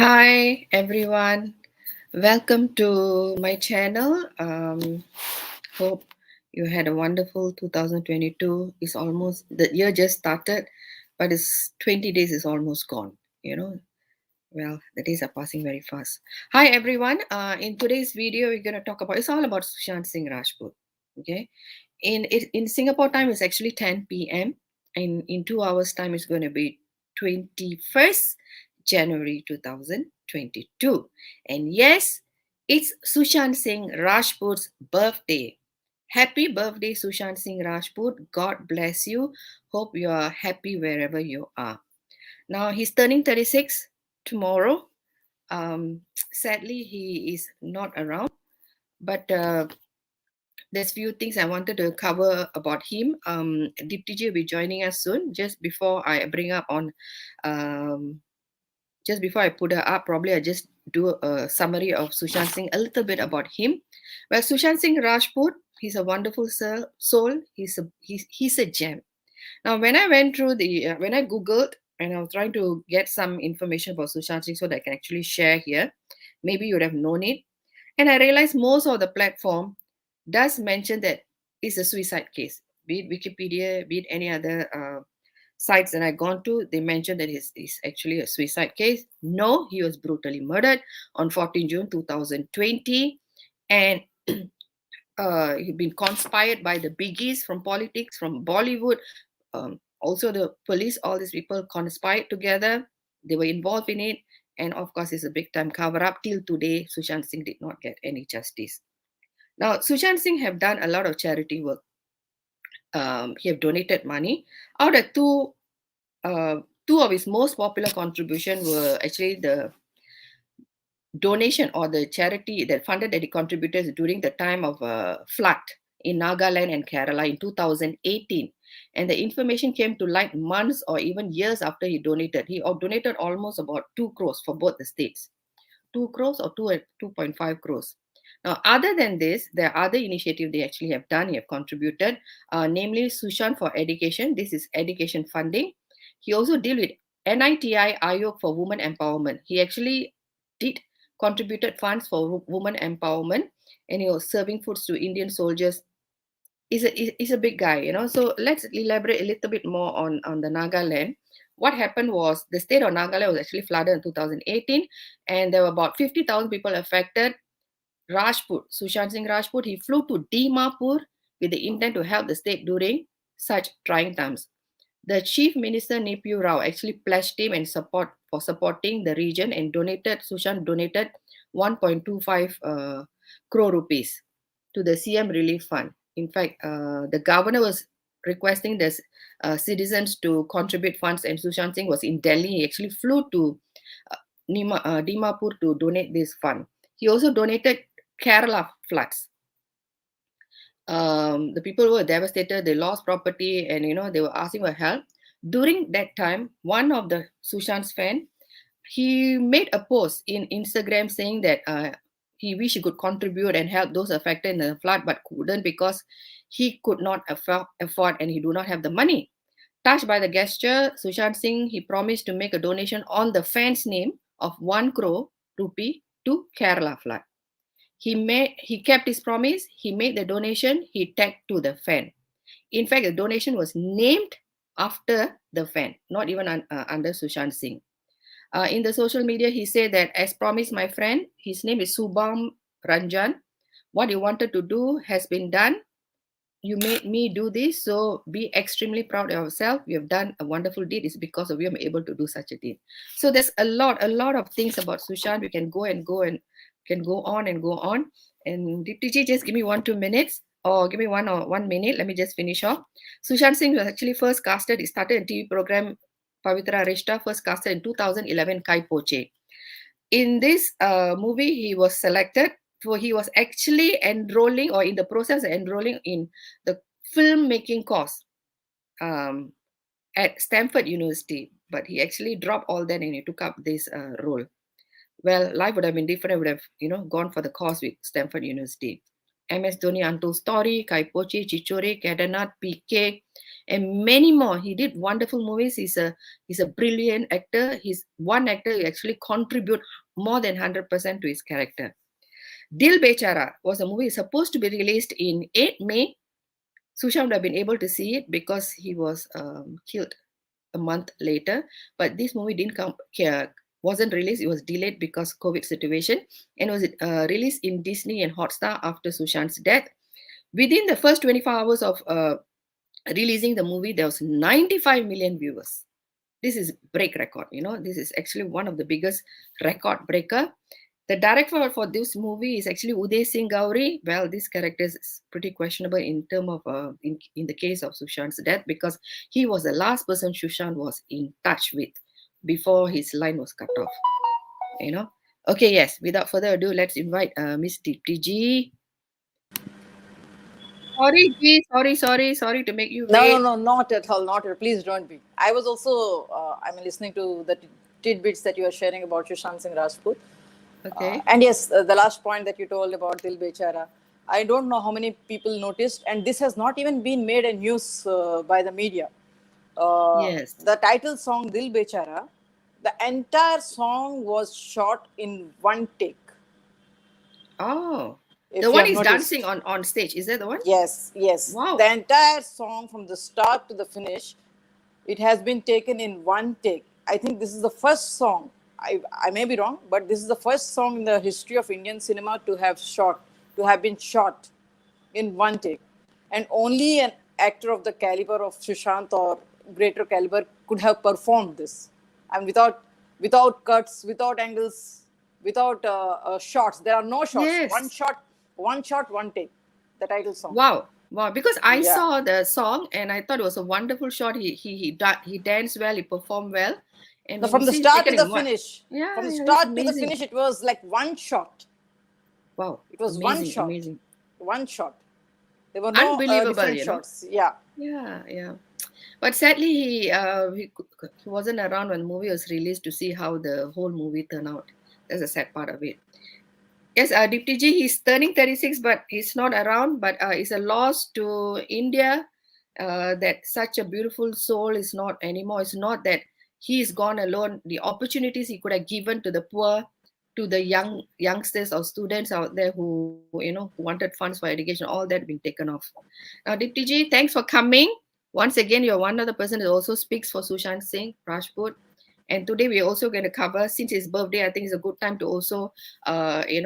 Hi everyone, welcome to my channel. Hope you had a wonderful 2022. It's almost the year just started, but it's 20 days is almost gone. Well, the days are passing very fast. Hi everyone. In today's video, we're gonna talk about. It's all about Sushant Singh Rajput. Okay, in Singapore time, it's actually 10 p.m. and in 2 hours time, it's going to be 21st January 2022. And yes, it's Sushant Singh Rajput's birthday. Happy birthday, Sushant Singh Rajput. God bless you. Hope you are happy wherever you are. Now he's turning 36 tomorrow. Sadly, he is not around, but there's few things I wanted to cover about him. Deepti will be joining us soon. Um, just before I put her up, probably I just do a summary of Sushant Singh, a little bit about him. Well, Sushant Singh Rajput, he's a wonderful soul. He's a gem. Now, when I went through when I Googled and I was trying to get some information about Sushant Singh so that I can actually share here, maybe you would have known it. And I realized most of the platform does mention that it's a suicide case, be it Wikipedia, be it any other sites that I've gone to, they mentioned that it's actually a suicide case. No, he was brutally murdered on 14 June 2020. And he'd been conspired by the biggies from politics, from Bollywood, also the police, all these people conspired together. They were involved in it. And of course, it's a big time cover up. Till today, Sushant Singh did not get any justice. Now, Sushant Singh have done a lot of charity work. He have donated money. Out of two of his most popular contribution were actually the donation or the charity that funded that he contributed during the time of flood in Nagaland and Kerala in 2018. And the information came to light months or even years after he donated. He donated almost about 2 crores for both the states. 2 crores or 2.5 crores. Now, other than this, there are other initiatives they actually have done, he have contributed, namely Sushant for Education. This is education funding. He also deal with NITI Ayog for women empowerment. He actually did contributed funds for women empowerment, and he was serving foods to Indian soldiers. He's a big guy, So let's elaborate a little bit more on the Nagaland. What happened was the state of Nagaland was actually flooded in 2018, and there were about 50,000 people affected. Sushant Singh Rajput, he flew to Dimapur with the intent to help the state during such trying times. The chief minister Nepiu Rao actually pledged him and supporting the region and Sushant donated 1.25 crore rupees to the CM Relief Fund. In fact, the governor was requesting the citizens to contribute funds, and Sushant Singh was in Delhi. He actually flew to Dimapur to donate this fund. He also donated Kerala floods. The people were devastated, they lost property, and they were asking for help. During that time, one of the Sushant's fan, he made a post in Instagram saying that he wished he could contribute and help those affected in the flood, but couldn't because he could not afford and he do not have the money. Touched by the gesture, Sushant Singh, he promised to make a donation on the fan's name of 1 crore rupee to Kerala flood. He kept his promise. He made the donation. He tagged to the fan. In fact, the donation was named after the fan, not even under Sushant Singh. In the social media, he said that, as promised, my friend, his name is Subham Ranjan. What you wanted to do has been done. You made me do this, so be extremely proud of yourself. You have done a wonderful deed. It's because of you I'm able to do such a deed. So there's a lot of things about Sushant. We can go on and go on. And Diptiji, just give me 1-2 minutes, or give me 1 minute. Let me just finish off. Sushant Singh was actually first casted. He started a TV program, Pavitra Rishta, first casted in 2011, Kai Poche. In this movie, he was selected. So he was actually enrolling or in the process of enrolling in the filmmaking course at Stanford University. But he actually dropped all that and he took up this role. Well, life would have been different. I would have, gone for the course with Stanford University. MS Dhoni Untold Story, Kai Pochi, Chichore, Kedarnath, PK, and many more. He did wonderful movies. He's a brilliant actor. He's one actor who actually contribute more than 100% to his character. Dil Bechara was a movie supposed to be released in 8 May. Sushant would have been able to see it because he was killed a month later. But this movie didn't come here, wasn't released. It was delayed because COVID situation, and was released in Disney and Hotstar after Sushant's death. Within the first 24 hours of releasing the movie, there was 95 million viewers. This is break record. This is actually one of the biggest record breaker. The director for this movie is actually Uday Singh Gauri. Well, this character is pretty questionable in term of in the case of Sushant's death, because he was the last person Sushant was in touch with before his line was cut off. Okay, yes. Without further ado, let's invite Miss Deepti Ji. Sorry, Ji. Sorry to make you wait. No, not at all, not at all. Please don't be. I was also, listening to the tidbits that you are sharing about Sushant Singh Rajput. Okay. And yes, the last point that you told about Dil Bechara, I don't know how many people noticed, and this has not even been made a news by the media. Yes. The title song Dil Bechara, the entire song was shot in one take. Oh, the one is dancing on stage. Is that the one? Yes. Wow. The entire song from the start to the finish, it has been taken in one take. I think this is the first song. I may be wrong, but this is the first song in the history of Indian cinema to have been shot in one take. And only an actor of the caliber of Sushant or greater caliber could have performed this. And without cuts, without angles, without shots. There are no shots. Yes. One shot, one take. The title song. Wow. Because I saw the song and I thought it was a wonderful shot. He danced well. He performed well. And no, from the start to the finish. Yeah, from the start to the finish, it was like one shot. Wow. It was amazing, one shot. Amazing. One shot. There were no different shots. Yeah. But sadly, he wasn't around when the movie was released to see how the whole movie turned out. That's a sad part of it. Yes, Deepti Ji, he's turning 36, but he's not around. But it's a loss to India that such a beautiful soul is not anymore. It's not that he's gone alone. The opportunities he could have given to the poor, to the youngsters or students out there who wanted funds for education, all that been taken off. Now, Deepti Ji, thanks for coming. Once again, you're one other person who also speaks for Sushant Singh Rajput. And today we're also going to cover, since his birthday, I think it's a good time to also,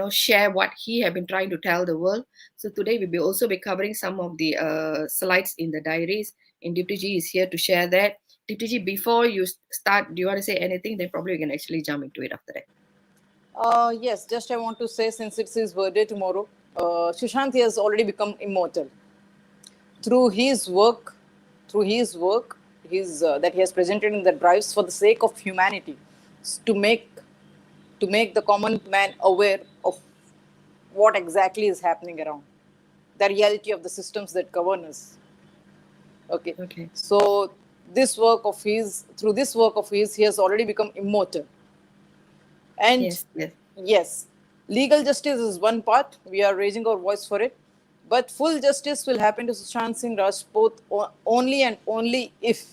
share what he had been trying to tell the world. So today we'll also be covering some of the slides in the diaries. And Deepti Ji is here to share that. Deepti Ji, before you start, do you want to say anything? Then probably we can actually jump into it after that. Yes, just I want to say, since it's his birthday tomorrow, Sushant has already become immortal. Through his work, that he has presented in the drives for the sake of humanity, to make the common man aware of what exactly is happening around, the reality of the systems that govern us. Okay. So through this work of his, he has already become immortal. And yes, legal justice is one part. We are raising our voice for it. But full justice will happen to Sushant Singh Rajput only and only if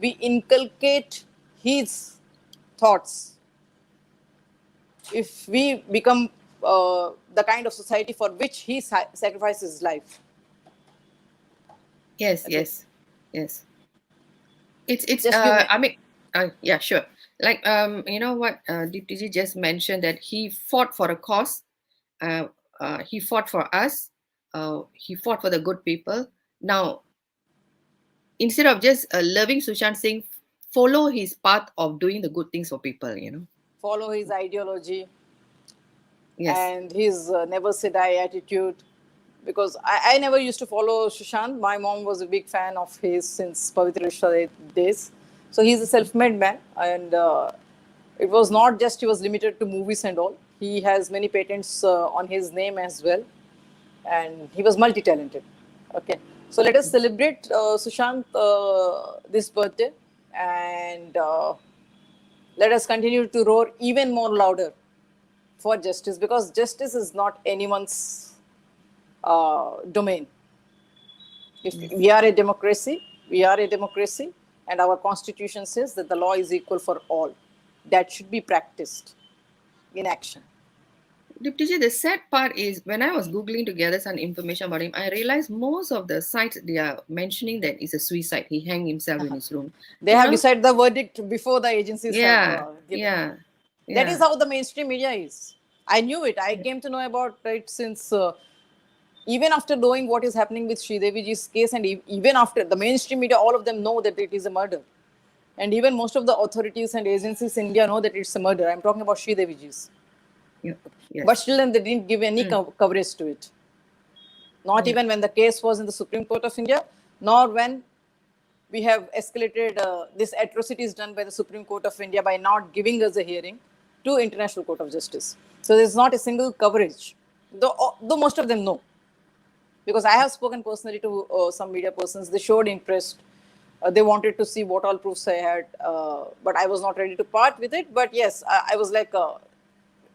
we inculcate his thoughts. If we become the kind of society for which he sacrificed his life. Yes. It's I mean, yeah, sure. Like what Deepti Ji just mentioned, that he fought for a cause. He fought for us. He fought for the good people. Now, instead of just loving Sushant Singh, follow his path of doing the good things for people. Follow his ideology. Yes. And his never say die attitude. Because I never used to follow Sushant. My mom was a big fan of his since Pavitra Rishta days. So he's a self-made man, and it was not just he was limited to movies and all. He has many patents on his name as well, and he was multi-talented. Okay, so let us celebrate Sushant this birthday, and let us continue to roar even more louder for justice, because justice is not anyone's domain. If Yes. we are a democracy, and our constitution says that the law is equal for all. That should be practiced in action. Diptiji, the sad part is when I was Googling to gather some information about him, I realized most of the sites they are mentioning that it's a suicide. He hanged himself in his room. They You have know? decided the verdict before the agencies have Yeah, given. yeah, That is yeah. how the mainstream media is. I knew it. I came to know about it since even after knowing what is happening with Srideviji's case, and even after the mainstream media, all of them know that it is a murder. And even most of the authorities and agencies in India know that it's a murder. I'm talking about Srideviji's. Yeah. But Yes. still, then they didn't give any coverage to it. Not Yeah. even when the case was in the Supreme Court of India, nor when we have escalated this atrocities done by the Supreme Court of India by not giving us a hearing to International Court of Justice. So there's not a single coverage, though most of them know. Because I have spoken personally to some media persons, they showed interest. They wanted to see what all proofs I had, but I was not ready to part with it. But yes, I was like,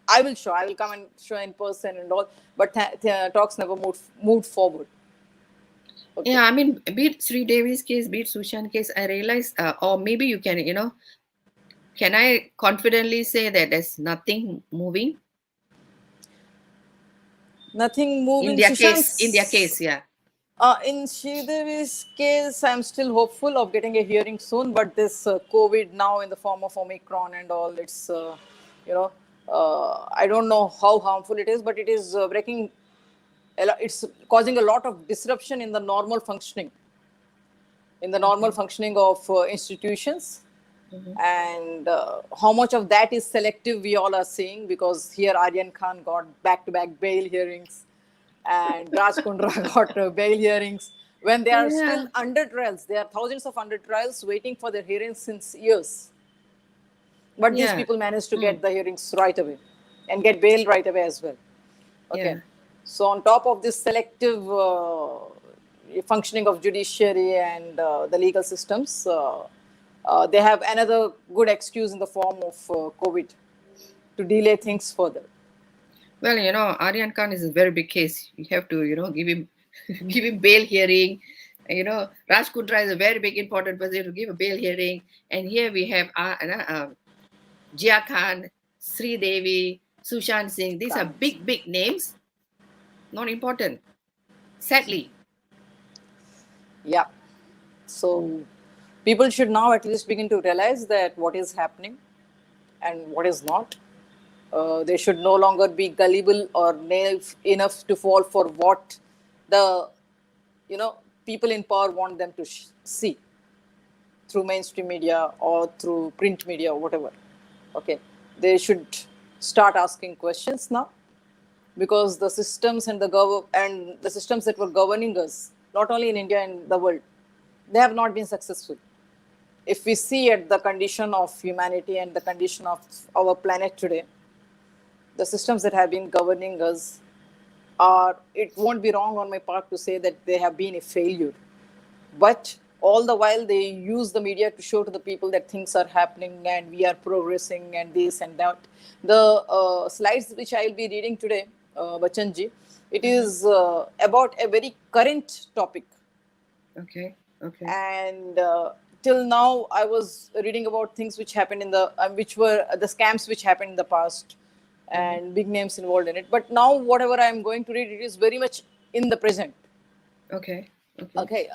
I will show, I will come and show in person and all. But talks never moved forward. Okay. Yeah, I mean, be it Sri Devi's case, be it Sushant case, I realized, or maybe you can, can I confidently say that there's nothing moving Nothing moving. In their Sushant's case, yeah. in Sridevi's case, I'm still hopeful of getting a hearing soon. But this COVID now in the form of Omicron and all, it's you know, I don't know how harmful it is, but it is breaking. It's causing a lot of disruption in the normal functioning, Okay. of institutions. Mhm. And how much of that is selective, we all are seeing, because here Aryan Khan got back-to-back bail hearings, and Raj Kundra got bail hearings when they are Yeah, still under trials. There are thousands of under trials waiting for their hearings since years. But these yeah. people managed to get Mm, the hearings right away and get bail right away as well. Okay. yeah. So on top of this selective functioning of judiciary and the legal systems, they have another good excuse in the form of COVID to delay things further. Well, Aryan Khan is a very big case. You have to, give him give him bail hearing. Raj Kundra is a very big important person to give a bail hearing. And here we have Jia Khan, Sri Devi, Sushant Singh. These are Can't. big, big names. Not important. Sadly. Yeah. So people should now at least begin to realize that what is happening and what is not. They should no longer be gullible or naive enough to fall for what the people in power want them to see through mainstream media or through print media or whatever. Okay, they should start asking questions now, because the systems and the systems that were governing us, not only in India and the world, they have not been successful. If we see at the condition of humanity and the condition of our planet today, the systems that have been governing us are, it won't be wrong on my part to say that they have been a failure. But all the while, they use the media to show to the people that things are happening and we are progressing and this and that. The slides which I will be reading today, Bachanji, it Mhm. is about a very current topic. Okay. Okay. And till now, I was reading about things which happened in the, which were the scams which happened in the past, Mhm. and big names involved in it. But now, whatever I am going to read, it is very much in the present. Okay. Okay. Okay.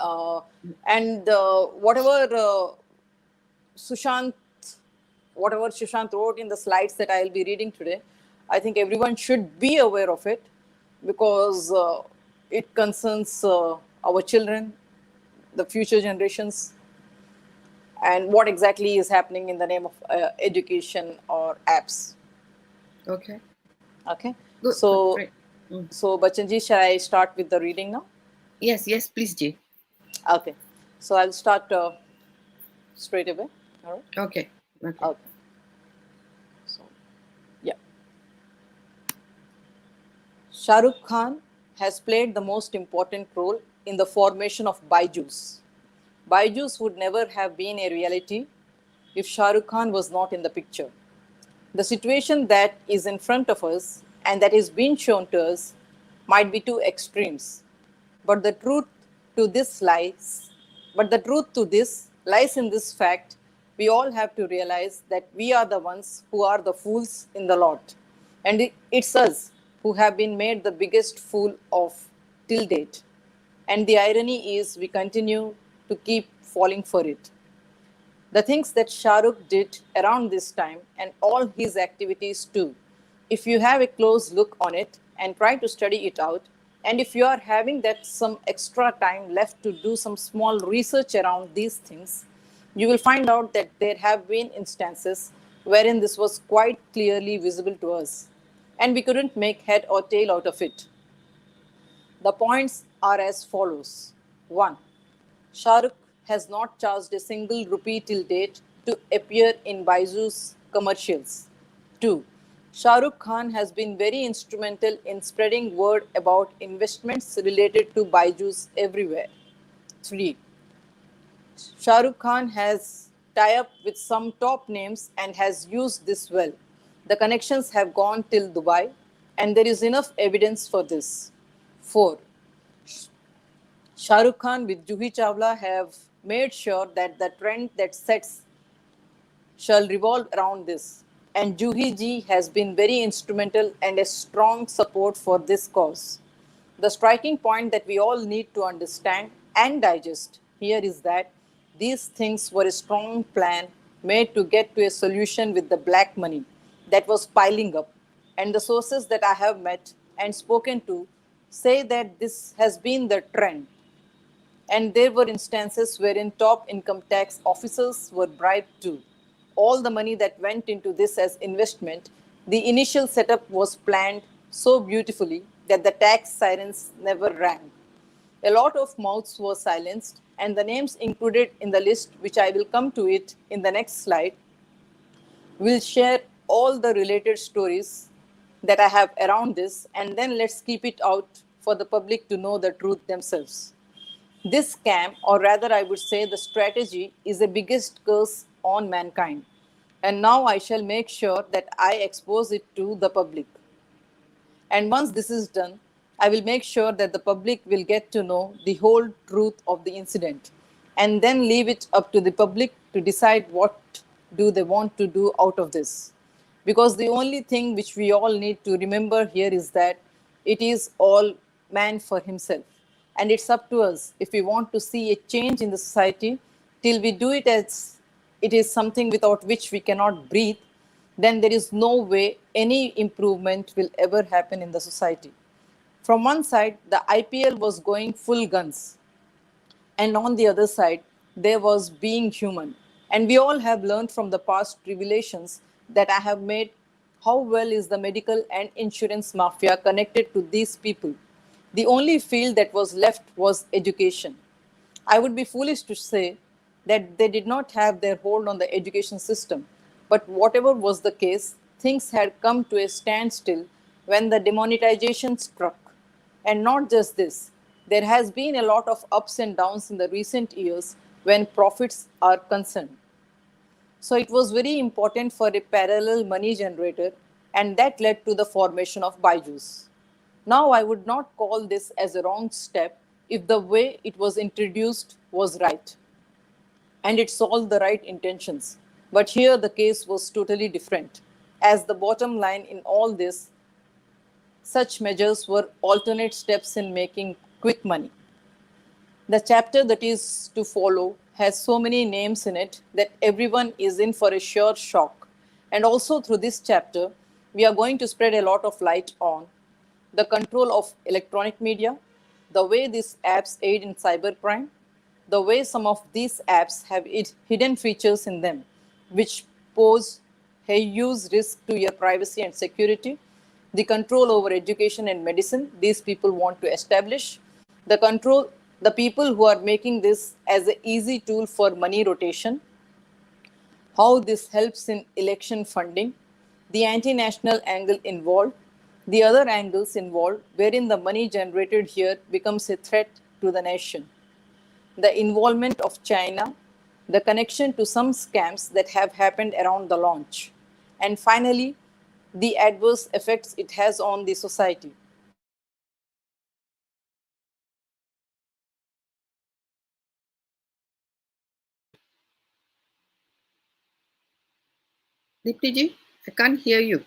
And whatever Sushant, whatever Sushant wrote in the slides that I'll be reading today, I think everyone should be aware of it, because it concerns our children, the future generations, and what exactly is happening in the name of education or apps. Okay. Okay. Good. Good. So, Great. Mm. Bachanji, shall I start with the reading now? Yes. Yes. Please, Jay. Okay. So I'll start straight away. All right. Okay. Okay. Okay. So, yeah. Shah Rukh Khan has played the most important role in the formation of Byju's. Byju's would never have been a reality if Shah Rukh Khan was not in the picture. The situation that is in front of us and that is being shown to us might be two extremes. But the truth to this lies, but the truth to this lies in this fact: we all have to realize that we are the ones who are the fools in the lot, and it's us who have been made the biggest fool of till date. And the irony is, we continue to keep falling for it. The things that Shah Rukh did around this time and all his activities too. If you have a close look on it and try to study it out, and if you are having that some extra time left to do some small research around these things, you will find out that there have been instances wherein this was quite clearly visible to us, and we couldn't make head or tail out of it. The points are as follows. 1. Shah Rukh has not charged a single rupee till date to appear in Baiju's commercials. 2. Shah Rukh Khan has been very instrumental in spreading word about investments related to Baiju's everywhere. 3. Shah Rukh Khan has tie up with some top names and has used this well. The connections have gone till Dubai, and there is enough evidence for this. 4. Shah Rukh Khan with Juhi Chawla have made sure that the trend that sets shall revolve around this. And Juhi ji has been very instrumental and a strong support for this cause. The striking point that we all need to understand and digest here is that these things were a strong plan made to get to a solution with the black money that was piling up. And the sources that I have met and spoken to say that this has been the trend, and there were instances wherein top income tax officers were bribed too. All the money that went into this as investment, the initial setup was planned so beautifully that the tax sirens never rang. A lot of mouths were silenced, and the names included in the list, which I will come to it in the next slide, will share all the related stories that I have around this, and then let's keep it out for the public to know the truth themselves. This scam, or rather, I would say the strategy, is the biggest curse on mankind. And now I shall make sure that I expose it to the public. And once this is done, I will make sure that the public will get to know the whole truth of the incident, and then leave it up to the public to decide what do they want to do out of this. Because the only thing which we all need to remember here is that it is all man for himself. And it's up to us if we want to see a change in the society. Till we do it as it is something without which we cannot breathe, then there is no way any improvement will ever happen in the society. From one side, the IPL was going full guns, and on the other side, there was being human. And we all have learned from the past revelations that I have made how well is the medical and insurance mafia connected to these people. The only field that was left was education. I would be foolish to say that they did not have their hold on the education system. But whatever was the case, things had come to a standstill when the demonetization struck. And not just this, there has been a lot of ups and downs in the recent years when profits are concerned. So it was very important for a parallel money generator, and that led to the formation of Byju's. Now, I would not call this as a wrong step if the way it was introduced was right and it solved the right intentions. But here the case was totally different, as the bottom line in all this, such measures were alternate steps in making quick money. The chapter that is to follow has so many names in it that everyone is in for a sure shock. And also through this chapter, we are going to spread a lot of light on the control of electronic media, the way these apps aid in cybercrime, the way some of these apps have hidden features in them which pose a huge risk to your privacy and security, the control over education and medicine these people want to establish, the people who are making this as an easy tool for money rotation, how this helps in election funding, the anti-national angle involved, the other angles involved wherein the money generated here becomes a threat to the nation, the involvement of China, the connection to some scams that have happened around the launch, and finally, the adverse effects it has on the society. Deepti ji, I can't hear you.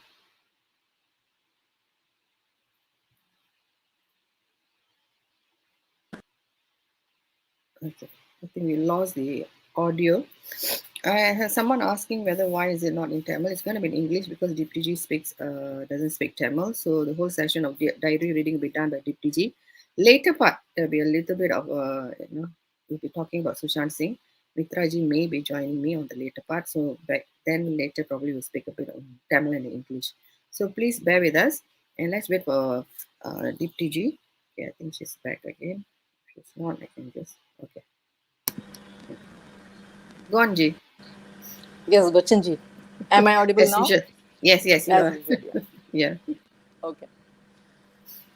Okay, I think we lost the audio. I have someone asking whether why is it not in Tamil. It's going to be in English because Deepti ji doesn't speak Tamil. So the whole session of diary reading will be done by Deepti ji. Later part there'll be a little bit of we'll be talking about Sushant Singh. Mitra ji may be joining me on the later part. So back then later probably we'll speak a bit of Tamil and English. So please bear with us and let's wait for Deepti ji. Okay, I think she's back again. If she's not, I can just okay. Go on, Ji. Yes, Bachchanji. Am I audible As now? usual. Yes, you As are. usual, yeah. Yeah. Okay.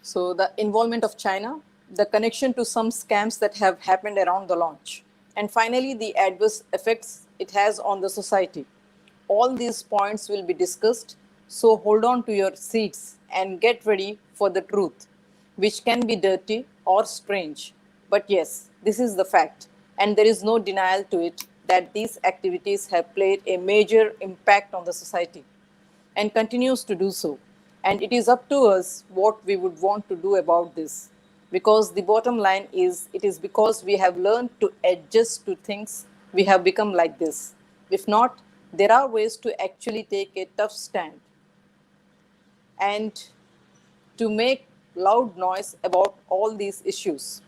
So the involvement of China, the connection to some scams that have happened around the launch, and finally the adverse effects it has on the society. All these points will be discussed, so hold on to your seats and get ready for the truth, which can be dirty or strange. But yes, this is the fact, and there is no denial to it that these activities have played a major impact on the society and continues to do so. And it is up to us what we would want to do about this. Because the bottom line is, it is because we have learned to adjust to things we have become like this. If not, there are ways to actually take a tough stand and to make loud noise about all these issues.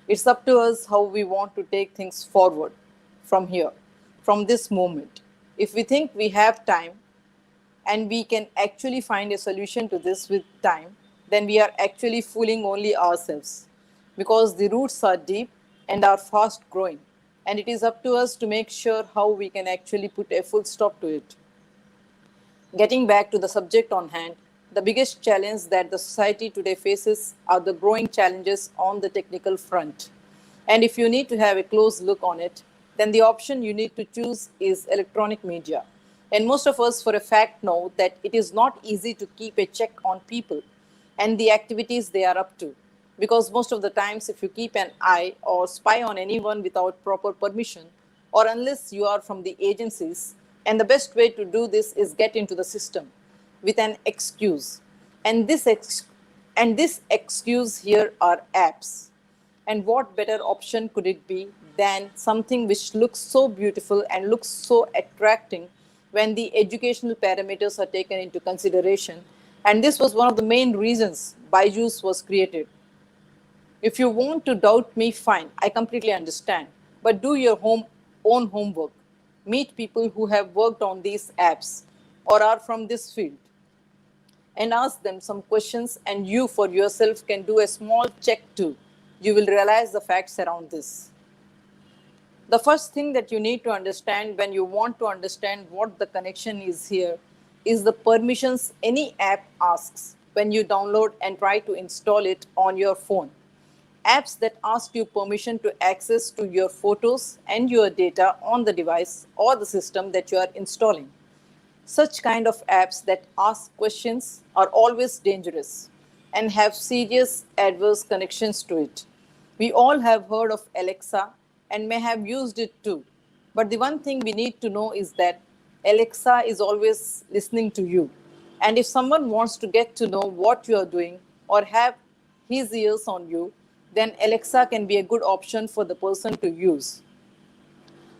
It's up to us how we want to take things forward from here, from this moment. If we think we have time, and we can actually find a solution to this with time, then we are actually fooling only ourselves because the roots are deep and are fast growing. And it is up to us to make sure how we can actually put a full stop to it. Getting back to the subject on hand, the biggest challenge that the society today faces are the growing challenges on the technical front. And if you need to have a close look on it, then the option you need to choose is electronic media. And most of us, for a fact, know that it is not easy to keep a check on people and the activities they are up to. Because most of the times, if you keep an eye or spy on anyone without proper permission, or unless you are from the agencies, and the best way to do this is get into the system with an excuse. And this excuse here are apps. And what better option could it be than something which looks so beautiful and looks so attracting when the educational parameters are taken into consideration? And this was one of the main reasons Byju's was created. If you want to doubt me, fine, I completely understand. But do your own homework. Meet people who have worked on these apps or are from this field and ask them some questions, and you for yourself can do a small check too. You will realize the facts around this. The first thing that you need to understand when you want to understand what the connection is here is the permissions any app asks when you download and try to install it on your phone. Apps that ask you permission to access to your photos and your data on the device or the system that you are installing. Such kind of apps that ask questions are always dangerous and have serious adverse connections to it. We all have heard of Alexa and may have used it too. But the one thing we need to know is that Alexa is always listening to you. And if someone wants to get to know what you are doing or have his ears on you, then Alexa can be a good option for the person to use.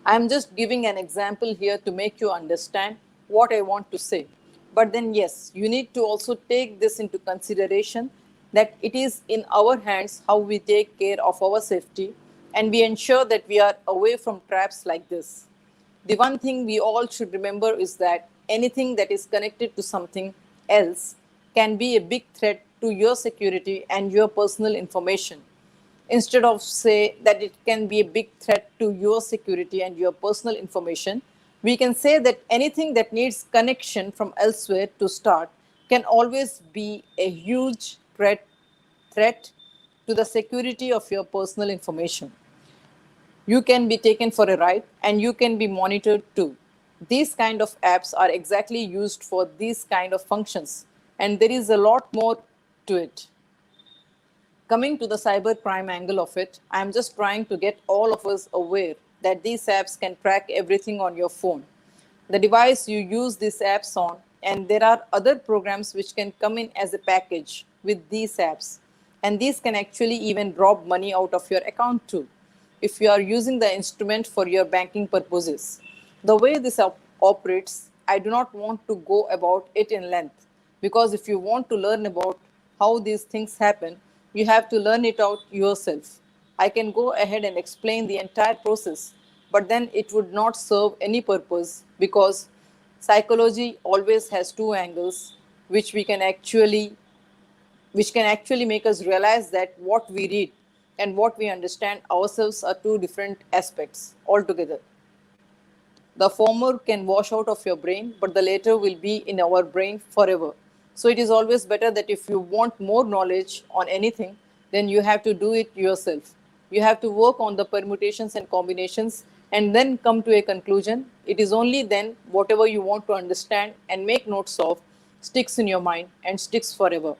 I'm just giving an example here to make you understand what I want to say. But then, yes, you need to also take this into consideration that it is in our hands how we take care of our safety and we ensure that we are away from traps like this. The one thing we all should remember is that anything that is connected to something else can be a big threat to your security and your personal information. Instead of say that it can be a big threat to your security and your personal information, we can say that anything that needs connection from elsewhere to start can always be a huge threat to the security of your personal information. You can be taken for a ride and you can be monitored too. These kind of apps are exactly used for these kind of functions, and there is a lot more to it. Coming to the cybercrime angle of it, I'm just trying to get all of us aware that these apps can track everything on your phone. the device you use these apps on, and there are other programs which can come in as a package with these apps. And these can actually even rob money out of your account too, if you are using the instrument for your banking purposes. The way this operates, I do not want to go about it in length, because if you want to learn about how these things happen, you have to learn it out yourself. I can go ahead and explain the entire process, but then it would not serve any purpose, because psychology always has two angles which we can actually which can actually make us realize that what we read and what we understand ourselves are two different aspects altogether. The former can wash out of your brain, but the latter will be in our brain forever. So it is always better that if you want more knowledge on anything, then you have to do it yourself. You have to work on the permutations and combinations and then come to a conclusion. It is only then whatever you want to understand and make notes of sticks in your mind and sticks forever.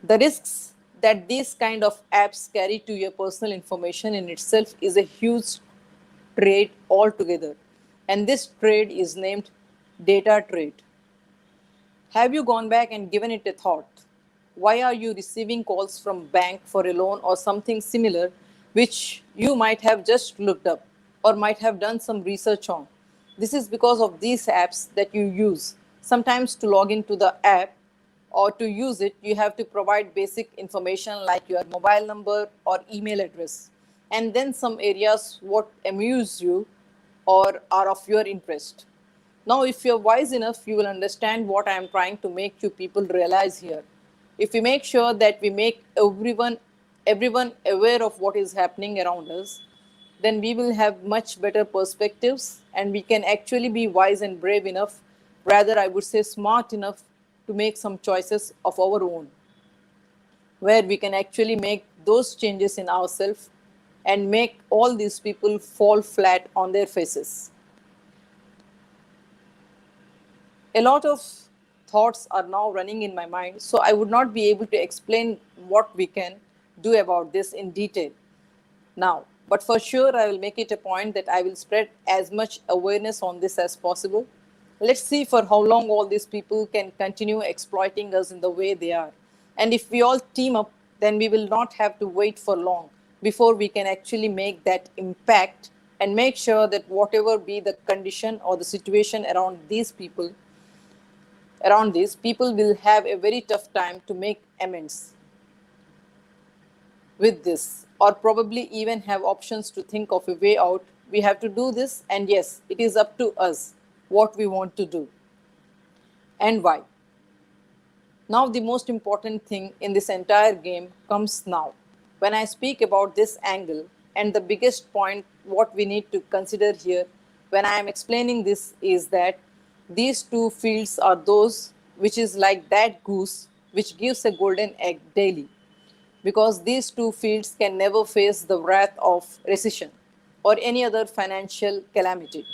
The risks that these kind of apps carry to your personal information in itself is a huge trade altogether. And this trade is named data trade. Have you gone back and given it a thought? Why are you receiving calls from bank for a loan or something similar which you might have just looked up or might have done some research on? This is because of these apps that you use. Sometimes to log into the app or to use it, you have to provide basic information like your mobile number or email address. And then some areas what amuse you or are of your interest. Now, if you're wise enough, you will understand what I am trying to make you people realize here. If we make sure that we make everyone aware of what is happening around us, then we will have much better perspectives and we can actually be wise and brave enough, rather I would say smart enough to make some choices of our own, where we can actually make those changes in ourselves and make all these people fall flat on their faces. A lot of thoughts are now running in my mind, so I would not be able to explain what we can do about this in detail now. But for sure, I will make it a point that I will spread as much awareness on this as possible. Let's see for how long all these people can continue exploiting us in the way they are. And if we all team up, then we will not have to wait for long before we can actually make that impact and make sure that whatever be the condition or the situation around these people will have a very tough time to make amends with this, or probably even have options to think of a way out. We have to do this, and yes, it is up to us what we want to do and why. Now, the most important thing in this entire game comes now. When I speak about this angle, and the biggest point, what we need to consider here when I am explaining this is that these two fields are those which is like that goose which gives a golden egg daily, because these two fields can never face the wrath of recession or any other financial calamity.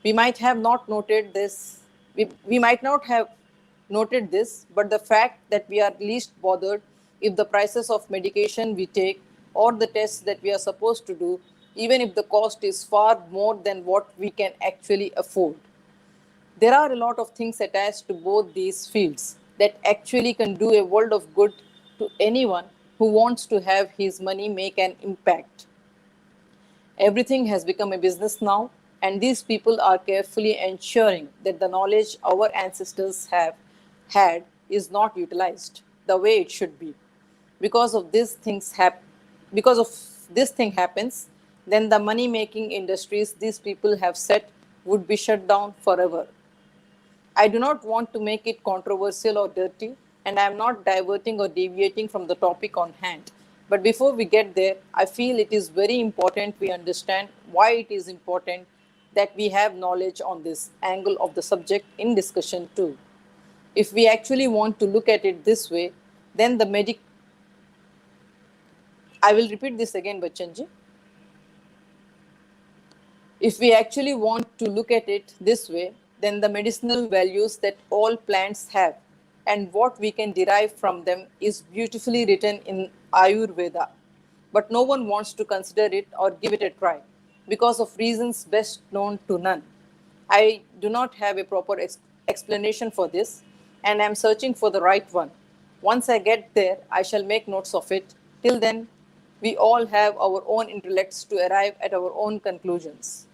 We might have not noted this, we might not have noted this, but the fact that we are least bothered if the prices of medication we take or the tests that we are supposed to do, even if the cost is far more than what we can actually afford. There are a lot of things attached to both these fields that actually can do a world of good to anyone who wants to have his money make an impact. Everything has become a business now, and these people are carefully ensuring that the knowledge our ancestors have had is not utilized the way it should be. Because of these things because of this thing happens, then the money making industries these people have set would be shut down forever. I do not want to make it controversial or dirty, and I am not diverting or deviating from the topic on hand. But before we get there, I feel it is very important we understand why it is important that we have knowledge on this angle of the subject in discussion too. If we actually want to look at it this way, then the medic. I will repeat this again, Bachchanji. If we actually want to look at it this way, then the medicinal values that all plants have and what we can derive from them is beautifully written in Ayurveda. But no one wants to consider it or give it a try. because of reasons best known to none. I do not have a proper explanation for this, and I am searching for the right one. Once I get there, I shall make notes of it. Till then, we all have our own intellects to arrive at our own conclusions.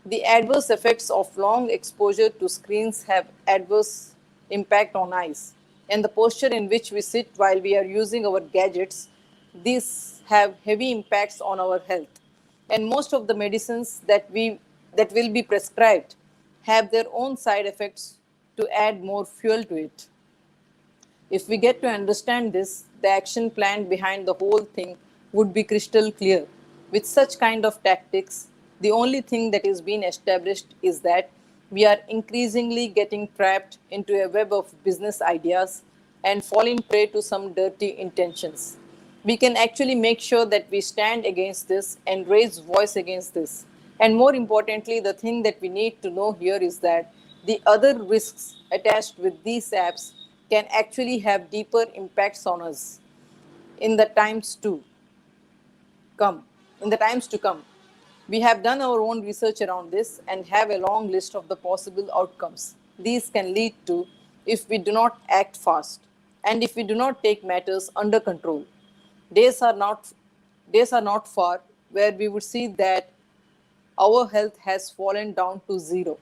The adverse effects of long exposure to screens have adverse impact on eyes and the posture in which we sit while we are using our gadgets. These have heavy impacts on our health. And most of the medicines that will be prescribed have their own side effects to add more fuel to it. If we get to understand this, the action plan behind the whole thing would be crystal clear. With such kind of tactics, the only thing that is being established is that we are increasingly getting trapped into a web of business ideas and falling prey to some dirty intentions. We can actually make sure that we stand against this and raise voice against this. And more importantly, the thing that we need to know here is that the other risks attached with these apps can actually have deeper impacts on us in the times to come. In the times to come, we have done our own research around this and have a long list of the possible outcomes these can lead to if we do not act fast and if we do not take matters under control. Days are not days are not far where we would see that our health has fallen down to zero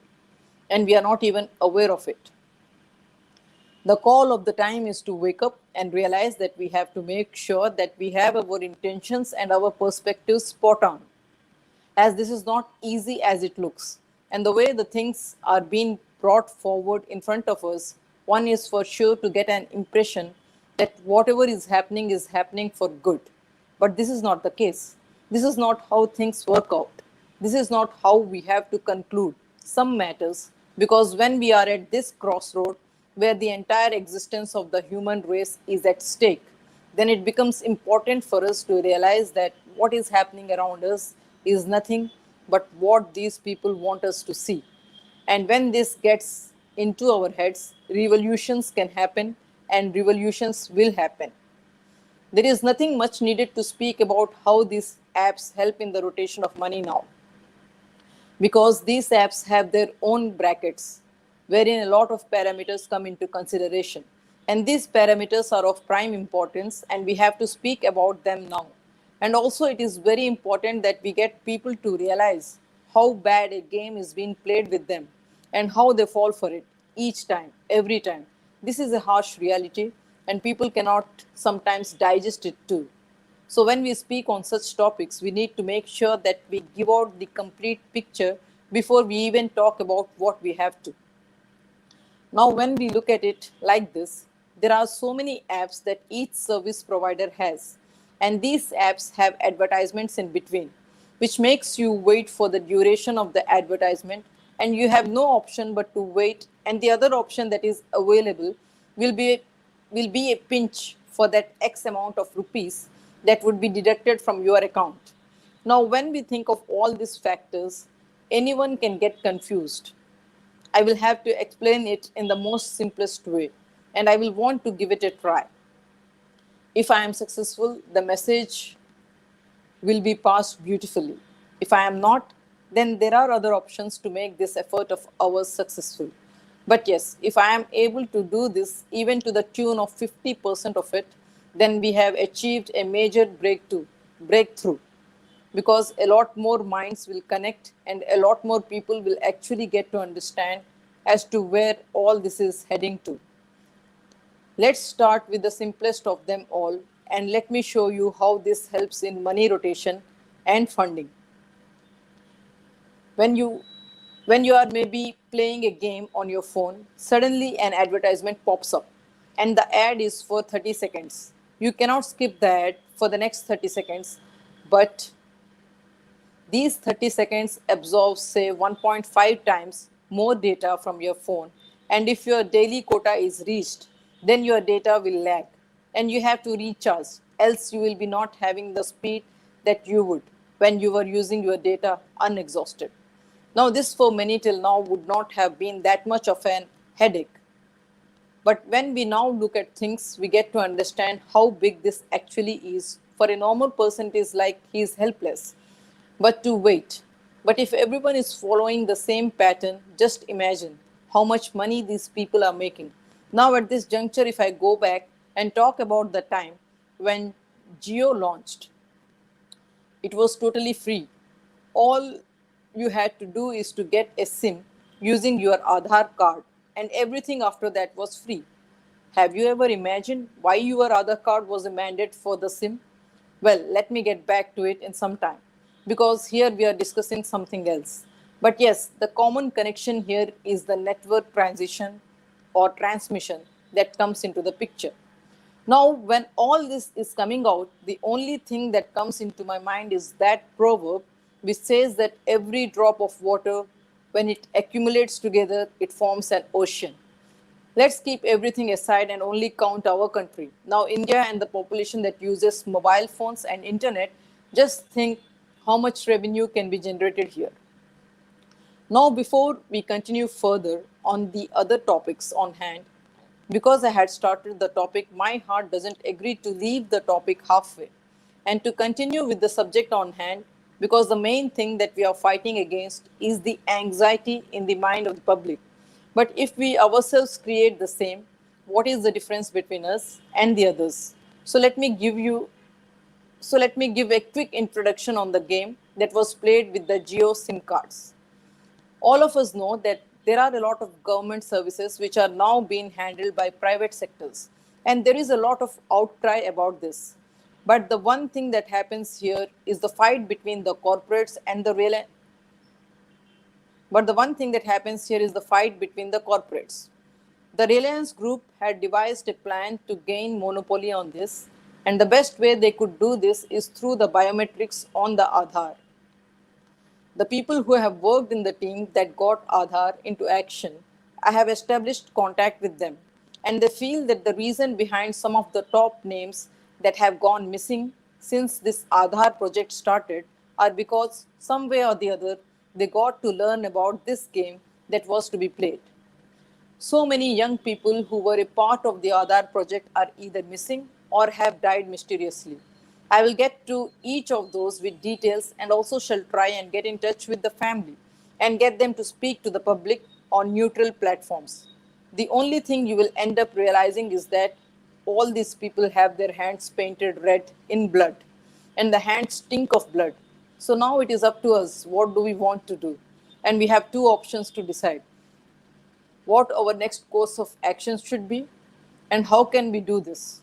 and we are not even aware of it. The call of the time is to wake up and realize that we have to make sure that we have our intentions and our perspectives spot on, as this is not easy as it looks. And the way the things are being brought forward in front of us, one is for sure to get an impression that whatever is happening for good. But this is not the case. This is not how things work out. This is not how we have to conclude some matters, because when we are at this crossroad where the entire existence of the human race is at stake, then it becomes important for us to realize that what is happening around us is nothing but what these people want us to see. And when this gets into our heads, revolutions can happen and revolutions will happen. There is nothing much needed to speak about how these apps help in the rotation of money now, because these apps have their own brackets wherein a lot of parameters come into consideration. And these parameters are of prime importance, and we have to speak about them now. And also, it is very important that we get people to realize how bad a game is being played with them and how they fall for it each time, every time. This is a harsh reality, and people cannot sometimes digest it too. So, when we speak on such topics, we need to make sure that we give out the complete picture before we even talk about what we have to. Now, when we look at it like this, there are so many apps that each service provider has, and these apps have advertisements in between, which makes you wait for the duration of the advertisement, and you have no option but to wait. And the other option that is available will be will be a pinch for that X amount of rupees that would be deducted from your account. Now, when we think of all these factors, anyone can get confused. I will have to explain it in the most simplest way, and I will want to give it a try. If I am successful, the message will be passed beautifully. If I am not, then there are other options to make this effort of ours successful. But yes, if I am able to do this even to the tune of 50% of it, then we have achieved a major breakthrough, because a lot more minds will connect and a lot more people will actually get to understand as to where all this is heading to. Let's start with the simplest of them all, and let me show you how this helps in money rotation and funding. When you when you are maybe playing a game on your phone, suddenly an advertisement pops up, and the ad is for 30 seconds. You cannot skip the ad for the next 30 seconds, but these 30 seconds absorb, say, 1.5 times more data from your phone. And if your daily quota is reached, then your data will lag and you have to recharge, else, you will be not having the speed that you would when you were using your data unexhausted. Now, this for many till now would not have been that much of an headache. But when we now look at things, we get to understand how big this actually is. For a normal person, it is like he is helpless. But to wait. But if everyone is following the same pattern, just imagine how much money these people are making. Now, at this juncture, if I go back and talk about the time when Geo launched, it was totally free. All you had to do is to get a SIM using your Aadhaar card, and everything after that was free. Have you ever imagined why your Aadhaar card was a mandate for the SIM? Well, let me get back to it in some time because here we are discussing something else. But yes, the common connection here is the network transition or transmission that comes into the picture. Now, when all this is coming out, the only thing that comes into my mind is that proverb which says that every drop of water, when it accumulates together, it forms an ocean. Let's keep everything aside and only count our country. Now, India and the population that uses mobile phones and internet, just think how much revenue can be generated here. Now, before we continue further on the other topics on hand, because I had started the topic, my heart doesn't agree to leave the topic halfway and to continue with the subject on hand because the main thing that we are fighting against is the anxiety in the mind of the public. But if we ourselves create the same, what is the difference between us and the others? So let me give you so let me give a quick introduction on the game that was played with the Geo SIM cards. All of us know that there are a lot of government services which are now being handled by private sectors. And there is a lot of outcry about this. But the one thing that happens here is the fight between the corporates and the real. But the one thing that happens here is the fight between the corporates. The Reliance Group had devised a plan to gain monopoly on this, and the best way they could do this is through the biometrics on the Aadhaar. The people who have worked in the team that got Aadhaar into action, I have established contact with them, and they feel that the reason behind some of the top names that have gone missing since this Aadhaar project started are because some way or the other they got to learn about this game that was to be played. So many young people who were a part of the Aadhaar project are either missing or have died mysteriously. I will get to each of those with details and also shall try and get in touch with the family and get them to speak to the public on neutral platforms. The only thing you will end up realizing is that all these people have their hands painted red in blood and the hands stink of blood. So now it is up to us. What do we want to do? And we have two options to decide what our next course of action should be, and how can we do this,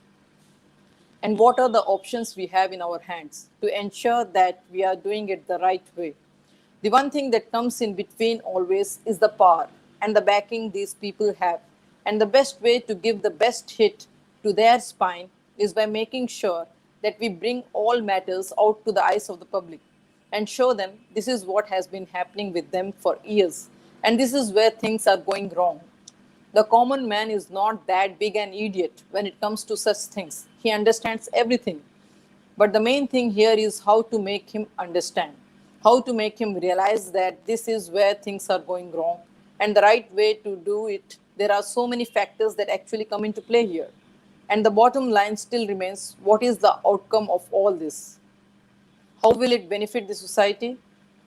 and what are the options we have in our hands to ensure that we are doing it the right way. The one thing that comes in between always is the power and the backing these people have. And the best way to give the best hit to their spine is by making sure that we bring all matters out to the eyes of the public and show them this is what has been happening with them for years and this is where things are going wrong. The common man is not that big an idiot when it comes to such things. He understands everything. But the main thing here is how to make him understand, how to make him realize that this is where things are going wrong and the right way to do it. There are so many factors that actually come into play here. And the bottom line still remains what is the outcome of all this? How will it benefit the society?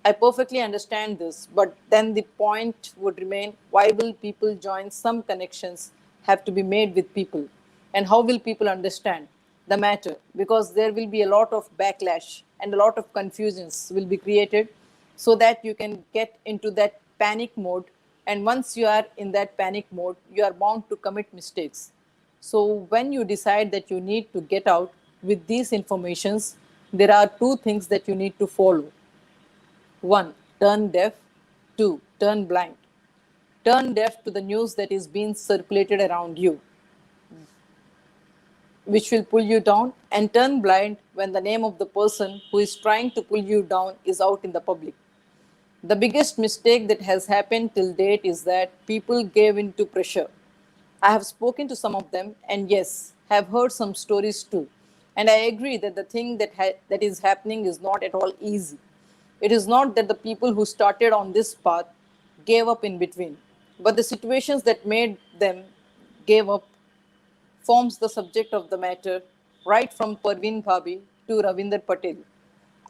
I perfectly understand this, but then the point would remain why will people join? Some connections have to be made with people. And how will people understand the matter? Because there will be a lot of backlash and a lot of confusions will be created so that you can get into that panic mode. And once you are in that panic mode, you are bound to commit mistakes. So when you decide that you need to get out with these informations, there are two things that you need to follow. One, turn deaf. Two, turn blind. Turn deaf to the news that is being circulated around you, which will pull you down, and turn blind when the name of the person who is trying to pull you down is out in the public. The biggest mistake that has happened till date is that people gave in to pressure. I have spoken to some of them and yes, have heard some stories too. And I agree that the thing that is happening is not at all easy. It is not that the people who started on this path gave up in between, but the situations that made them gave up forms the subject of the matter right from Parveen Bhabi to Ravinder Patel.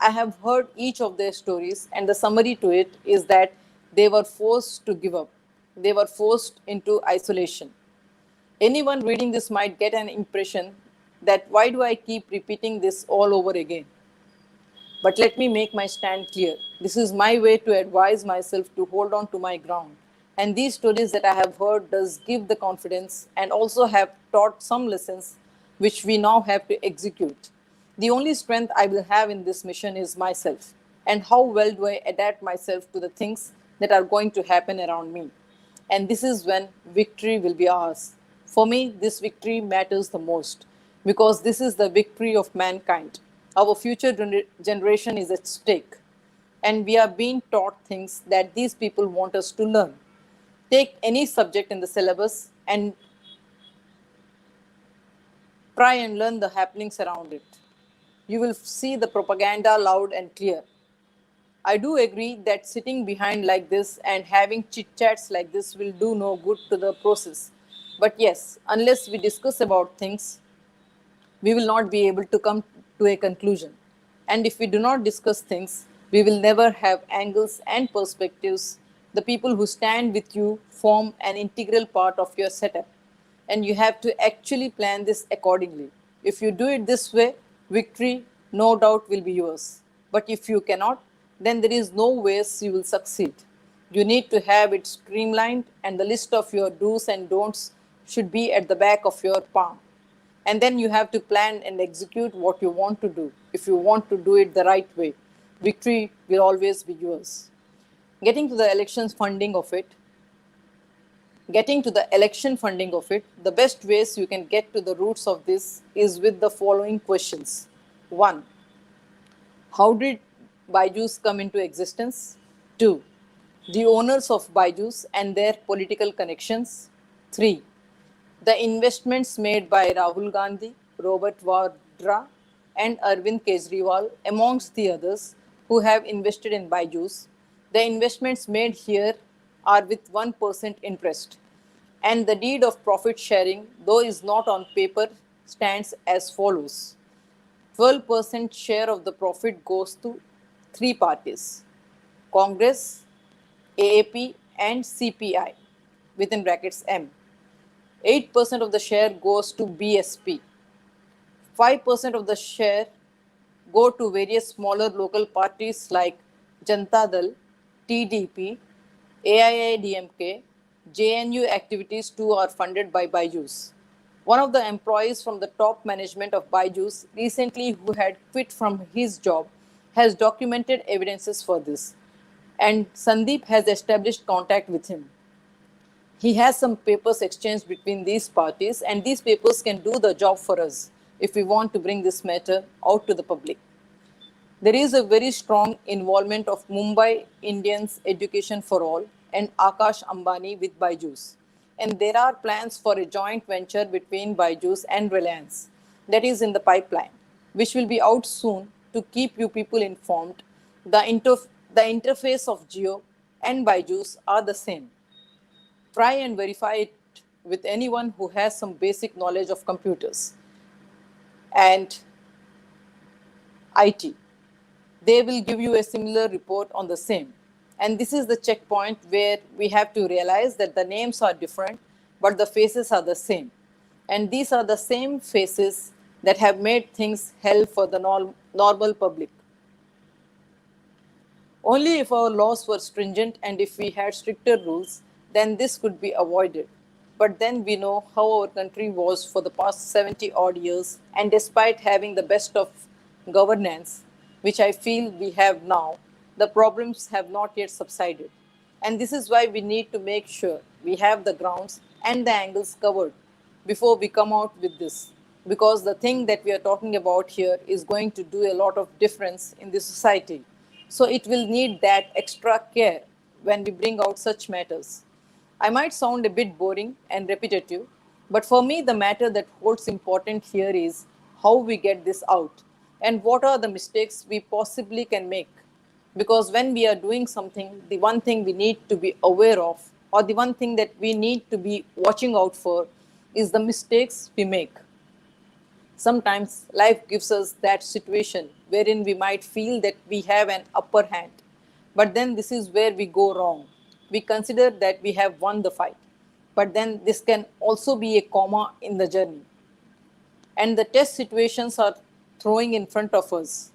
I have heard each of their stories, and the summary to it is that they were forced to give up. They were forced into isolation. Anyone reading this might get an impression that why do I keep repeating this all over again? But let me make my stand clear. This is my way to advise myself to hold on to my ground. And these stories that I have heard does give the confidence and also have taught some lessons which we now have to execute. The only strength I will have in this mission is myself. And how well do I adapt myself to the things that are going to happen around me? And this is when victory will be ours. For me, this victory matters the most because this is the victory of mankind. Our future generation is at stake, and we are being taught things that these people want us to learn. Take any subject in the syllabus and try and learn the happenings around it. You will see the propaganda loud and clear. I do agree that sitting behind like this and having chit chats like this will do no good to the process. But yes, unless we discuss about things, we will not be able to come to a conclusion. And if we do not discuss things, we will never have angles and perspectives. The people who stand with you form an integral part of your setup, and you have to actually plan this accordingly. If you do it this way, victory no doubt will be yours. But if you cannot, then there is no ways you will succeed. You need to have it streamlined, and the list of your do's and don'ts should be at the back of your palm. And then you have to plan and execute what you want to do. If you want to do it the right way, victory will always be yours. Getting to the elections funding of it, Getting to the election funding of it, the best ways you can get to the roots of this is with the following questions. 1. How did Byju's come into existence? 2. The owners of Byju's and their political connections. 3. The investments made by Rahul Gandhi, Robert Vadra, and Arvind Kejriwal, amongst the others, who have invested in Byju's. The investments made here are with 1% interest. And the deed of profit sharing, though is not on paper, stands as follows. 12% share of the profit goes to three parties: Congress, AAP, and CPI, within brackets M. 8% of the share goes to BSP. 5% of the share go to various smaller local parties like Janata Dal, TDP, AIADMK. JNU activities too are funded by Byju's. One of the employees from the top management of Byju's recently, who had quit from his job, has documented evidences for this, and Sandeep has established contact with him. He has some papers exchanged between these parties, and these papers can do the job for us if we want to bring this matter out to the public. There is a very strong involvement of Mumbai Indians Education for All and Akash Ambani with Byju's. And there are plans for a joint venture between Byju's and Reliance that is in the pipeline, which will be out soon to keep you people informed. The interface of Geo and Byju's are the same. Try and verify it with anyone who has some basic knowledge of computers and IT. They will give you a similar report on the same. And this is the checkpoint where we have to realize that the names are different, but the faces are the same. And these are the same faces that have made things hell for the normal public. Only if our laws were stringent and if we had stricter rules, then this could be avoided. But then we know how our country was for the past 70 odd years, and despite having the best of governance, which I feel we have now, the problems have not yet subsided. And this is why we need to make sure we have the grounds and the angles covered before we come out with this. Because the thing that we are talking about here is going to do a lot of difference in the society. So it will need that extra care when we bring out such matters. I might sound a bit boring and repetitive, but for me, the matter that holds important here is how we get this out and what are the mistakes we possibly can make. Because when we are doing something, the one thing we need to be aware of, or the one thing that we need to be watching out for, is the mistakes we make. Sometimes life gives us that situation wherein we might feel that we have an upper hand. But then this is where we go wrong. We consider that we have won the fight. But then this can also be a comma in the journey. And the test situations are throwing in front of us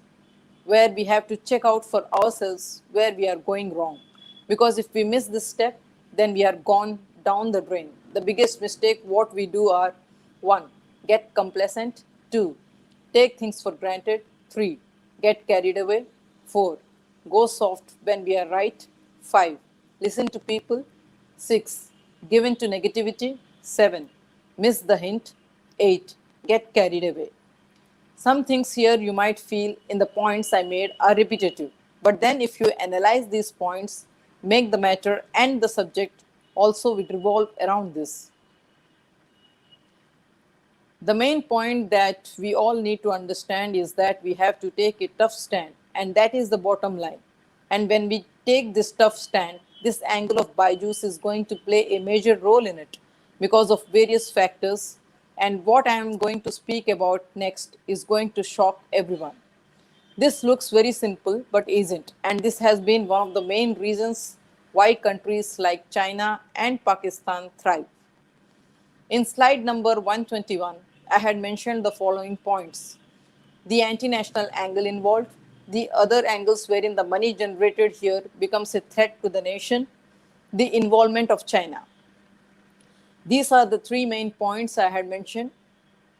where we have to check out for ourselves where we are going wrong. Because if we miss this step, then we are gone down the drain. The biggest mistake what we do are 1. Get complacent. 2. Take things for granted. 3. Get carried away. 4. Go soft when we are right. 5. Listen to people. 6. Give in to negativity. 7. Miss the hint. 8. Get carried away. Some things here you might feel in the points I made are repetitive. But then, if you analyze these points, make the matter and the subject also will revolve around this. The main point that we all need to understand is that we have to take a tough stand, and that is the bottom line. And when we take this tough stand, this angle of Byju's is going to play a major role in it because of various factors. And what I am going to speak about next is going to shock everyone. This looks very simple but isn't, and this has been one of the main reasons why countries like China and Pakistan thrive. In slide number 121, I had mentioned the following points: the anti national angle involved, the other angles wherein the money generated here becomes a threat to the nation, the involvement of China. These are the three main points I had mentioned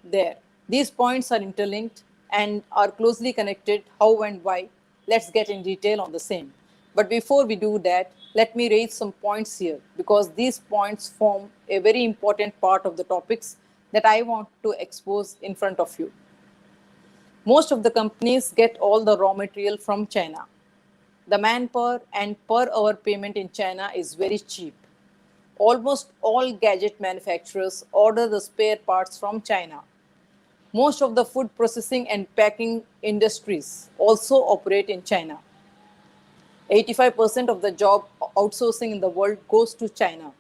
there. These points are interlinked and are closely connected. How and why? Let's get in detail on the same. But before we do that, let me raise some points here because these points form a very important part of the topics that I want to expose in front of you. Most of the companies get all the raw material from China. The manpower and per hour payment in China is very cheap. Almost all gadget manufacturers order the spare parts from China. Most of the food processing and packing industries also operate in China. 85% of the job outsourcing in the world goes to China.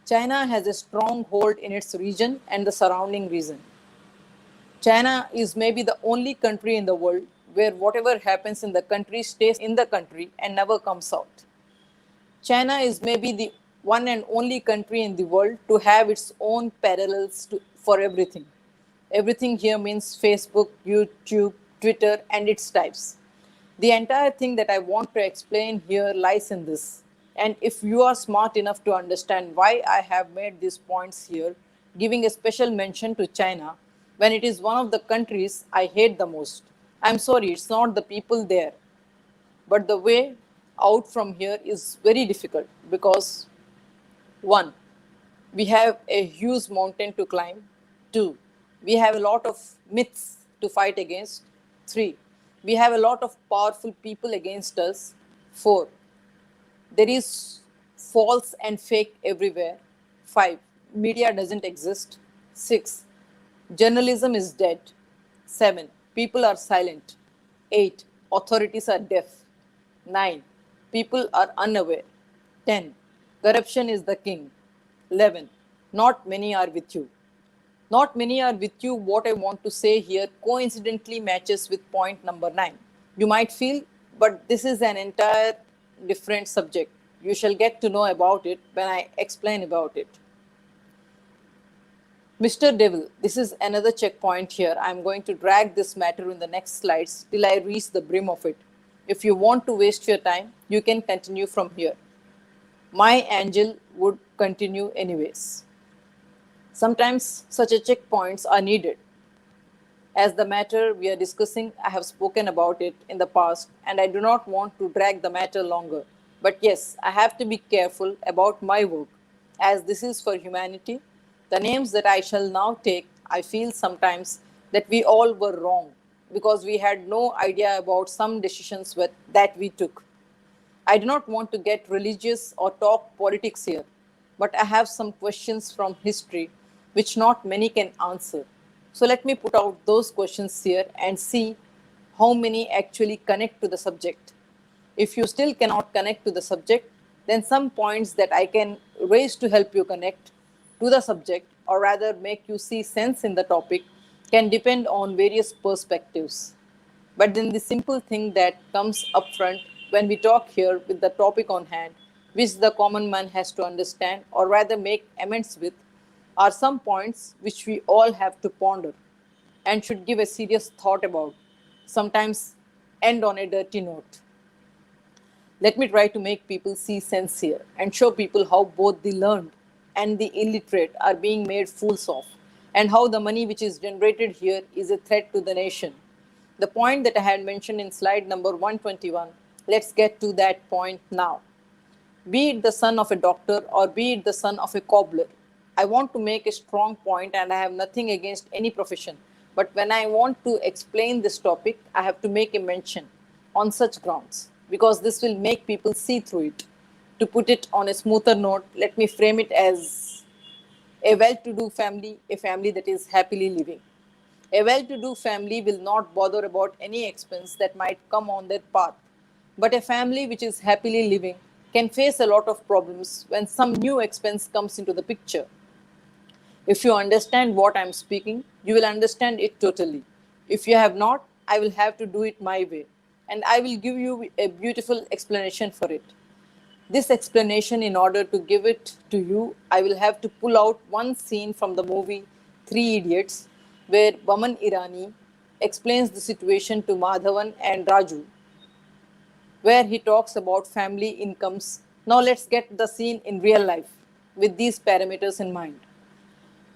China has a strong hold in its region and the surrounding region. China is maybe the only country in the world where whatever happens in the country stays in the country and never comes out. China is maybe the one and only country in the world to have its own parallels for everything. Everything here means Facebook, YouTube, Twitter, and its types. The entire thing that I want to explain here lies in this. And if you are smart enough to understand why I have made these points here, giving a special mention to China when it is one of the countries I hate the most. I'm sorry, it's not the people there. But the way out from here is very difficult because 1. We have a huge mountain to climb. 2. We have a lot of myths to fight against. 3. We have a lot of powerful people against us. 4. There is false and fake everywhere. 5. Media doesn't exist. 6. Journalism is dead. 7. People are silent. 8. Authorities are deaf. 9. People are unaware. 10. Corruption is the king. 11. Not many are with you. Not many are with you, what I want to say here coincidentally matches with point number 9. You might feel, but this is an entire different subject. You shall get to know about it when I explain about it. Mr. Devil, this is another checkpoint here. I'm going to drag this matter in the next slides till I reach the brim of it. If you want to waste your time, you can continue from here. My angel would continue anyways. Sometimes such a checkpoints are needed. As the matter we are discussing, I have spoken about it in the past and I do not want to drag the matter longer. But yes, I have to be careful about my work as this is for humanity. The names that I shall now take, I feel sometimes that we all were wrong because we had no idea about some decisions that we took. I do not want to get religious or talk politics here, but I have some questions from history which not many can answer. So let me put out those questions here and see how many actually connect to the subject. If you still cannot connect to the subject, then some points that I can raise to help you connect to the subject or rather make you see sense in the topic can depend on various perspectives. But then the simple thing that comes up front when we talk here with the topic on hand, which the common man has to understand or rather make amends with, are some points which we all have to ponder and should give a serious thought about, sometimes end on a dirty note. Let me try to make people see sense here and show people how both the learned and the illiterate are being made fools of, and how the money which is generated here is a threat to the nation. The point that I had mentioned in slide number 121, let's get to that point now. Be it the son of a doctor or be it the son of a cobbler. I want to make a strong point and I have nothing against any profession. But when I want to explain this topic, I have to make a mention on such grounds because this will make people see through it. To put it on a smoother note, let me frame it as a well to do family, a family that is happily living. A well to do family will not bother about any expense that might come on their path. But a family which is happily living can face a lot of problems when some new expense comes into the picture. If you understand what I'm speaking, you will understand it totally. If you have not, I will have to do it my way. And I will give you a beautiful explanation for it. This explanation, in order to give it to you, I will have to pull out one scene from the movie Three Idiots, where Baman Irani explains the situation to Madhavan and Raju, where he talks about family incomes. Now let's get the scene in real life with these parameters in mind.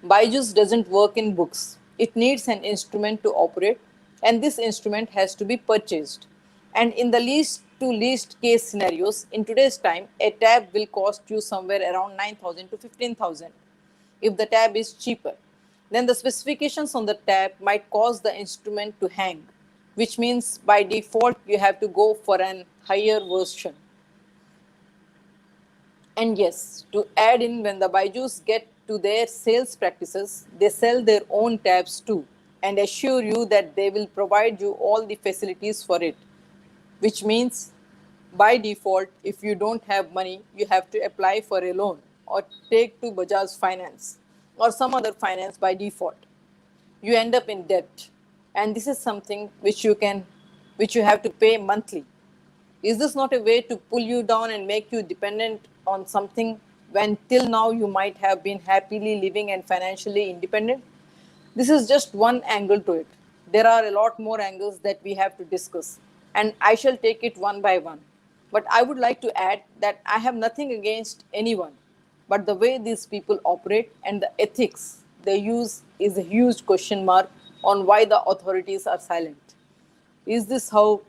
Byju's doesn't work in books. It needs an instrument to operate, and this instrument has to be purchased. And in the least to least case scenarios, in today's time, a tab will cost you somewhere around 9,000 to 15,000 if the tab is cheaper. Then the specifications on the tab might cause the instrument to hang, which means by default you have to go for an higher version. And yes, to add in, when the Baijus get to their sales practices, they sell their own tabs too and assure you that they will provide you all the facilities for it. Which means, by default, if you don't have money, you have to apply for a loan or take to Bajaj Finance or some other finance by default. You end up in debt. And this is something which you have to pay monthly. Is this not a way to pull you down and make you dependent on something when till now you might have been happily living and financially independent? This is just one angle to it. There are a lot more angles that we have to discuss, and I shall take it one by one. But I would like to add that I have nothing against anyone, but the way these people operate and the ethics they use is a huge question mark on why the authorities are silent. Is this how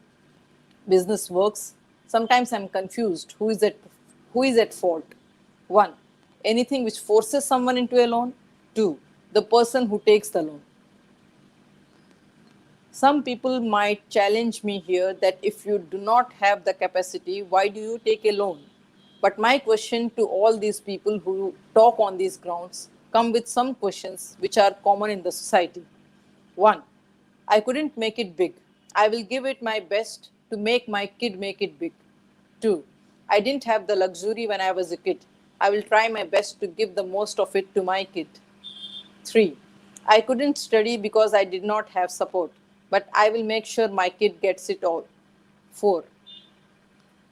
business works? Sometimes I'm confused. Who is at fault? One, anything which forces someone into a loan. Two, the person who takes the loan. Some people might challenge me here that if you do not have the capacity, why do you take a loan? But my question to all these people who talk on these grounds come with some questions which are common in the society. One, I couldn't make it big. I will give it my best to make my kid make it big. Two, I didn't have the luxury when I was a kid. I will try my best to give the most of it to my kid. 3. I couldn't study because I did not have support, but I will make sure my kid gets it all. 4.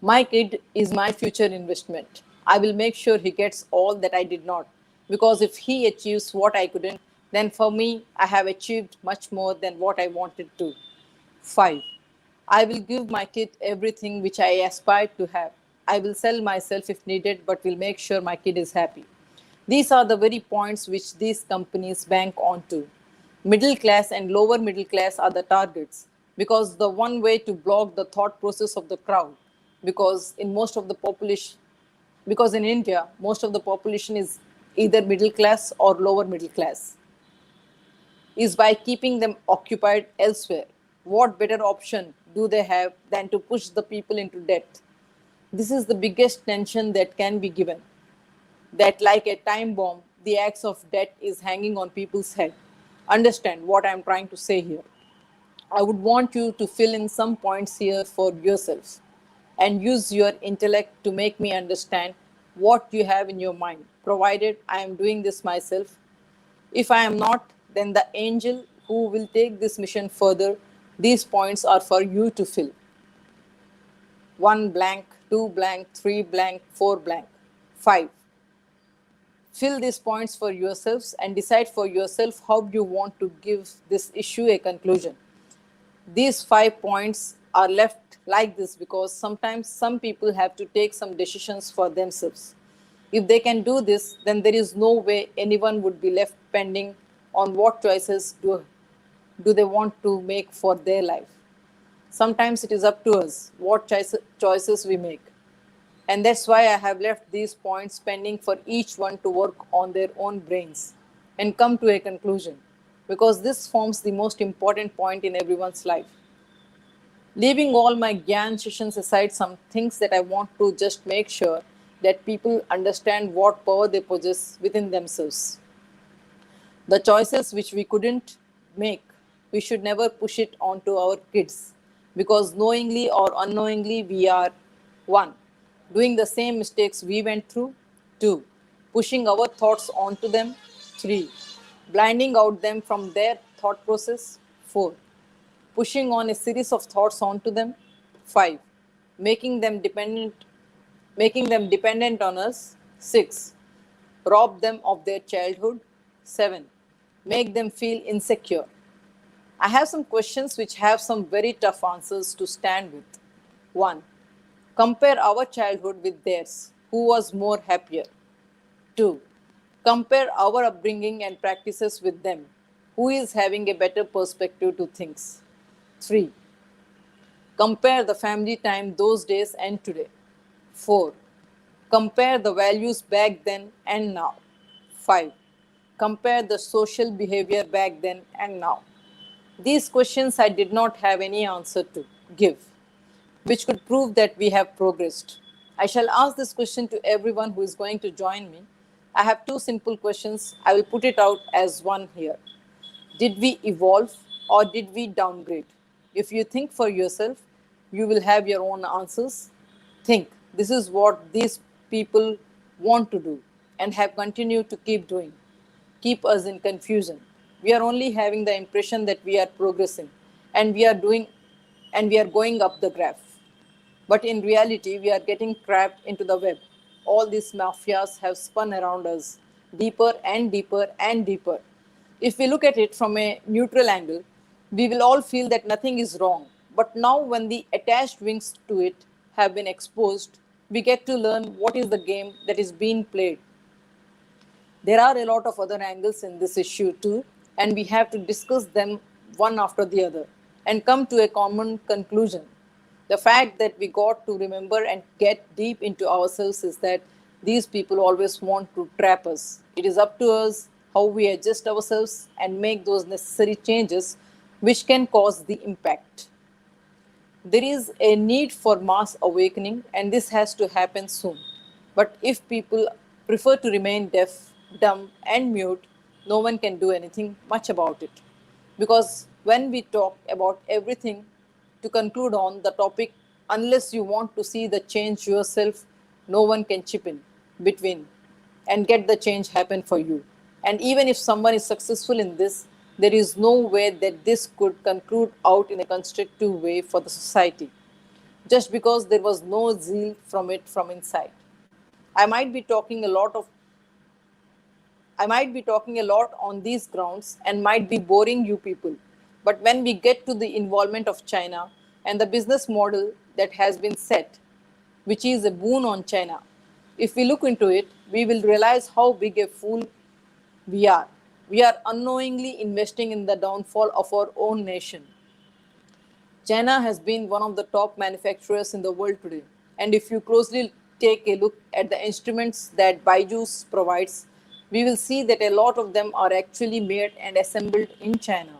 My kid is my future investment. I will make sure he gets all that I did not, because if he achieves what I couldn't, then for me, I have achieved much more than what I wanted to. 5. I will give my kid everything which I aspire to have. I will sell myself if needed, but will make sure my kid is happy. These are the very points which these companies bank onto. Middle class and lower middle class are the targets because the one way to block the thought process of the crowd, because in most of the population, because in India, most of the population is either middle class or lower middle class, is by keeping them occupied elsewhere. What better option do they have than to push the people into debt? This is the biggest tension that can be given. That, like a time bomb, the axe of debt is hanging on people's head. Understand what I'm trying to say here. I would want you to fill in some points here for yourself and use your intellect to make me understand what you have in your mind, provided I am doing this myself. If I am not, then the angel who will take this mission further, these points are for you to fill. 1 blank, 2 blank, 3 blank, 4 blank, 5. Fill these points for yourselves and decide for yourself how you want to give this issue a conclusion. These 5 points are left like this because sometimes some people have to take some decisions for themselves. If they can do this, then there is no way anyone would be left pending on what choices do they want to make for their life. Sometimes it is up to us what choices we make. And that's why I have left these points pending for each one to work on their own brains and come to a conclusion, because this forms the most important point in everyone's life. Leaving all my Gyan sessions aside, some things that I want to just make sure that people understand what power they possess within themselves. The choices which we couldn't make, we should never push it onto our kids, because knowingly or unknowingly we are, 1, doing the same mistakes we went through; 2, pushing our thoughts onto them; 3, blinding out them from their thought process; 4, pushing on a series of thoughts onto them; 5, making them dependent on us; 6, rob them of their childhood; 7, make them feel insecure. I have some questions which have some very tough answers to stand with. 1, compare our childhood with theirs. Who was more happier? 2, compare our upbringing and practices with them. Who is having a better perspective to things? 3, compare the family time those days and today. 4, compare the values back then and now. 5, compare the social behavior back then and now. These questions I did not have any answer to give, which could prove that we have progressed. I shall ask this question to everyone who is going to join me. I have 2 simple questions. I will put it out as one here. Did we evolve or did we downgrade? If you think for yourself, you will have your own answers. Think, this is what these people want to do and have continued to keep doing. Keep us in confusion. We are only having the impression that we are progressing and we are going up the graph. But in reality, we are getting trapped into the web. All these mafias have spun around us deeper and deeper and deeper. If we look at it from a neutral angle, we will all feel that nothing is wrong. But now, when the attached wings to it have been exposed, we get to learn what is the game that is being played. There are a lot of other angles in this issue too, and we have to discuss them one after the other and come to a common conclusion. The fact that we got to remember and get deep into ourselves is that these people always want to trap us. It is up to us how we adjust ourselves and make those necessary changes which can cause the impact. There is a need for mass awakening, and this has to happen soon. But if people prefer to remain deaf, dumb, and mute, no one can do anything much about it. Because when we talk about everything, to conclude on the topic, unless you want to see the change yourself, no one can chip in between and get the change happen for you. And even if someone is successful in this, there is no way that this could conclude out in a constructive way for the society, just because there was no zeal from it from inside. I might be talking a lot of I might be talking a lot on these grounds and might be boring you people. But when we get to the involvement of China and the business model that has been set, which is a boon on China, if we look into it, we will realize how big a fool we are. We are unknowingly investing in the downfall of our own nation. China has been one of the top manufacturers in the world today. And if you closely take a look at the instruments that Baiju's provides, we will see that a lot of them are actually made and assembled in China.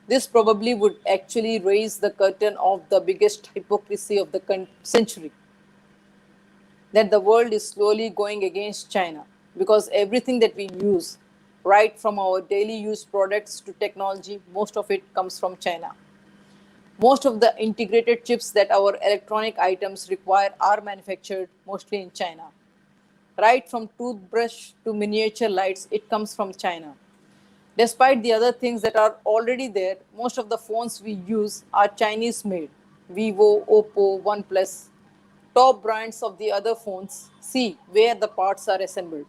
This probably would actually raise the curtain of the biggest hypocrisy of the century, that the world is slowly going against China, because everything that we use, right from our daily use products to technology, most of it comes from China. Most of the integrated chips that our electronic items require are manufactured mostly in China. Right from toothbrush to miniature lights, it comes from China. Despite the other things that are already there, most of the phones we use are Chinese made. Vivo, Oppo, OnePlus, top brands of the other phones, see where the parts are assembled.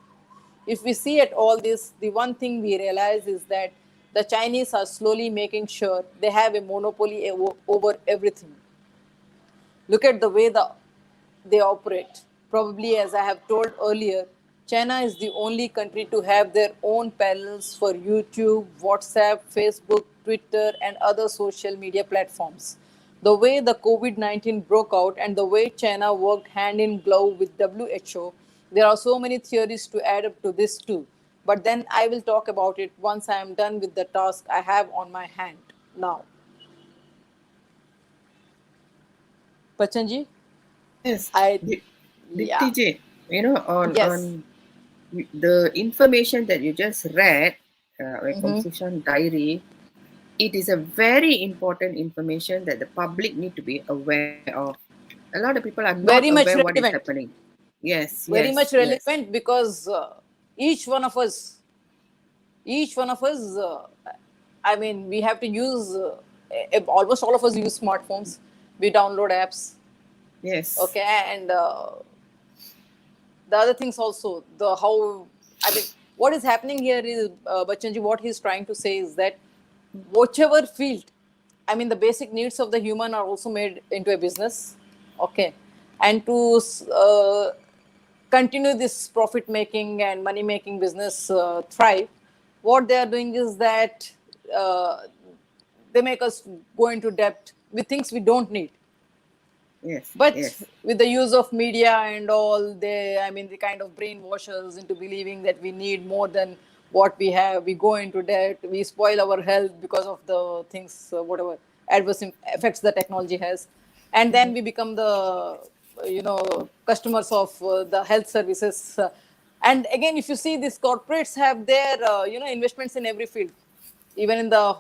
If we see at all this, the one thing we realize is that the Chinese are slowly making sure they have a monopoly over everything. Look at the way they operate. Probably, as I have told earlier, China is the only country to have their own panels for YouTube, WhatsApp, Facebook, Twitter, and other social media platforms. The way the COVID 19 broke out and the way China worked hand in glove with WHO, there are so many theories to add up to this too. But then I will talk about it once I am done with the task I have on my hand now. Pachanji, Yes, I, Dipti yeah, ji, on yes. the information that you just read, like from Mm-hmm. Sushant diary, it is a very important information that the public need to be aware of. A lot of people are not Very aware much what is relevant. happening. Yes, Very yes, much yes, relevant because each one of us, each one of us, I mean, we have to use, almost all of us use smartphones. We download apps, yes, okay, and the other things also, the how, I mean, what is happening here is, Bachchanji, what he's trying to say is that whichever field, I mean, the basic needs of the human are also made into a business, okay, and to continue this profit making and money making business thrive, what they are doing is that uh, they make us go into debt with things we don't need. yes, But yes, with the use of media and all, I mean, they kind of brainwash us into believing that we need more than what we have. We go into debt, we spoil our health because of the things, whatever adverse effects the technology has. And then we become the, customers of the health services. And again, if you see, these corporates have their, investments in every field, even in the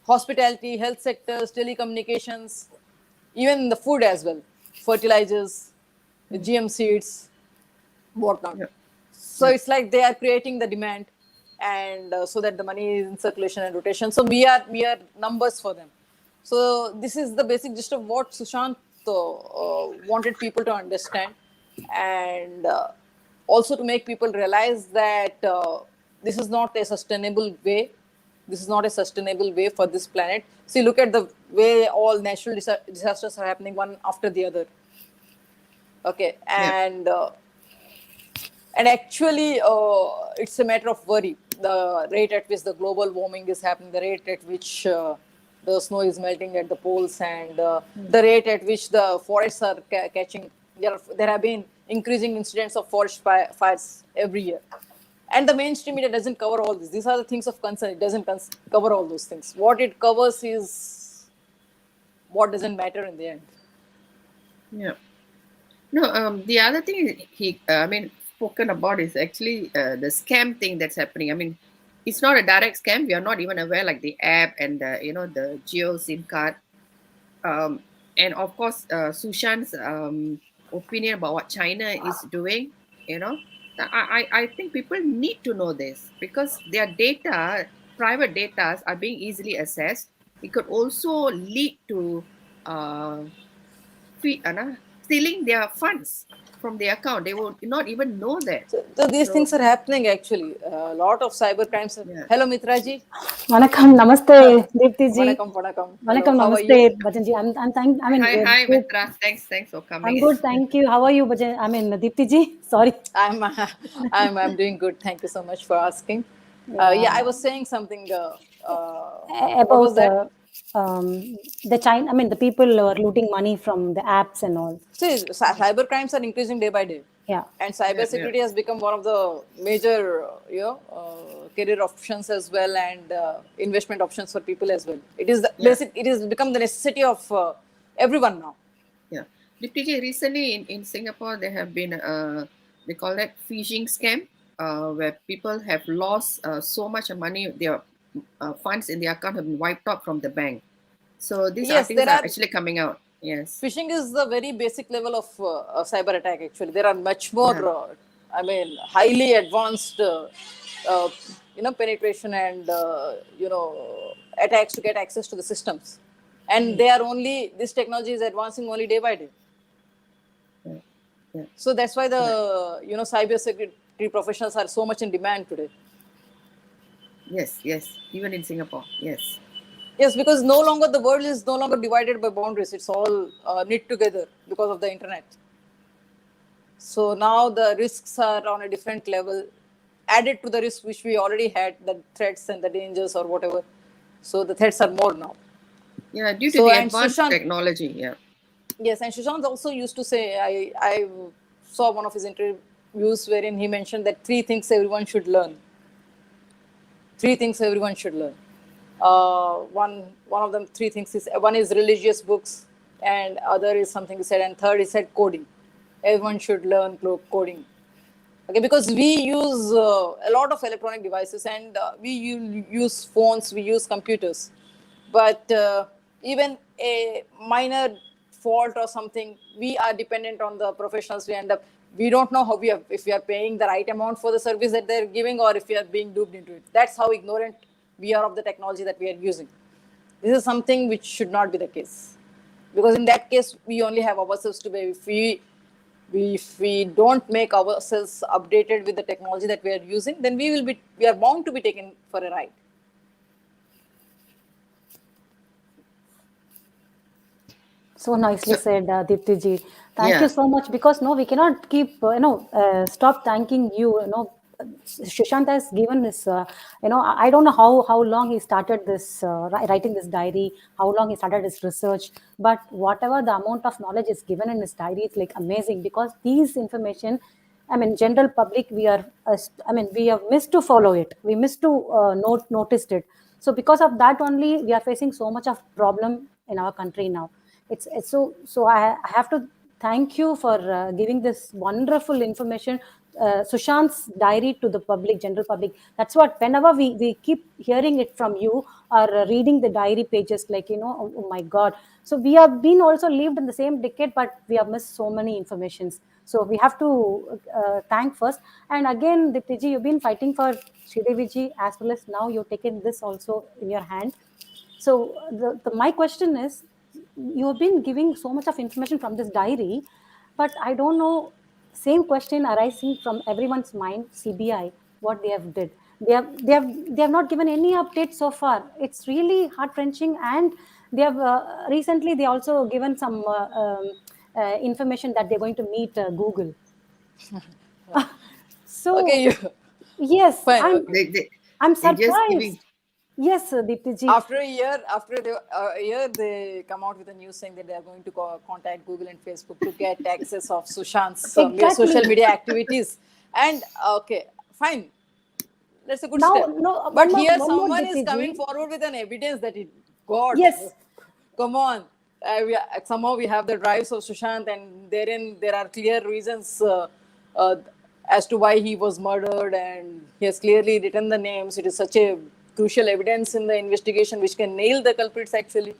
hospitality, health sectors, telecommunications, even the food as well, fertilizers, GM seeds, whatnot. yeah, So yeah, it's like they are creating the demand, and so that the money is in circulation and rotation. So we are numbers for them. So this is the basic gist of what Sushant wanted people to understand, and also to make people realize that this is not a sustainable way. This is not a sustainable way for this planet. See, look at the way all natural disasters are happening one after the other. Okay, yeah, and actually, it's a matter of worry. The rate at which the global warming is happening, the rate at which the snow is melting at the poles, and the rate at which the forests are catching. There have been increasing incidents of forest fires every year. And the mainstream media doesn't cover all this. These are the things of concern. It doesn't cover all those things. What it covers is what doesn't matter in the end. yeah. No, the other thing I mean, spoken about is actually the scam thing that's happening. I mean, it's not a direct scam. We are not even aware, like the app and the Geo SIM card. And of course, Sushant's opinion about what China is doing. You know, I think people need to know this because their data, private data, are being easily accessed. It could also lead to uh, stealing their funds from their account. They will not even know that. So these So things are happening actually. A lot of cyber crimes. yeah. Hello, Mitraji. Vanakkam, namaste, Deepti ji. Vanakkam, vanakkam. Hello, Vanakkam, how are namaste, you? Bachchan ji. I mean, Hi, hi, good. Mitra. Thanks for I'm coming. good, thank you. How are you, Bachchan? I mean, Deepti ji. Sorry. I'm I'm doing good. Thank you so much for asking. Yeah, I Yeah, was saying something. What was about that? the China. I mean, the people who are looting money from the apps and all. See, cyber crimes are increasing day by day, Yeah, and Yeah, yeah, cybersecurity has become one of the major, career options as well, and investment options for people as well. It is the yeah, basic. It has become the necessity of everyone now. yeah. DPJ, recently in Singapore, there have been they call that phishing scam, where people have lost so much money. Their funds in their account have been wiped out from the bank. So these Yes, articles there are are. actually coming out. Yes. Phishing is the very basic level of cyber attack. Actually, there are much more. Yeah. I mean, highly advanced uh, penetration and attacks to get access to the systems, and they are only, this technology is advancing only day by day. Yeah. Yeah. So that's why the cyber security professionals are so much in demand today. Yes, yes. Even in Singapore, yes. Yes, because no longer, the world is no longer divided by boundaries. It's all knit together because of the internet. So now the risks are on a different level, added to the risks which we already had, the threats and the dangers or whatever. So the threats are more now. Yeah, due to So, the and advanced Sushant, technology. Yeah. yes, and Sushant also used to say, I saw one of his interviews wherein he mentioned that three things everyone should learn. Three things everyone should learn. One of them, three things is, one is religious books, and other is something he said, and third he said coding. Everyone should learn coding. Okay, because we use a lot of electronic devices, and we use phones, we use computers, but even a minor fault or something, we are dependent on the professionals. We end up, we don't know how if we are paying the right amount for the service that they're giving, or if we are being duped into it. That's how ignorant we are of the technology that we are using. This is something which should not be the case, because in that case we only have ourselves to blame. If we don't make ourselves updated with the technology that we are using, then we are bound to be taken for a ride. So nicely So said, Deepti ji. Thank you yeah. so much, because no, we cannot keep stop thanking you. Sushant has given this. I don't know how long he started this writing this diary, how long he started his research, but whatever the amount of knowledge is given in his diary, it's like amazing, because these information, I mean, general public, we are, we have missed to follow it. We missed to noticed it. So because of that only, we are facing so much of problem in our country now. It's so I have to thank you for giving this wonderful information, Sushant's diary to the public, general public. That's what, whenever we keep hearing it from you, or reading the diary pages, like, oh my God. So we have been also lived in the same decade, but we have missed so many informations. So we have to thank first. And again, Dipti ji, you've been fighting for Sridevi ji, as well as now you've taken this also in your hand. So my question is, you have been giving so much of information from this diary, but I don't know, same question arising from everyone's mind, CBI, what they have did. They have not given any update so far. It's really heart wrenching, and they have recently they also given some information that they're going to meet Google. Okay, So yes, fine. I'm Okay. I'm They just giving. surprised. Yes, Deepti ji. After a year, they come out with a news saying that they are going to contact Google and Facebook to get access of Sushant's social Exactly. media activities. And okay, fine, that's a good Now, step. no, But here, one more, someone is Dipti coming ji. forward with an evidence that it, God, Yes, come on. Somehow we have the drives of Sushant, and therein there are clear reasons uh, as to why he was murdered, and he has clearly written the names. It is such a crucial evidence in the investigation which can nail the culprits actually.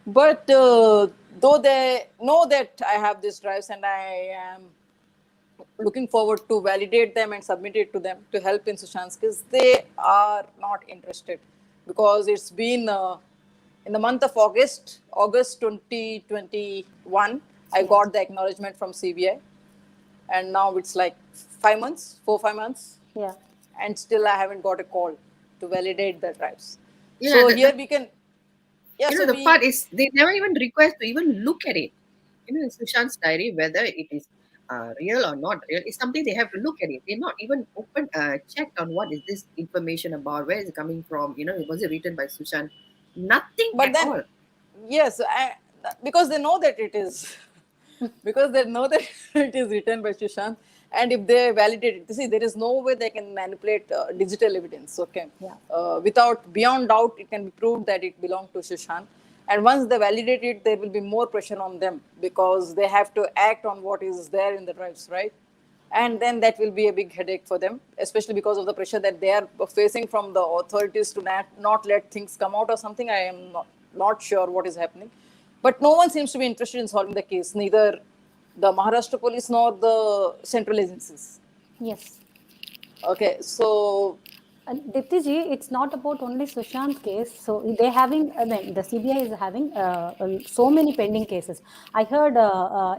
But though they know that I have these drives, and I am looking forward to validate them and submit it to them to help in Sushant's case, they are not interested, because it's been in the month of August 2021, I yes, got the acknowledgement from CBI, and now it's like 5 months, 5 months, yeah. and still I haven't got a call to validate the drives. Yeah, So the here we can, yeah. So the part we, is they never even request to even look at it. In Sushant's diary, whether it is real or not real, is something they have to look at it. They're not even open, checked on what is this information about, where is it coming from, was it written by Sushant? Nothing but at then, all. yes, because they know that it is, because they know that it is written by Sushant, and if they validate it, see, there is no way they can manipulate digital evidence. Okay, Yeah. without, beyond doubt, it can be proved that it belonged to Sushant, and once they validate it, there will be more pressure on them, because they have to act on what is there in the drives, right? And then that will be a big headache for them, especially because of the pressure that they are facing from the authorities to not let things come out or something. I am not sure what is happening, but no one seems to be interested in solving the case, neither the Maharashtra police nor the central agencies. Yes. Okay, so And Dipti ji, it's not about only Sushant case. So they having, I mean, the CBI is having so many pending cases. I heard,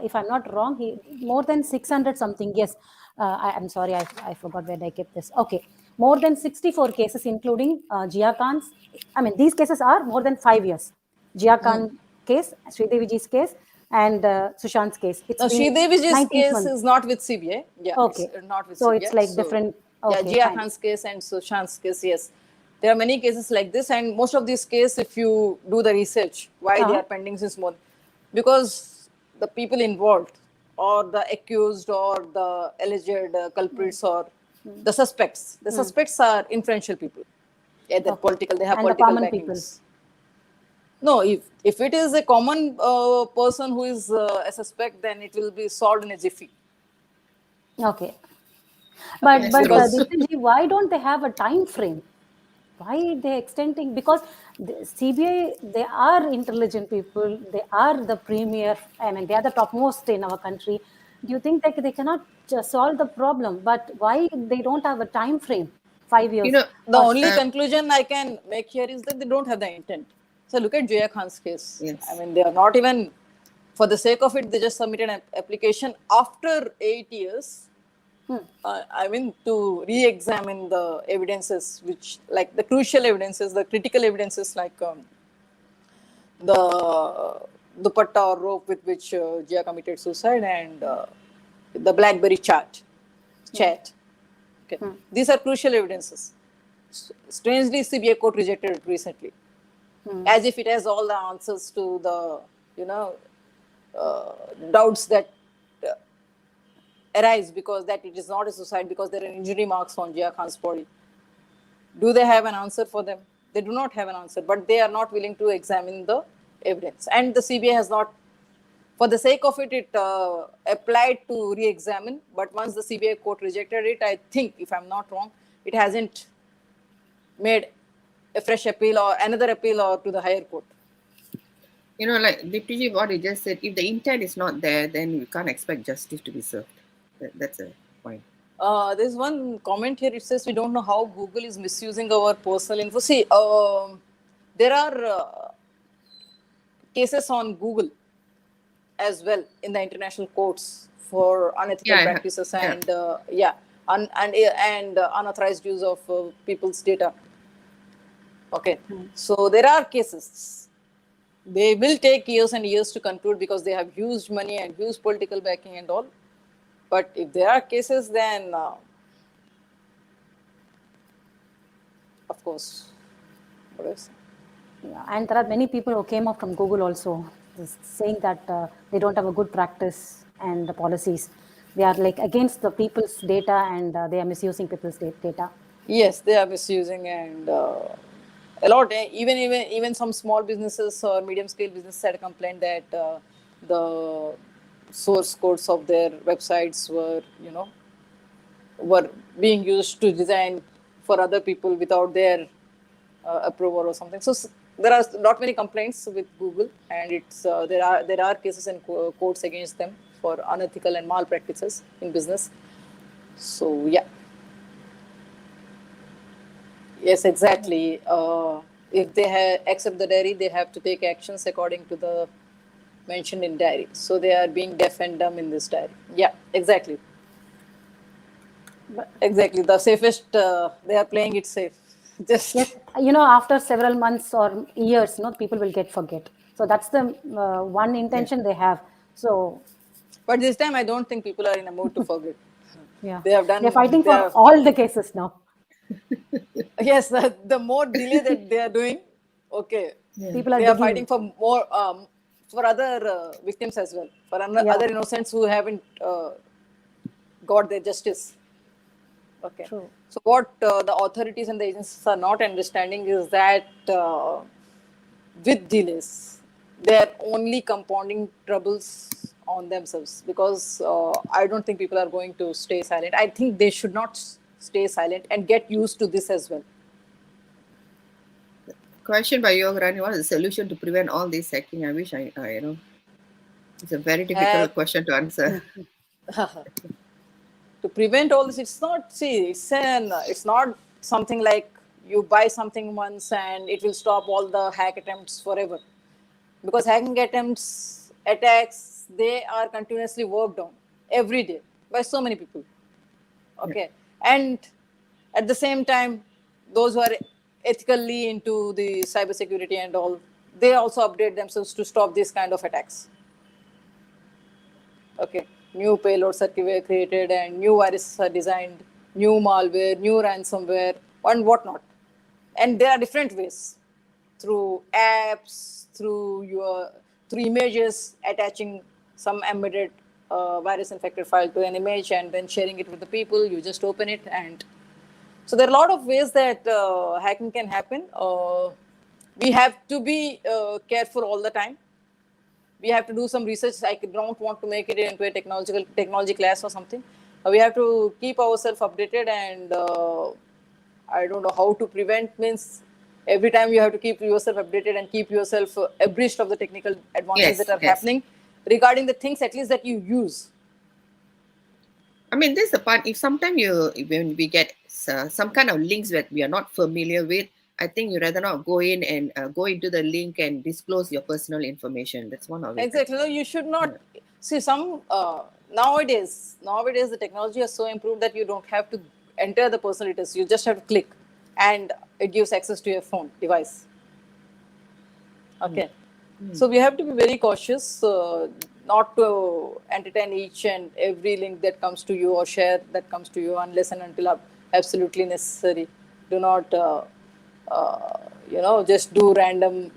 if I'm not wrong, more than 600 something. Yes, I'm sorry, I forgot where I kept this. Okay, more than 64 cases, including Jia Khan's. I mean, these cases are more than 5 years. Jia Khan case, Sridevi ji's case, and Sushant's case. It's Now, been Srideviji's 19th case month. is not with CBI. Yeah, it's Okay, not with so CBI. it's like So, different. yeah, Okay, Jia fine. Khan's case and Sushant's case, yes. There are many cases like this, and most of these cases, if you do the research, why they Uh-huh. are pending since more, because the people involved, or the accused, or the alleged culprits, or the suspects are influential people, either Okay. political, they have And the political common people. backings. No, if it is a common person who is a suspect, then it will be solved in a jiffy. Okay. Okay, But because Dipti, why don't they have a time frame? Why they extending? Because the CBI, they are intelligent people. They are the premier. I mean, they are the topmost in our country. Do you think that they cannot just solve the problem? But why they don't have a time frame? 5 years the or only conclusion I can make here is that they don't have the intent. So look at Jaya Khan's case. I yes. mean, they are not even, for the sake of it, they just submitted an application after 8 years. I mean, to re-examine the evidences, which, like the crucial evidences, the critical evidences, like the dupatta or rope with which Jia committed suicide, and the BlackBerry chat. Okay, these are crucial evidences. Strangely, CBI court rejected it recently, as if it has all the answers to the doubts that uh, arise, because that it is not a suicide, because there are injury marks on Jia Khan's body. Do they have an answer for them? They do not have an answer, but they are not willing to examine the evidence. And the CBI has not, for the sake of it, it applied to re-examine. But once the CBI court rejected it, I think, if I'm not wrong, it hasn't made a fresh appeal or another appeal or to the higher court. Like Dipti, what you just said, if the intent is not there, then you can't expect justice to be served. That's a point. There's one comment here. It says we don't know how Google is misusing our personal info. See, there are cases on Google as well in the international courts for unethical Yeah, practices yeah. and unauthorized use of people's data. Okay, so there are cases. They will take years and years to conclude because they have huge money and huge political backing and all. But if there are cases, then of course, what else? yeah, and there are many people who came up from Google also saying that they don't have a good practice and the policies. They are like against the people's data and they are misusing people's data. Yes, they are misusing, and a lot. Even some small businesses or medium scale businesses had complained that the source codes of their websites were being used to design for other people without their approval or something. So there are not many complaints with Google, and there are cases in courts against them for unethical and malpractices in business. So yeah. Yes, exactly. If they accept the diary, they have to take actions according to the mentioned in diary. So they are being deaf and dumb in this diary. Yeah, exactly. But Exactly. The safest, they are playing it safe. yes, Just, after several months or years, people will forget. So that's the one Yeah. intention they have. So but this time I don't think people are in a mood to forget. yeah, They have they're done, fighting they for have, all the cases now. yes, the more delay that they are doing, okay, Yeah. People are they are fighting digging. for more, for other victims as well, for Yeah, other innocents who haven't got their justice. Okay. true. So what the authorities and the agencies are not understanding is that with delays, they are only compounding troubles on themselves, because I don't think people are going to stay silent. I think they should not stay silent and get used to this as well. Question by Yoga Rani, what is the solution to prevent all this hacking? I wish it's a very difficult Hack question to answer. to prevent all this. It's not. See, it's not something like you buy something once and it will stop all the hack attempts forever. Because hacking attacks, they are continuously worked on every day by so many people. Okay. And at the same time, those who are ethically into the cybersecurity and all, they also update themselves to stop these kind of attacks. Okay. New payloads are created and new viruses are designed, new malware, new ransomware, and whatnot. And there are different ways, through apps, through images, attaching some embedded virus infected file to an image and then sharing it with the people. You just open it, and so there are a lot of ways that hacking can happen. We have to be careful all the time. We have to do some research. I don't want to make it into a technology class or something. We have to keep ourselves updated, and I don't know how to prevent. Means every time you have to keep yourself updated and keep yourself abreast of the technical advances that are happening regarding the things at least that you use. I mean, this is the part. If sometimes when we get some kind of links that we are not familiar with, I think you rather not go in and go into the link and disclose your personal information. That's one of it. Exactly. No, you should not see some nowadays. Nowadays, the technology is so improved that you don't have to enter the personal details. You just have to click, and it gives access to your phone device. Okay. So we have to be very cautious, not to entertain each and every link that comes to you or share that comes to you unless and until absolutely necessary. Do not, just do random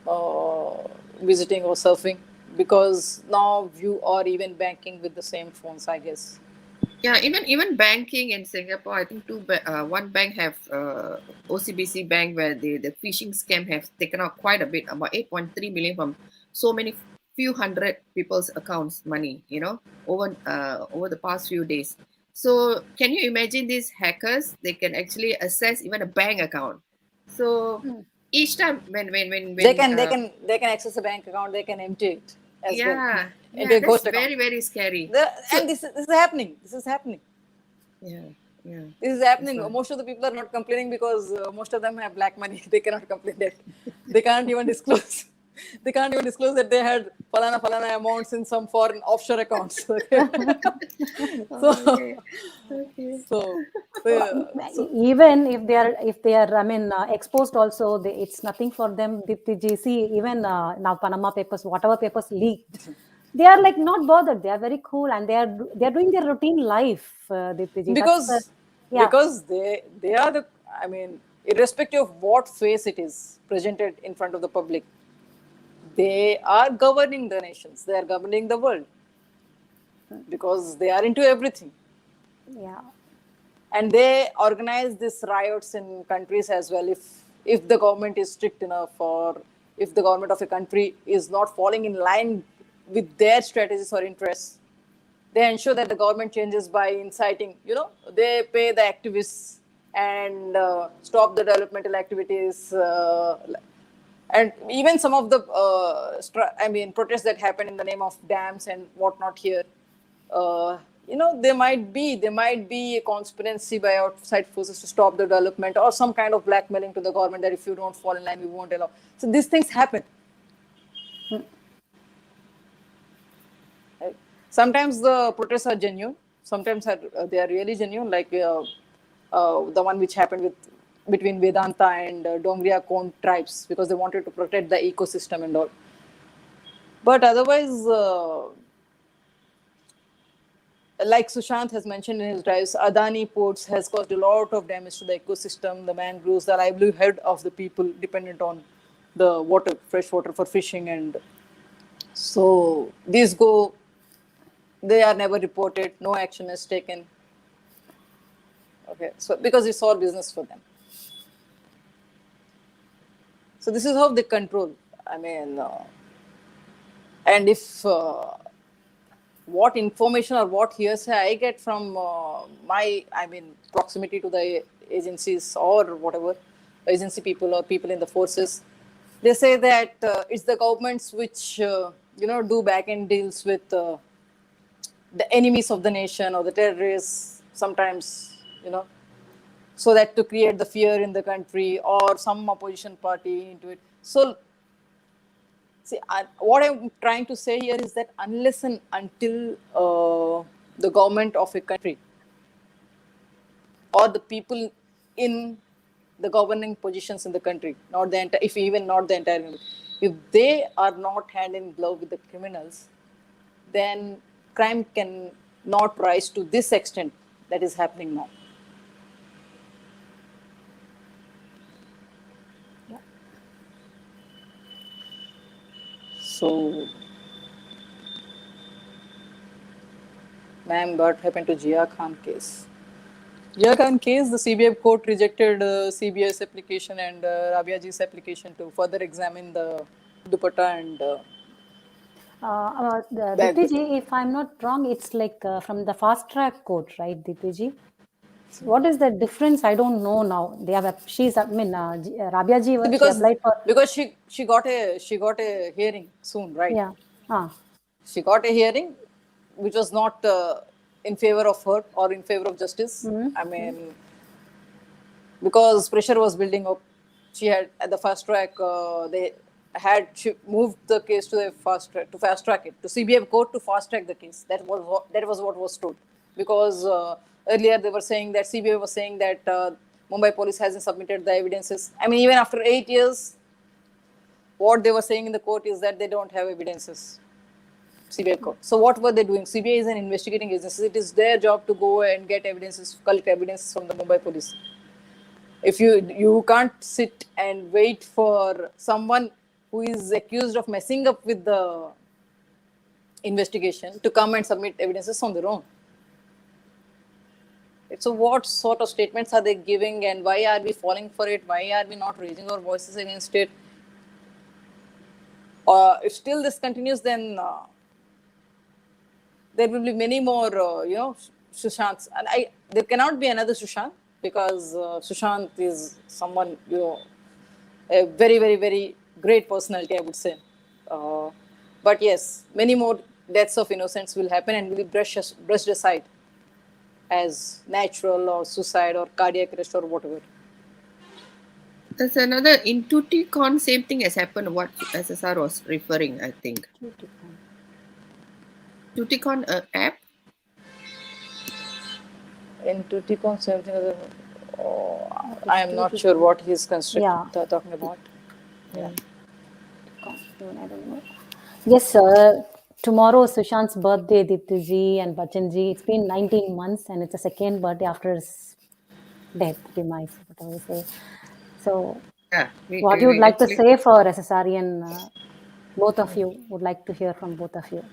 visiting or surfing, because now you are even banking with the same phones, I guess. Yeah, even banking in Singapore, I think one bank have OCBC Bank, where the phishing scam have taken out quite a bit, about 8.3 million from so many few hundred people's accounts money, over the past few days. So can you imagine these hackers? They can actually access even a bank account. So each time when they can access a bank account, they can empty it as well. Yeah, that's very, very scary. And this is happening. Yeah. This is happening. Most of the people are not complaining because most of them have black money. They cannot complain that. They can't even disclose. They can't even disclose that they had falana amounts in some foreign offshore accounts. Even if they are, I mean, exposed also, it's nothing for them. The GC, even now Panama Papers, whatever papers leaked, they are like not bothered. They are very cool, and they are doing their routine life. Because they are the, I mean, irrespective of what face it is presented in front of the public, they are governing the nations. They are governing the world because they are into everything. Yeah. And they organize these riots in countries as well. If the government is strict enough, or if the government of a country is not falling in line with their strategies or interests, they ensure that the government changes by inciting, they pay the activists and stop the developmental activities. And even some of the, protests that happen in the name of dams and whatnot here, there might be a conspiracy by outside forces to stop the development, or some kind of blackmailing to the government that if you don't fall in line, we won't allow. So these things happen. Sometimes the protests are genuine. Sometimes they are really genuine, like the one which happened between Vedanta and Dongria Kon tribes, because they wanted to protect the ecosystem and all. But otherwise, like Sushant has mentioned in his drives, Adani ports has caused a lot of damage to the ecosystem, the mangroves, the livelihood of the people dependent on the water, fresh water for fishing. And so they are never reported, no action is taken. Okay, so because it's all business for them. So this is how they control. I mean, and if what information or what hearsay I get from proximity to the agencies or whatever, agency people or people in the forces, they say that it's the governments which, do back-end deals with the enemies of the nation or the terrorists sometimes, so that to create the fear in the country or some opposition party into it. So, see, what I'm trying to say here is that unless and until the government of a country or the people in the governing positions in the country, not the entire, if even not the entire country, if they are not hand in glove with the criminals, then crime can not rise to this extent that is happening now. Yeah. So, ma'am, what happened to Jia Khan case? Jia Khan case, the CBI court rejected CBI's application and Rabia ji's application to further examine the dupatta and Deepti bag. ji, if I'm not wrong, it's like from the fast track court, right, Deepti ji? What is the difference? I don't know now. They have she's I mean Rabia ji she because applied for because she got a hearing soon, right? yeah. Ah. She got a hearing which was not in favor of her or in favor of justice. I Mm-hmm. mean, because pressure was building up. She had at the fast track. They had she moved the case to the fast track it to CBI court to fast track the case. That was what was told. Because earlier they were saying that CBI was saying that Mumbai police hasn't submitted the evidences. I mean, even after 8 years, what they were saying in the court is that they don't have evidences. CBI court. So what were they doing? CBI is an investigating agency. It is their job to go and get evidences, collect evidences from the Mumbai police. If you can't sit and wait for someone who is accused of messing up with the investigation to come and submit evidences on their own. So what sort of statements are they giving, and why are we falling for it? Why are we not raising our voices against it? If still this continues, then there will be many more, Sushants. And there cannot be another Sushant, because Sushant is someone, a very, very, very great personality, I would say. But yes, many more deaths of innocents will happen and will be brushed aside as natural or suicide or cardiac arrest or whatever. There's another in Tuticon, same thing has happened. What SSR was referring, I think. Tuticon app. In Tuticon, something other. I am not sure what he's Yeah. talking about. Yeah. I don't know. Yes, sir. Tomorrow is Sushant's birthday, Deepti ji and Bachchan ji. It's been 19 months and it's the second birthday after his death, demise, whatever we say. So, Yeah, what you would we like to actually. say for SSRE and both of you would like to hear from both of you.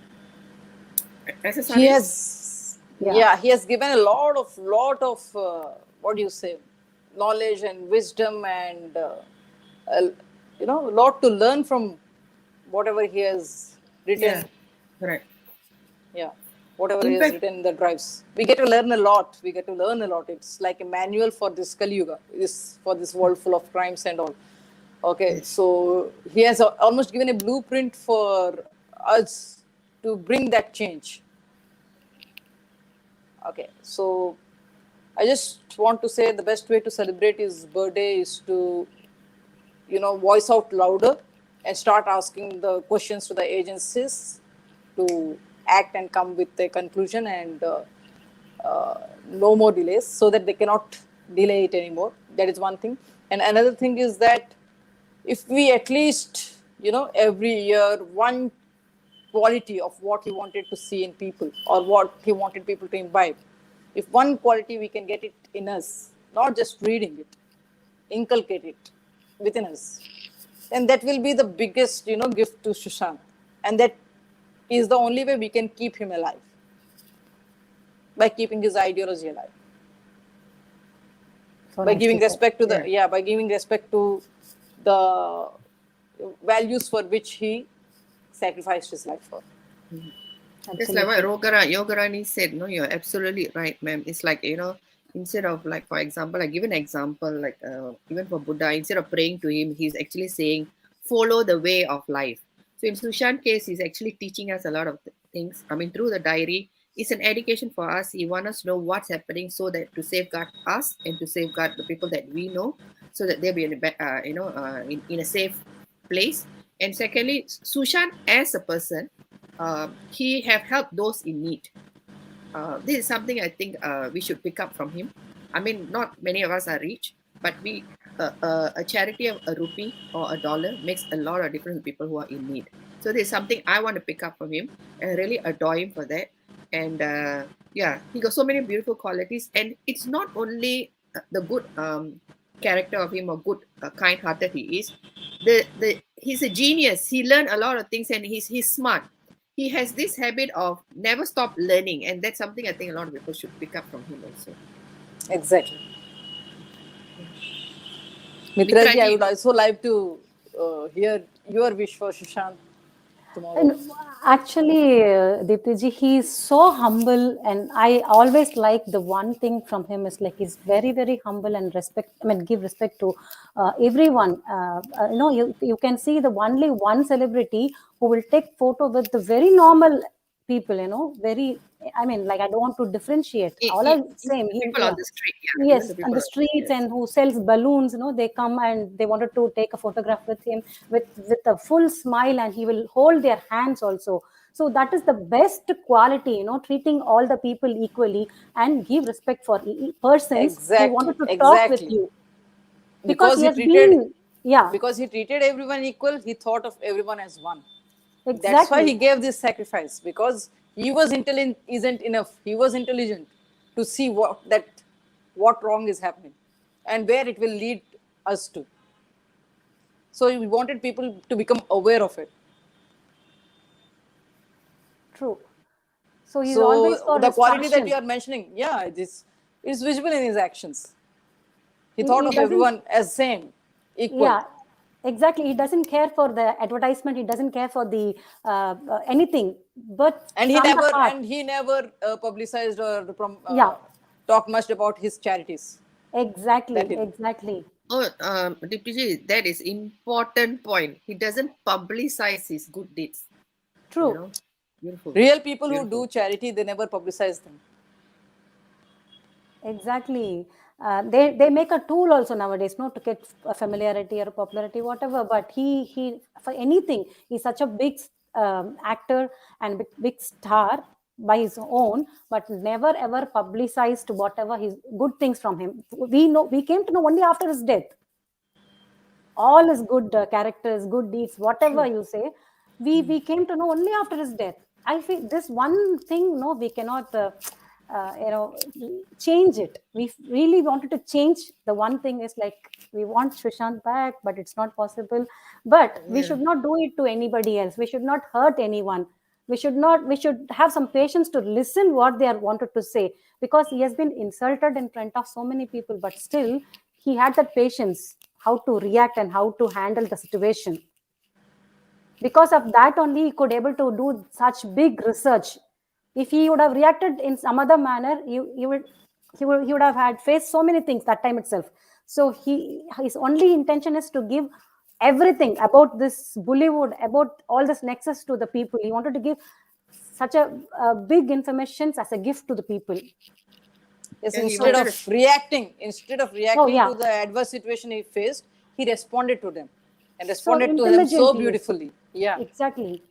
He SSRE? has, Yeah. he has given a lot of what do you say, knowledge and wisdom and a, a lot to learn from whatever he has Yeah, written. right. Yeah, whatever In he has fact, written in the drives, we get to learn a lot. It's like a manual for this Kali Yuga, for this world full of crimes and all. Okay, yes. so he has almost given a blueprint for us to bring that change. Okay, so I just want to say the best way to celebrate his birthday is to, voice out louder and start asking the questions to the agencies to act and come with a conclusion and no more delays, so that they cannot delay it anymore. That is one thing. And another thing is that if we at least, every year, one quality of what he wanted to see in people or what he wanted people to imbibe, if one quality we can get it in us, not just reading it, inculcate it within us, then that will be the biggest, gift to Sushant. And that is the only way we can keep him alive, by keeping his ideology alive, So by nicely giving said. respect to Yeah. by giving respect to the values for which he sacrificed his life for. Just like what Absolutely. Yogarani said, no, you're absolutely right, ma'am. It's like, instead of like, for example, I give an example, like even for Buddha, instead of praying to him, he's actually saying, follow the way of life. So in Sushant case, he's actually teaching us a lot of things. I mean, through the diary, it's an education for us. He wants us to know what's happening so that to safeguard us and to safeguard the people that we know, so that they'll be in in a safe place. And secondly, Sushant as a person, he have helped those in need. This is something I think we should pick up from him. I mean, not many of us are rich, but a charity of a rupee or a dollar makes a lot of difference to people who are in need. So this is something I want to pick up from him, and I really adore him for that. And yeah, he got so many beautiful qualities, and it's not only the good character of him or good kind-hearted he is. The he's a genius. He learned a lot of things, and he's smart. He has this habit of never stop learning, and that's something I think a lot of people should pick up from him also. Exactly. Mitraji, I would also like to hear your wish for Sushant tomorrow. And actually, Deepti, he is so humble, and I always like the one thing from him is like he's very, very humble and respect. I mean, give respect to everyone. You can see the only one celebrity who will take photo with the very normal people. Very. I mean, like I don't want to differentiate. All are same. People on the street, yeah. Yes, on the streets, and who sells balloons, they come and they wanted to take a photograph with him with a full smile, and he will hold their hands also. So that is the best quality, treating all the people equally and give respect for persons who wanted to talk with you. Because he treated, because he treated everyone equal, he thought of everyone as one. Exactly. That's why he gave this sacrifice, because he was isn't enough. He was intelligent to see what wrong is happening and where it will lead us to. So he wanted people to become aware of it. True. So he's always for the quality passion. that you are mentioning, this is visible in his actions. He thought of everyone as same, equal. Yeah. Exactly. He doesn't care for the advertisement. He doesn't care for the anything. But he never publicized or talked much about his charities. Exactly. Exactly. Oh, Deepti, that is important point. He doesn't publicize his good deeds. True. Beautiful. Real people who do charity, they never publicize them. Exactly. They make a tool also nowadays, to get familiarity or popularity, whatever. But he for anything, he's such a big actor and big star by his own, but never ever publicized whatever his good things from him. We came to know only after his death. All his good characters, good deeds, whatever you say, we came to know only after his death. I feel this one thing, we cannot change it. We really wanted to change. The one thing is like we want Sushant back, but it's not possible. But we should not do it to anybody else. We should not hurt anyone. We should have some patience to listen what they are wanted to say, because he has been insulted in front of so many people, but still he had that patience, how to react and how to handle the situation. Because of that only he could able to do such big research. If he would have reacted in some other manner, he would have had faced so many things that time itself. So his only intention is to give everything about this Bollywood, about all this nexus to the people. He wanted to give such a big information as a gift to the people. Yes, instead of reacting to the adverse situation he faced, he responded to them and responded to them so beautifully. Yeah, exactly.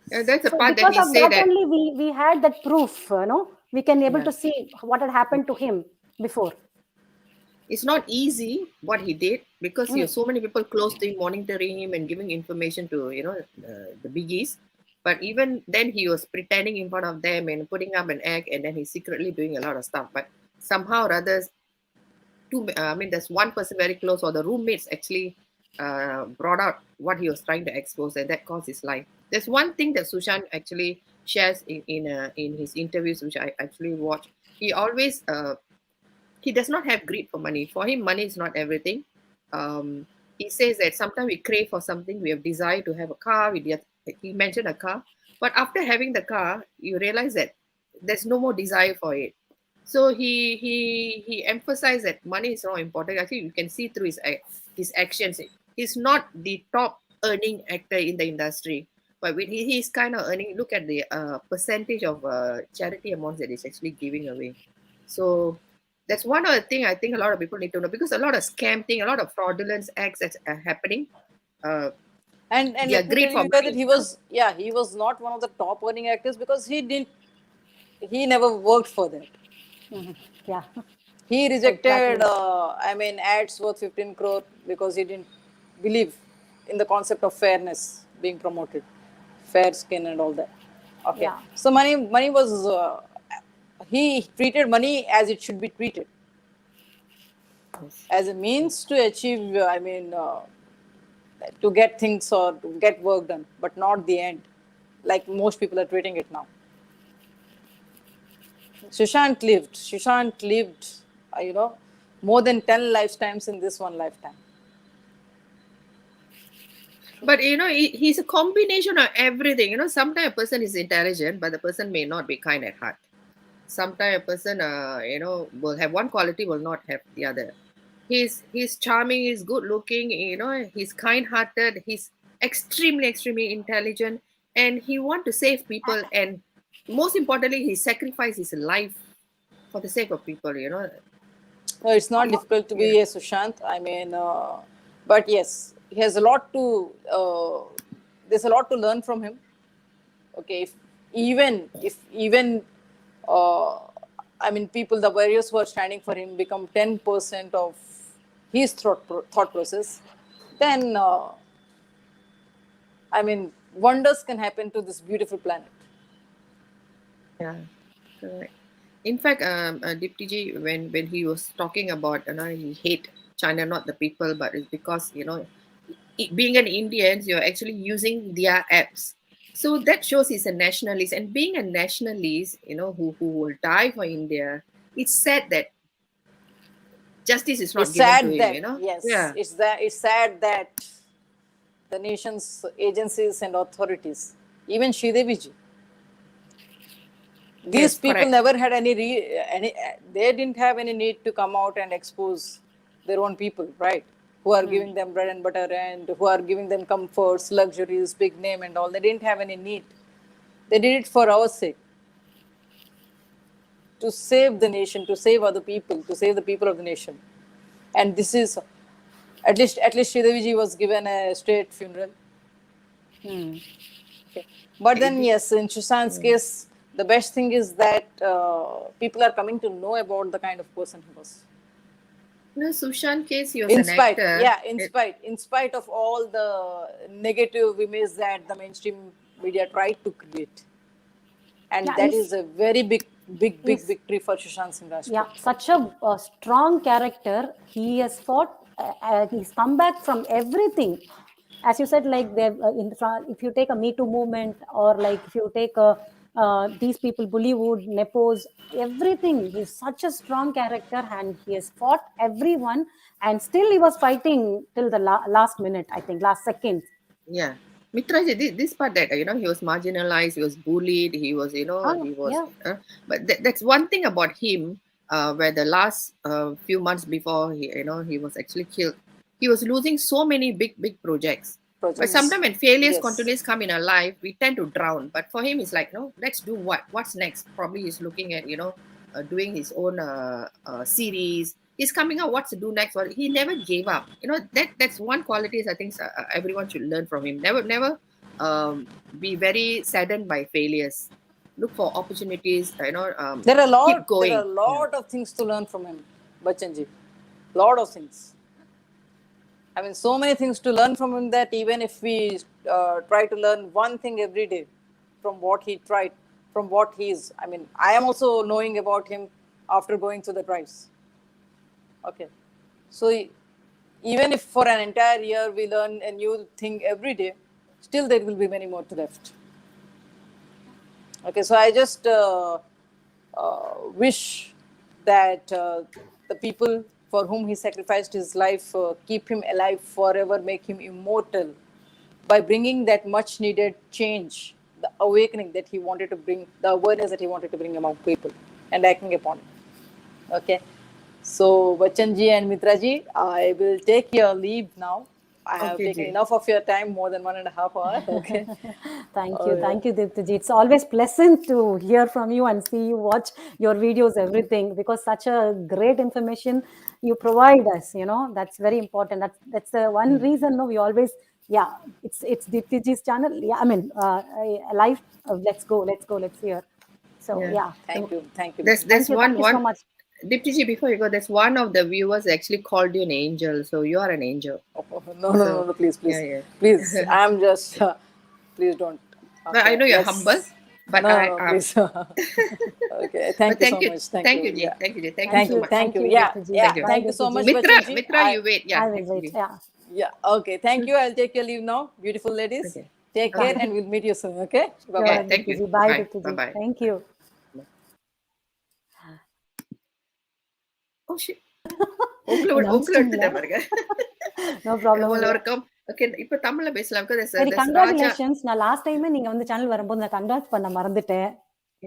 That's the part that he said that only we had that proof. We can able to see what had happened to him before. It's not easy what he did, because he has so many people close to him, monitoring him and giving information to the biggies. But even then, he was pretending in front of them and putting up an act, and then he's secretly doing a lot of stuff. But somehow or others, there's one person very close, or the roommates actually brought out what he was trying to expose, and that caused his life. There's one thing that Sushant actually shares in his interviews, which I actually watch. He always he does not have greed for money. For him, money is not everything. He says that sometimes we crave for something. We have desire to have a car. He mentioned a car, but after having the car, you realize that there's no more desire for it. So he emphasized that money is not important. Actually, you can see through his actions. He's not the top earning actor in the industry, but he's kind of earning. Look at the percentage of charity amounts that he's actually giving away. So that's one other thing I think a lot of people need to know, because a lot of scam thing, a lot of fraudulent acts that are happening. And They are let me tell great you, for Vika, that money. he was not one of the top earning actors because he never worked for that. Yeah. He rejected, Exactly. ads worth 15 crore because he didn't believe in the concept of fairness being promoted, fair skin and all that. Okay, Yeah. so money was he treated money as it should be treated, Yes. as a means to achieve. To get things or to get work done, but not the end, like most people are treating it now. Sushant lived, more than 10 lifetimes in this one lifetime. But he's a combination of everything. Sometimes a person is intelligent, but the person may not be kind at heart. Sometimes a person, will have one quality, will not have the other. He's charming, he's good looking, he's kind hearted, he's extremely intelligent, and he want to save people, and most importantly, he sacrificed his life for the sake of people. No, it's not difficult to Yeah. be a Sushant. But yes, he has a lot to. There's a lot to learn from him. Okay, if even uh, people, the warriors who are standing for him, become 10% of his thought process, then wonders can happen to this beautiful planet. Yeah, correct. In fact, Deepti ji, when he was talking about, he hate China, not the people, but it's because being an Indian, you're actually using their apps. So that shows he's a nationalist, and being a nationalist, who will die for India. It's sad that justice is It's not given to sad him. that, yes, Yeah. it's sad that the nation's agencies and authorities, even Sridevi ji, these Yes, people correct. never had they didn't have any need to come out and expose their own people, right? Who are giving them bread and butter and who are giving them comforts, luxuries, big name and all. They didn't have any need. They did it for our sake, to save the nation, to save other people, to save the people of the nation. And this is, at least Sridevi ji was given a state funeral. Okay. But then, It- yes, in Sushant's case, the best thing is that people are coming to know about the kind of person he was. Sushant case, he was In an spite, actor. yeah, in spite of all the negative image that the mainstream media tried to create, and Yeah. that is a very big He's victory for Sushant Singh Yeah, Rajput. such a strong character. He has fought. He's come back from everything. As you said, like if you take a Me Too movement, or like if you take these people, Bollywood, Nepos, everything. He's such a strong character, and he has fought everyone, and still he was fighting till the last minute. I think last second. Yeah. Mitra, this part that, he was marginalized, he was bullied, he was, Oh, yeah. but that's one thing about him, where the last few months before he was actually killed, he was losing so many big projects. But Projects, sometimes when failures yes. continues come in our life, we tend to drown. But for him, it's like, no, let's do what's next. Probably he's looking at, doing his own series. He's coming out. What's to do next? Well, he never gave up. That's one quality I think everyone should learn from him. Never be very saddened by failures. Look for opportunities. Keep There are going. a Yeah. lot of things to learn from him, Bachchanji. Lot of things. So many things to learn from him that even if we try to learn one thing every day from what he tried, from what he is. I am also knowing about him after going through the drives. Okay. So even if for an entire year we learn a new thing every day, still there will be many more to left. Okay. So I just wish that the people for whom he sacrificed his life keep him alive forever, make him immortal by bringing that much needed change, the awakening that he wanted to bring, the awareness that he wanted to bring among people and acting upon it. Okay. So, Bachchanji and Mitraji, I will take your leave now. I have Okay, taken Ji. enough of your time, more than 1.5 hours. Okay. Thank you, Deepti. It's always pleasant to hear from you and see you, watch your videos, everything, because such a great information you provide us. That's very important. That's the one reason. No, we always, yeah, it's Deepti ji's channel. Yeah, I mean, live. Let's hear. So Yeah. yeah, Thank So you. Thank you. there's thank you so much. Dipti ji, before you go, there's one of the viewers actually called you an angel. So you are an angel. So No, please, yeah, yeah. please. I'm just, please don't. But I Okay, know you're let's. humble, but No, please. Okay, thank but you so much. Thank thank you. you, Ji. Yeah. Thank you, Ji. Thank you so much. Thank you. Thank Yeah, you, Deepti ji. yeah. Thank you. Bye, Thank you so Deepti ji. much, Mitra, Bachant ji. Mitra, you wait. Yeah, I will wait. actually. Yeah. Yeah, okay. Thank you. I'll take your leave now. Beautiful ladies. Okay. Take Okay. care and we'll meet you soon. Okay? Bye Yeah, bye. Sure, thank Deepti you. ji. Bye, Bye. Deepti Bye. ji. Bye. Thank you. Oh shit. உங்களை அனுப்பிச்சிட்டீங்களா? எடுத்துட்டேன் பாருங்க. No problem. உங்களை ஒரு okay இப்ப தமிழ்ல பேசலாம். Because சரி, there's ராஜா. Congratulations. நான் லாஸ்ட் டைமே நீங்க வந்து சேனல் வரும்போது நான் கங்க்ராட்ஸ் பண்ண மறந்துட்டேன்.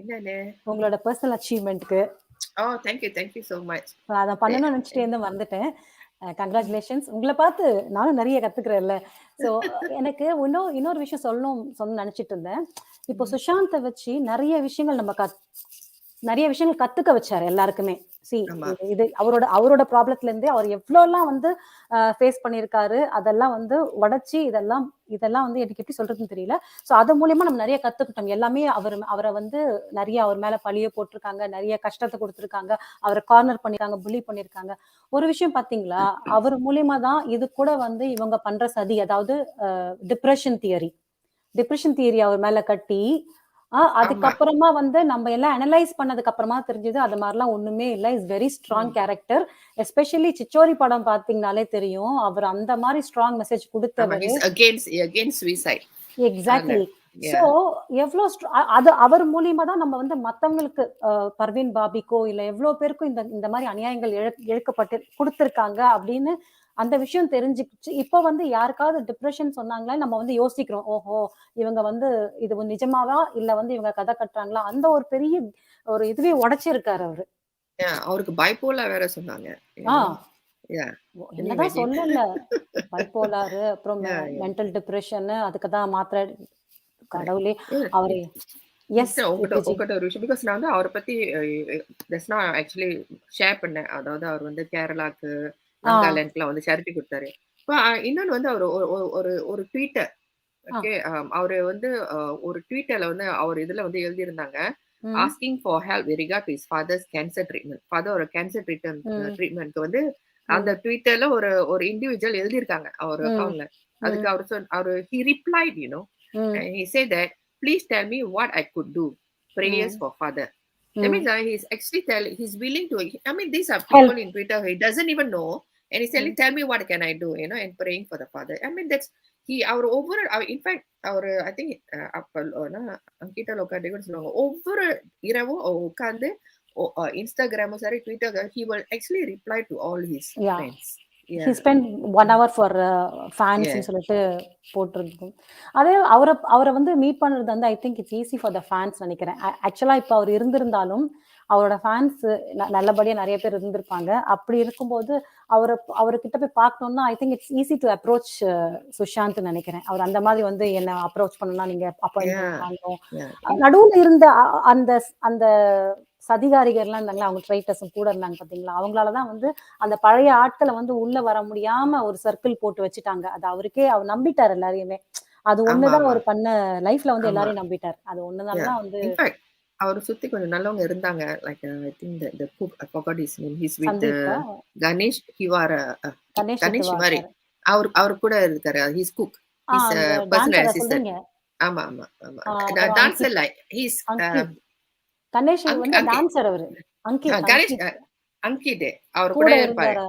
என்னன்னு? உங்களோட personal அச்சீவ்மெண்ட்க்கு. Oh, thank you so much. அதை பண்ணணும்னு நினைச்சிட்டே இருந்து மறந்துட்டேன். கங்க்ராச்சுலேஷன்ஸ். உங்களை பார்த்து நானும் நிறைய கத்துக்கிறேன்ல. ஸோ எனக்கு இன்னொரு விஷயம் சொல்லணும்னு நினைச்சிட்டு இருந்தேன். இப்போ சுஷாந்தை வச்சு நிறைய விஷயங்கள் கத்துக்க வச்சாரு எல்லாருக்குமே. இது அவரோட ப்ராப்ளத்துல இருந்தே அவர் எவ்வளவுலாம் வந்து ஃபேஸ் பண்ணியிருக்காரு, அதெல்லாம் வந்து உடைச்சி இதெல்லாம் வந்து எனக்கு எப்படி சொல்றதுன்னு தெரியல. ஸோ அது மூலியமா நம்ம நிறைய கத்துக்கிட்டோம். எல்லாமே அவரை வந்து நிறைய அவர் மேல பழிய போட்டிருக்காங்க, நிறைய கஷ்டத்தை கொடுத்திருக்காங்க, அவரை கார்னர் பண்ணிருக்காங்க, புள்ளி பண்ணிருக்காங்க. ஒரு விஷயம் பாத்தீங்களா, அவர் மூலியமா தான் இது கூட வந்து இவங்க பண்ற சதி, அதாவது டிப்ரெஷன் தியரி அவர் மேல கட்டி அதுக்கப்புறமா வந்து நம்ம எல்லாம் அனலைஸ் பண்ணதுக்கு அப்புறமா தெரிஞ்சது அது மாதிரிலாம் ஒண்ணுமே இல்லை. Is very strong character. Especially Chhichhore படம் பாத்தீங்கன்னாலே தெரியும், அவர் அந்த மாதிரி ஸ்ட்ராங் மெசேஜ் கொடுத்தவர். against suicide. எக்ஸாக்ட்லி. சோ எவ்வளவு அவர் மூலியமா தான் நம்ம வந்து மத்தவங்களுக்கு பர்வீன் பாபிக்கோ இல்ல எவ்வளவு பேருக்கும் இந்த மாதிரி அநியாயங்கள் இழுக்கப்பட்டு கொடுத்திருக்காங்க அப்படின்னு அந்த விஷயம் தெரிஞ்சுக்கிச்சு. இப்போ வந்து யாருக்காவது டிப்ரெஷன் சொன்னாங்களே நம்ம வந்து யோசிக்கிறோம், ஓஹோ இவங்க வந்து இது நிஜமாவா இல்ல வந்து இவங்க கதை கட்டுறாங்களா, அந்த ஒரு பெரிய ஒரு இதுவே உடைச்சிருக்காரு அவரு. அவருக்கு பைப்போலா வேற சொன்னாங்க. என்னதான் சொல்லல, பைப்போலாரு, அப்புறம் மென்டல் டிப்ரெஷன், அதுக்குதான் மாத்திரை. கடவுளே அவரே. உங்ககிட்ட ஒரு விஷயம், பிகாஸ் நான் வந்து அவரை பத்தி ஆக்சுவலி ஷேர் பண்ணேன். அதாவது அவர் வந்து கேரளாக்கு நாகாலாந்துக்குலாம் வந்து சேரிட்டி கொடுத்தாரு. இன்னொன்னு வந்து அவர் ஒரு ட்வீட்டர், ஓகே, அவரு வந்து ஒரு ட்வீட்டர்ல வந்து அவர் இதுல வந்து எழுதியிருந்தாங்க, asking for help with regard to his father's cancer treatment. Father cancer ட்ரீட்மெண்ட்க்கு வந்து அந்த ட்வீட்டர்ல ஒரு இண்டிவிஜுவல் எழுதியிருக்காங்க அவர் அக்கவுண்ட்ல. அதுக்கு அவர் he replied, and he said that please tell me what I could do, prayers for father. That means he's actually he's willing to, I mean, these are people in Twitter he doesn't even know, and he's telling, tell me what can I do, and praying for the father. I mean, that's our over, in fact our, I think அங்கிட்ட லோகாடி கூட சொல்லுவாங்க, ஒவ்வொரு இரவும் உட்கார்ந்து இன்ஸ்டாகிராமும் சரி Twitter, he will actually reply to all his friends. He spent 1 hour for fans ன்னு சொல்லிட்டு போட்டிருக்கும். அதே அவரை வந்து மீட் பண்றது வந்து I think it's easy for the fans நினைக்கிறேன். ஆக்சுவலா இப்ப அவர் இருந்திருந்தாலும் அவரோட ஃபேன்ஸ் நல்லபடியா நிறைய பேர் இருந்திருப்பாங்க. அப்படி இருக்கும்போது அவர்கிட்ட போய் பார்க்கணும்னா I think it's easy to approach Sushant நினைக்கிறேன். அவர் அந்த மாதிரி வந்து என்ன அப்ரோச் பண்ணணும்னா நீங்க அப்பாயின்மெண்ட் வாங்கணும். நடுவுல இருந்த அந்த சதிகாரிகர்லாம் இருந்தாங்களா, அவங்க ட்ரைட்டர்ஸும் கூட இருந்தாங்க பாத்தீங்களா, அவங்களாலதான் வந்து அந்த பழைய ஆட்களை வந்து உள்ள வர முடியாம ஒரு சர்க்கிள் போட்டு வச்சுட்டாங்க. அது அவருக்கே அவர் நம்பிட்டார் எல்லாரையுமே. அது ஒண்ணுதான் அவர் பண்ண லைஃப்ல வந்து எல்லாரையும் நம்பிட்டார். அது ஒண்ணுதான் வந்து அவர் சுத்தி கொஞ்சம் நல்லவங்க இருந்தாங்க. Like I think the cook, I forgot his name, he's with Ganesh Tiwari. அவர் கூட இருக்காரு, he's cook, he's personal assistant. ஆமா ஆமா ஆமா, டான்சர் லைக் he's கணேஷ் வந்து டான்சர். அவரு அங்கிட் அவர் கூட இருப்பாரு.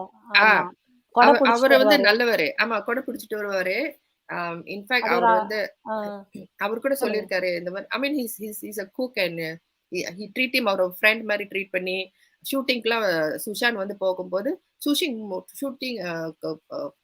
அவர் வந்து நல்லவரு. ஆமா, கொடை பிடிச்சிட்டு வருவாரு. இன்ஃபேக்ட் அவர் வந்து அவர் கூட சொல்லியிருக்காரு இந்த மாதிரி, I mean he's a cook and he treat him அவர் ஃப்ரெண்ட் மாதிரி ட்ரீட் பண்ணி, ஷூட்டிங்க்குலாம் சுஷாந்த் வந்து போகும்போது ஷூட்டிங்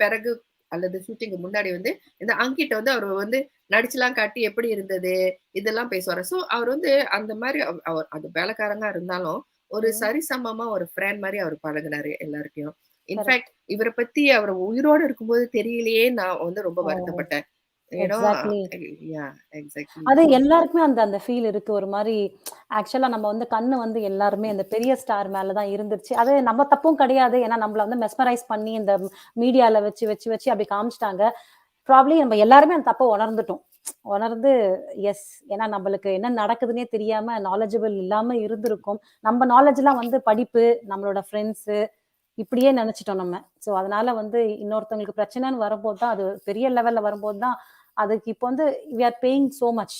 பிறகு அல்லது ஷூட்டிங்க்கு முன்னாடி வந்து இந்த அங்கிட்ட வந்து அவர் வந்து நடிச்சுலாம் காட்டி எப்படி இருந்தது இதெல்லாம் பேசுவாரு. ஸோ அவர் வந்து அந்த மாதிரி அவர் அது வேலைக்காரங்க இருந்தாலும் ஒரு சரிசமமா ஒரு ஃப்ரெண்ட் மாதிரி அவர் பழகினாரு எல்லாருக்கையும். இன்ஃபேக்ட் இவரை பத்தி அவர் உயிரோடு இருக்கும்போது தெரியலையே நான் வந்து ரொம்ப வருத்தப்பட்டேன். எக்ஸாக்ட்லி. Yeah, exactly. அது எல்லாருக்குமே அந்த அந்த ஃபீல் இருக்கு. ஒரு மாரி ஆக்சுவலா நம்ம வந்து கண்ணு வந்து எல்லாருமே அந்த பெரிய ஸ்டார் மேல தான் இருந்துருச்சு. அது நம்ம தப்பும் கிடையாது. ஏன்னா நம்மள வந்து மெஸ்மரைஸ் பண்ணி இந்த மீடியால வச்சு வச்சு வச்சு அப்படி காமிச்சுட்டாங்க. ப்ராபப்ளி நம்ம எல்லாருமே அந்த தப்ப உணர்ந்துட்டோம். உணர்ந்து எஸ். ஏன்னா நம்மளுக்கு என்ன நடக்குதுன்னே தெரியாம நாலேட்ஜபிள் இல்லாம இருந்திருக்கும். நம்ம நாலேட்ஜ்லாம் வந்து படிப்பு, நம்மளோட ஃப்ரெண்ட்ஸு இப்படியே நெனச்சுட்டோம் நம்ம. ஸோ அதனால வந்து இன்னொருத்தவங்களுக்கு பிரச்சனைன்னு வரும்போது தான், அது பெரிய லெவல்ல வரும்போது தான், அதுக்கு இப்போ வந்து we are paying so much.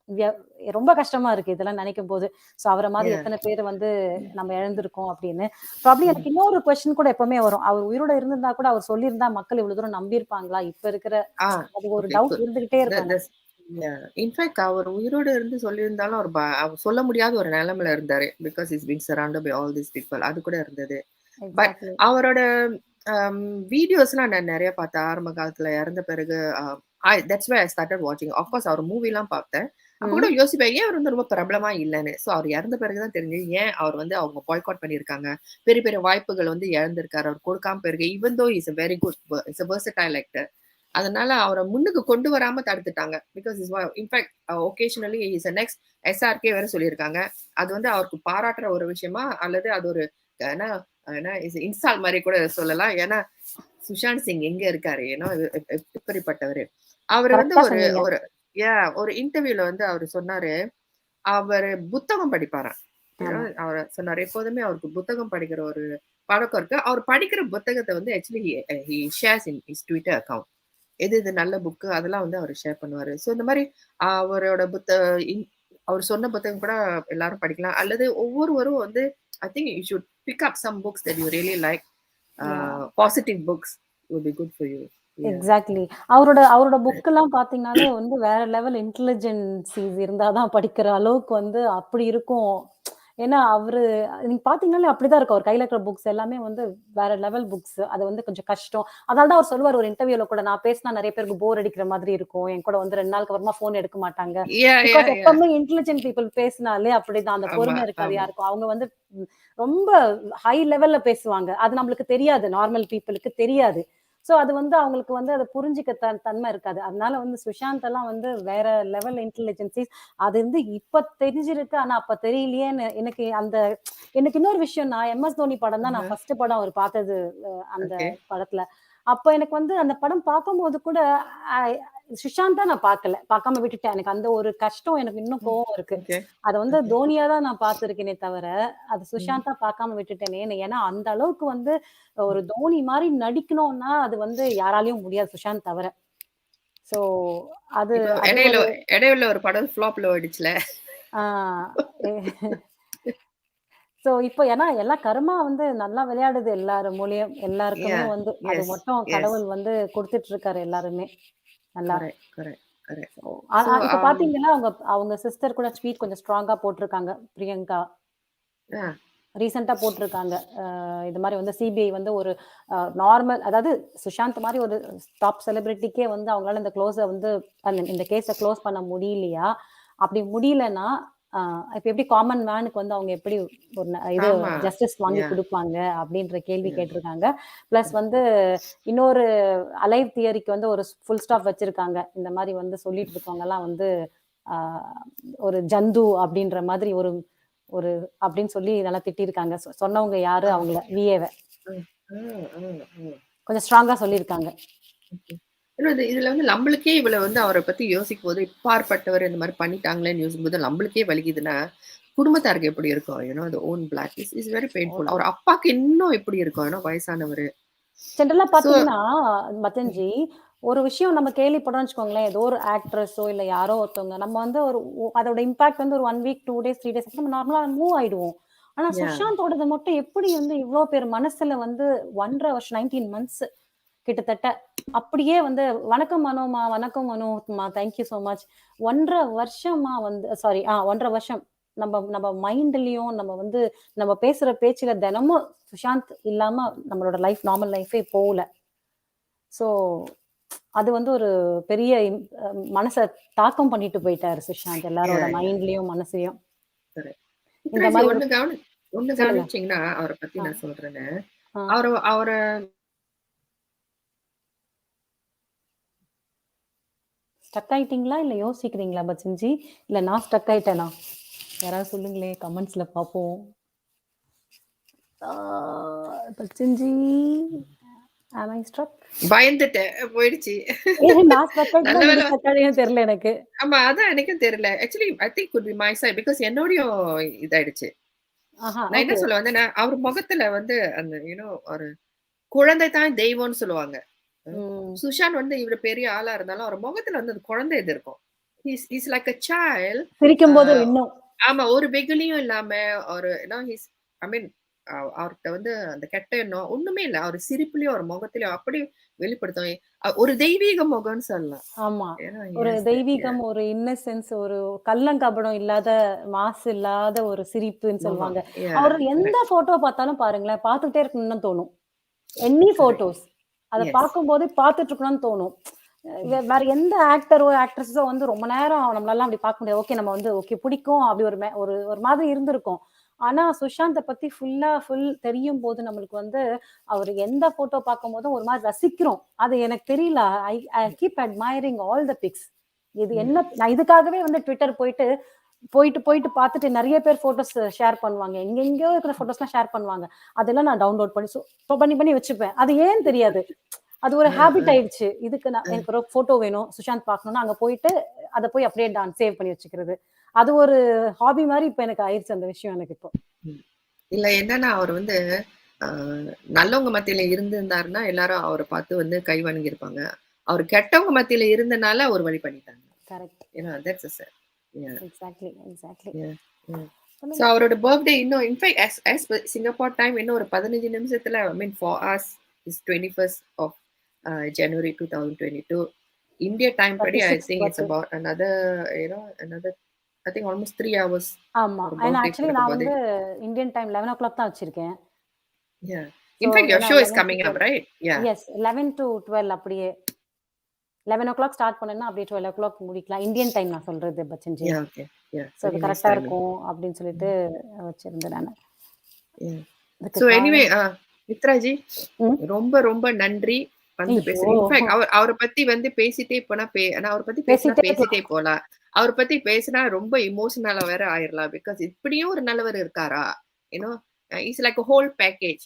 We are ரொம்ப கஷ்டமா இருக்கு இதெல்லாம் நெனைக்கும்போது. ஸோ அவர மாரி Yeah. எத்தன பேர் வந்து நம்ம இழந்திருக்கோம் அப்படின்னு. ப்ராபப்ளி எனக்கு இன்னொரு கொஸ்டின் கூட எப்பவுமே வரும். அவர் உயிரோட இருந்திருந்தா கூட அவர் சொல்லியிருந்தா மக்கள் இவ்வளவு தூரம் நம்பியிருப்பாங்களா? இப்ப இருக்கிற அது ஒரு Okay, டவுட் good. இருந்துகிட்டே இருக்கும் எனக்கு. Yeah. இன்ஃபேக்ட் அவர் உயிரோடு இருந்து சொல்லியிருந்தாலும் அவர் சொல்ல முடியாத ஒரு நிலைமையில இருந்தாரு. Because is being surrounded by all these people. அது கூட இருந்தது. But exactly. அவரோட வீடியோஸ்லாம் நான் நிறைய பார்த்தேன் ஆரம்ப காலத்துல இறந்த பிறகு. தட்ஸ் வை ஐ ஸ்டார்டட் வாட்சிங். ஆஃப்கோர்ஸ் அவர் மூவிலாம் பார்த்தேன். அப்ப கூட ம். யோசிப்பேன் ஏன் அவர் வந்து ரொம்ப பிரபலமா இல்லைன்னு. ஸோ அவர் இறந்த பிறகுதான் தெரிஞ்சது ஏன் அவர் வந்து அவங்க பாய்காட் பண்ணியிருக்காங்க. பெரிய பெரிய வாய்ப்புகள் வந்து இழந்திருக்காரு. அவர் கொடுக்காம போயிருக்கு. Even though is a very good, is a versatile actor. அதனால அவரை முன்னுக்கு கொண்டு வராம தடுத்துட்டாங்க. Because is in fact occasionally is next SRK வேற சொல்லியிருக்காங்க. அது வந்து அவருக்கு பாராட்டுற ஒரு விஷயமா அல்லது அது ஒரு ஏன்னா இன்ஸ்டால் மாதிரி கூட சொல்லலாம். ஏன்னா சுஷாந்த் சிங் எங்க இருக்காரு, ஏன்னா எப்படிப்பட்டவரு அவர் வந்து கரெக்ட்டா ஒரு சொன்னீங்க. ஒரு ஒரு இன்டர்வியூல வந்து அவர் சொன்னாரு அவர் புத்தகம் படிப்பாராம். ஆமா. அவர் சொன்னாரு எப்போதுமே அவருக்கு புத்தகம் படிக்கிற ஒரு பழக்கம் இருக்கு. அவர் படிக்கிற புத்தகத்தை வந்து actually he shares in his Twitter account. எது இது நல்ல புக்கு அதெல்லாம் வந்து அவர் ஷேர் பண்ணுவாரு. ஸோ இந்த மாதிரி அவரோட அவர் சொன்ன புத்தகம் கூட எல்லாரும் படிக்கலாம். அல்லது ஒவ்வொருவரும் வந்து I think you should pick up some books that you really like. Yeah. Positive books would be good for you. Exactly. அவரோட அவரோட புக்கெல்லாம் பார்த்தீங்கன்னாலே வந்து வேற லெவல் இன்டெலிஜென்ஸிஸ் இருந்தா தான் படிக்கிற அளவுக்கு வந்து அப்படி இருக்கும். ஏன்னா அவரு நீங்க பார்த்தீங்கன்னாலே அப்படிதான் இருக்கும். அவர் கையில இருக்கிற புக்ஸ் எல்லாமே வந்து வேற லெவல் புக்ஸ். அது வந்து கொஞ்சம் கஷ்டம். அதனால தான் அவர் சொல்லுவாரு ஒரு இன்டர்வியூல கூட, "நான் பேசினா நெறைய பேருக்கு போர் அடிக்கிற மாதிரி இருக்கும். என் கூட வந்து 2 நாளுக்கு அப்புறமா ஃபோன் எடுக்க மாட்டாங்க." யா யா பிகாஸ் யா எப்பவுமே இன்டெலிஜென்ட் பீப்பிள் பேசினாலே அப்படிதான். அந்த ஆமா பொறுமை இருக்காது ஆமா யாருக்கும். அவங்க வந்து ரொம்ப ஹை லெவல்ல பேசுவாங்க. அது நம்மளுக்கு தெரியாது. நார்மல் பீப்பிளுக்கு தெரியாது. சோ அது வந்து அவங்களுக்கு வந்து அத புரிஞ்சுக்க தன்மை இருக்காது. அதனால வந்து சுஷாந்த் எல்லாம் வந்து வேற லெவல் இன்டெலிஜென்சிஸ். அது வந்து இப்ப தெரிஞ்சிருக்கு. ஆனா அப்ப தெரியலையேன்னு எனக்கு இன்னொரு விஷயம்னா, எம்.எஸ். தோனி படம் தான் நான் ஃபர்ஸ்ட் படம் அவர் பார்த்தது. அந்த ஓகே படத்துல. அப்ப எனக்கு வந்து அந்த படம் பார்க்கும்போது கூட அ சுஷாந்த நான் பார்க்கல. பார்க்காம விட்டுட்டேன். எனக்கு அந்த ஒரு கஷ்டம் எனக்கு இன்னும் கோவம் இருக்கு. ஓகே அத வந்து ஓகே தோனியா தான் நான் பார்த்திருக்கேனே தவிர, அது சுஷாந்தா பார்க்காம விட்டுட்டேனே. ஏன்னா அந்த அளவுக்கு வந்து ஒரு தோனி மாரி நடிக்கணும்னா, அது வந்து யாராலயும் முடியாது சுஷாந்த் தவிர. சோ அது இப்போ அது இடையில ஒரு இடையில ஒரு படம் ஃப்ளாப்ல ஓடிச்சுல. ஆ சோ இப்போ ஏன்னா எல்லாம் கர்மா வந்து நல்லா விளையாடுது எல்லார் மூலியம். எல்லாருக்குமே யா வந்து அது எஸ் மட்டும் எஸ் கடவுள் வந்து குடுத்துட்டு இருக்காரு எல்லாருமே. நல்லா. Correct correct correct. So so இப்ப பார்த்தீங்கன்னா, அவங்க அவங்க சிஸ்டர் கூட ட்வீட் கொஞ்சம் ஸ்ட்ராங்கா போட்டிருக்காங்க. பிரியங்கா. ரீசென்ட்டா போட்டிருக்காங்க. இது மாரி வந்து சிபிஐ வந்து ஒரு நார்மல் அதாவது சுஷாந்த் மாரி ஒரு டாப் செலிபிரிட்டிக்கே வந்து அவங்களால இந்த வந்து இந்த கேஸ க்ளோஸ் பண்ண முடியலையா? அப்படி முடியலன்னா, அ இப்ப எப்படி காமன் மேனுக்கு வந்து அவங்க எப்படி ஒரு இது ஆமா ஜஸ்டிஸ் வாங்கி யா குடுப்பாங்க? அப்படின்ற கேள்வி யா கேட்டிருக்காங்க. பிளஸ் வந்து இன்னொரு அலைவ் தியரிக்கு வந்து ஒரு ஃபுல் ஸ்டாப் வச்சிருக்காங்க. இந்த மாரி வந்து சொல்லிட்டு இருக்கவங்கலாம் வந்து ஆ ஒரு ஜந்து அப்படின்ற மாதிரி ஒரு ஒரு அப்படின்னு சொல்லி நல்லா திட்டியிருக்காங்க. சொன்னவங்க யாரு? அவங்கள விஏவ. கொஞ்சம் ஸ்ட்ராங்கா சொல்லியிருக்காங்க. இதுல வந்து நம்மளுக்கே இவ்வளவு வந்து அவரை பத்தி யோசிக்கும் போது இப்பாற்பட்டவர் இந்த மாதிரி பண்ணிட்டாங்களேன்னு யோசிக்கும் போது நம்மளுக்கே வலிக்குதுன்னா குடும்பத்தாருக்கு எப்படி இருக்கும்? Own block is very painful. அவர் அப்பாக்கு இன்னும் எப்படி இருக்கும்? வயசானவர். ஜென்ரலா ஸோ பார்த்தீங்கன்னா, மத்தன்ஜி, ஒரு விஷயம் நம்ம கேள்விப்படுறோம்னு வச்சுக்கோங்களேன். ஏதோ ஒரு ஆக்ட்ரஸோ, இல்ல யாரோ ஒருத்தவங்க, நம்ம வந்து ஒரு அதோட இம்பாக்ட் வந்து ஒரு 1 வீக், 2 டேஸ், 3 டேஸ் நம்ம நார்மலா மூவ் ஆயிடுவோம். ஆனா யா சுஷாந்தோடது மட்டும் எப்படி வந்து இவ்ளோ பேர் மனசுல வந்து 1 1/2 வருஷம் 19 மந்த்ஸ் கிட்டத்தட்ட அப்படியே வந்து "வணக்கம் மனோமா, வணக்கம் மனோமா, தேங்க் யூ சோ மச்." 1 1/2 வருஷமா வந்து சாரி 1 1/2 வருஷம் நம்ம நம்ம மைண்ட்லயும் நம்ம வந்து நம்ம பேசுற பேச்சுல தினமும் சுஷாந்த் இல்லாம நம்மளோட நார்மல் லைஃபே போகல. ஸோ அது வந்து ஒரு பெரிய மனச தாக்கம் பண்ணிட்டு போயிட்டாரு சுஷாந்த் யா எல்லாரோட யா மைண்ட்லயும், மனசுலயும். இந்த கரெக்ட். மாரி ஒரு ஒண்ணு சொல்லுங்க, கவனிச்சீங்கன்னா அவரை பத்தி ஆ, நான் சொல்றேன்னு. அவர ஸ்டக் ஆயிட்டீங்களா இல்ல யோசிக்கிறீங்களா பச்சன்ஜி? இல்ல நான் ஸ்டக் ஆயிட்டேனா? யாராவது சொல்லுங்களே, கமெண்ட்ஸ்ல பாப்போம். பச்சன்ஜி, am I stuck? பயந்துட்டேன். போயிடுச்சு. நான் ஸ்டக் ஆயிட்டேனா நல்ல நீங்க வேளை. ஸ்டக் ஆயிட்டீங்கன்னு தெரியல எனக்கு. ஆமா, அதான் எனக்கும் தெரியல. Actually I think good by my side because என்னோடயும் இதாயிடுச்சு. நான் என்ன ஓகே. சொல்ல வந்தேன்னா, அவர் முகத்துல வந்து அந்த ஒரு குழந்தை தான் தெய்வம்னு சொல்லுவாங்க. சுஷாந்த் வந்து இவரு பெரிய ஆளா இருந்தாலும், அவர் முகத்துல வந்து அந்த குழந்தை இது இருக்கும். Is like a child. சிரிக்கும் போது இன்னும். ஆமா, ஒரு வெகுளியும் இல்லாம, ஒரு ஹிஸ் ஐ மீன் அவர்ட்ட வந்து அந்த கெட்ட எண்ணம் ஒண்ணுமே இல்ல. அவர் சிரிப்புலயும், அவர் முகத்திலயும் அப்படி வெளிப்படுத்தும். ஒரு தெய்வீக முகம்னு சொல்லலாம். ஆமா. ஏன்னா, ஒரு எஸ் தெய்வீகம், ஒரு இன்னசென்ஸ், ஒரு கள்ளங்கபடம் இல்லாத, மாசு இல்லாத ஒரு சிரிப்புன்னு ஆமா. சொல்லுவாங்க. யா அவரு எந்த கரெக்ட். ஃபோட்டோ பார்த்தாலும் பாருங்களேன், பார்த்துக்கிட்டே இருக்கணும்னு தோணும். Any correct. ஃபோட்டோஸ். அத எஸ். பார்க்கும்போதே பார்த்துட்டு இருக்கணும்னு தோணும். வேற எந்த ஆக்டரோ, ஆக்ட்ரஸோ வந்து ரொம்ப நேரம் நம்மளால அப்படி பார்க்க முடியாது. ஓகே நம்ம வந்து ஓகே பிடிக்கும் அப்படி ஒரு ஒரு மாதிரி இருந்திருக்கும். ஆனா சுஷாந்த பத்தி ஃபுல் தெரியும்போது நம்மளுக்கு வந்து அவரு எந்த ஃபோட்டோ பார்க்கும்போதும் ஒரு மாரி ரசிக்கிறோம். அது எனக்கு தெரியல. I keep admiring all the pics. இது என்ன நான் இதுக்காகவே வந்து Twitter போயிட்டு பார்த்துட்டு நெறைய பேர் ஃபோட்டோஸ் ஷேர் பண்ணுவாங்க. எங்கெங்கேயோ இருக்கிற ஃபோட்டோஸ்லாம் ஷேர் பண்ணுவாங்க. அதெல்லாம் நான் டவுன்லோட் பண்ணி வச்சுப்பேன். அது ஏன்னு தெரியாது. அது ஒரு ஹேபிட் ஆயிடுச்சு. இதுக்கு எனக்கு ஒரு ஃபோட்டோ வேணும். சுஷாந்த் பார்க்கணும்னா அங்க போயிட்டு அத போய் அப்படியே சேவ் பண்ணி வச்சுக்கிறது. அது ஒரு ஹாபி மாரி இப்ப எனக்கு ஆயிருச்சு அந்த விஷயம் எனக்கு இப்போ. இல்ல என்னன்னா, அவர் வந்து அ நல்லவங்க மத்தியில இருந்திருந்தாருன்னா, எல்லாரும் அவர பார்த்து வந்து கை வணங்கியிருப்பாங்க. அவர் கெட்டவங்க மத்தியில இருந்தனால ஒரு வழி பண்ணிட்டாங்க. Correct. That's a sir. Exactly. Yeah, yeah. So சொல்லுங்க. அவரோட பர்த்டே இன்னும் in fact as per Singapore time இன்னும் ஒரு 15 நிமிஷத்துல I mean for us is 21st of January 2022. India time படி I 36th think it's birthday. about another I think almost 3 hours ஆமா. ஒரு ஏன்னா birthday ஆக்சுவலி கொடுக்க நான் birthday. வந்து இந்தியன் டைம் 11:00 தான் வச்சிருக்கேன். Yeah. So In fact your ஏன்னா show is 11 to coming up 12. right? Yeah. Yes 11 to 12 அப்படியே. 11:00 ஸ்டார்ட் பண்ணேன்னா அப்படியே 12:00 முடிக்கலாம். இந்தியன் டைம் நான் சொல்றது பச்சன்ஜி. Yeah, okay. Yeah, சோ அது very nice கரெக்ட்டா timing. இருக்கும் அப்படின்னு சொல்லிட்டு வச்சிருந்தேன் நானு. Yeah. இதுக்கு So anyway, காரணம் மித்ராஜி ம். ரொம்ப ரொம்ப நன்றி வந்து ஐயோ! பேசுறேன். இன்ஃபேக்ட் அவர பத்தி வந்து பேசிட்டே போனா ஆனா அவர பத்தி பேசினா பேசிட்டே பேசிட்டே இருக்கலாம். போலாம். அவர பத்தி பேசினா ரொம்ப எமோஷனலா வேற ஆயிரலாம். பிகாஸ் இப்படியும் ஒரு நல்லவர் இருக்காரா? You know it's like a whole package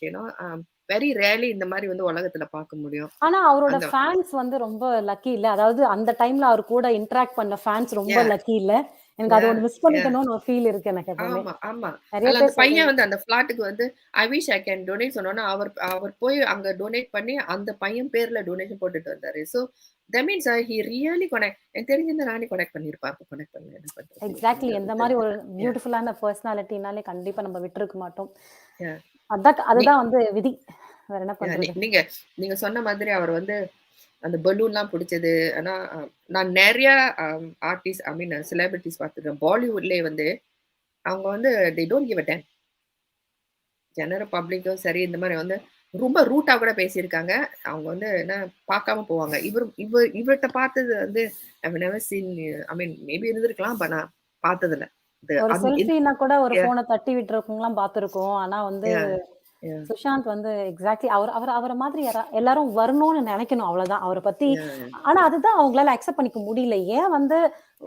very rarely இந்த மாரி வந்து உலகத்துல பார்க்க முடியும். ஆனா அவரோட அந்த ஃபேன்ஸ் வந்து ரொம்ப லக்கி இல்ல. அதாவது அந்த டைம்ல அவர் கூட இன்டராக்ட் பண்ண ஃபேன்ஸ் ரொம்ப யா லக்கி இல்ல. எனக்கு அது யா ஒண்ணு மிஸ் யா பண்ணிட்டேனோன்னு ஒரு ஃபீல் இருக்கு எனக்கு எப்பவுமே. ஆமா, ஆமா. நெறைய அதுல அந்த பேர் பையன் சொல்றீங்க. வந்து அந்த ஃப்ளாட்டுக்கு வந்து I wish I can donate சொன்னோனே, அவர் அவர் போய் அங்க டொனேட் பண்ணி, அந்த பையன் பேர்ல டொனேஷன் போட்டுட்டு வந்தாரு. So that means he really எனக்கு தெரிஞ்சிருந்தா நானே கனெக்ட் பண்ணியிருப்பேன். அப்ப கனெக்ட் பண்ணல. என்ன பண்றது? இருக்க எக்ஸாக்ட்லி. முடியாது. இந்த மாரி ஒரு தெரிஞ்சுட்டேன். யா பியூட்டிஃபுல்லான பெர்சனாலிட்டினாலே கண்டிப்பா நம்ம விட்டுருக்க மாட்டோம். யா நீ அதுதான் வந்து விதி. வேற என்ன யா பண்றது? நீங்க நீங்க சொன்ன மாதிரி அவர் வந்து அந்த பலூன்லாம் புடிச்சது. ஆனா நான் நெறைய ஆர்டிஸ்ட் ஐ மீன் செலிபிரிட்டீஸ் பார்த்துருக்கேன். பாலிவுட்லயே வந்து அவங்க வந்து they don't give a damn. General பப்ளிக்கும் சரி, இந்த மாரி வந்து ரொம்ப ரூட்டா கூட பேசியிருக்காங்க. அவங்க வந்து என்ன பார்க்காம போவாங்க. இவர்ட்ட பார்த்தது வந்து ஐவ் நெவர் சீன் ஐ மீன் மேபி இருந்திருக்கலாம். பட் நான் பார்த்ததில்ல. இது ஒரு இன் செல்ஃபின்னா கூட ஒரு யா ஃபோன தட்டி விட்டுருக்கவங்கலாம் பார்த்துருக்கோம். ஆனா வந்து யா யா சுஷாந்த் வந்து எக்ஸாக்ட்லி அவர மாதிரி எல்லாரும் வரணும்னு நெனைக்கணும் அவ்வளவுதான். அவர பத்தி யா ஆனா அதுதான் அவங்களால அக்செப்ட் பண்ணிக்க முடியல. ஏன் வந்து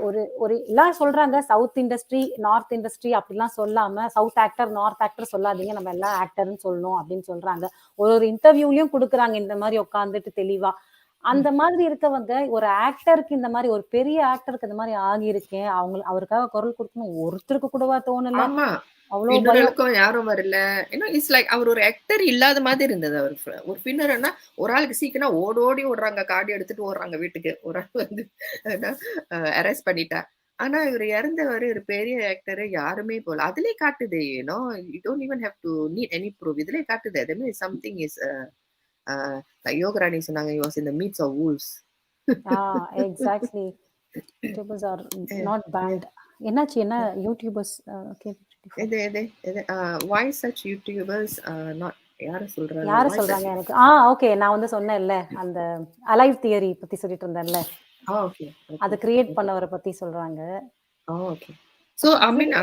ஒரு ஒரு எல்லாரும் சொல்றாங்க சவுத் இண்டஸ்ட்ரி, நார்த் இண்டஸ்ட்ரி அப்படிலாம் சொல்லாம, சவுத் ஆக்டர், நார்த் ஆக்டர் சொல்லாதீங்க. நம்ம எல்லாம் ஆக்டர்ன்னு சொல்லணும் அப்படின்னு சொல்றாங்க. ஒரு இன்டர்வியூலயும் குடுக்குறாங்க இந்த மாரி உட்கார்ந்துட்டு தெளிவா. அந்த மாதிரி இருக்கவங்க ஒரு ஆக்டருக்கு இந்த மாரி ஒரு பெரிய ஆக்டருக்கு இந்த மாரி ஆகியிருக்கேன். அவருக்காக குரல் கொடுக்கணும் ஒருத்தருக்கு கூடவா தோணல. ஆமா. அவ்ளோ பயம். ஃபினரலுக்கும் யாரும் வரல. இட்ஸ் லைக் அவர் ஒரு ஆக்டர் இல்லாத மாதிரி இருந்தது. அவர் ஒரு ஃபினரல்னா ஒரு ஆளுக்கு சீக்கிரம் ஓடி ஓடுறாங்க. கார்டு எடுத்துட்டு ஓடுறாங்க வீட்டுக்கு. ஒரு ஆள் வந்து அரெஸ்ட் பண்ணிட்டா. ஆனா இவரு இறந்தவரு ஒரு பெரிய ஆக்டர் யாருமே போல. அதிலே காட்டுது you don't even have to need any proof. இதிலே காட்டுது. That means something is Yogarani சொன்னாங்க he was in the midst of wolves. Ah exactly. YouTubers are not Yeah. Banned. என்னாச்சு? என்ன யூடியூபர்ஸ் ஓகே. இது இது இது why such YouTubers not யார சொல்றாங்க? யார Why such சொல்றாங்க எனக்கு? ஓகே. நான் வந்து சொன்னேன்ல, அந்த அலைவ் தியரி பத்தி சொல்லிட்டு இருந்தேன்ல. ஓகே அத ஓகே கிரியேட் ஓகே பண்ணவர பத்தி சொல்றாங்க. ஓகே. ஸோ ஐ அது மீன்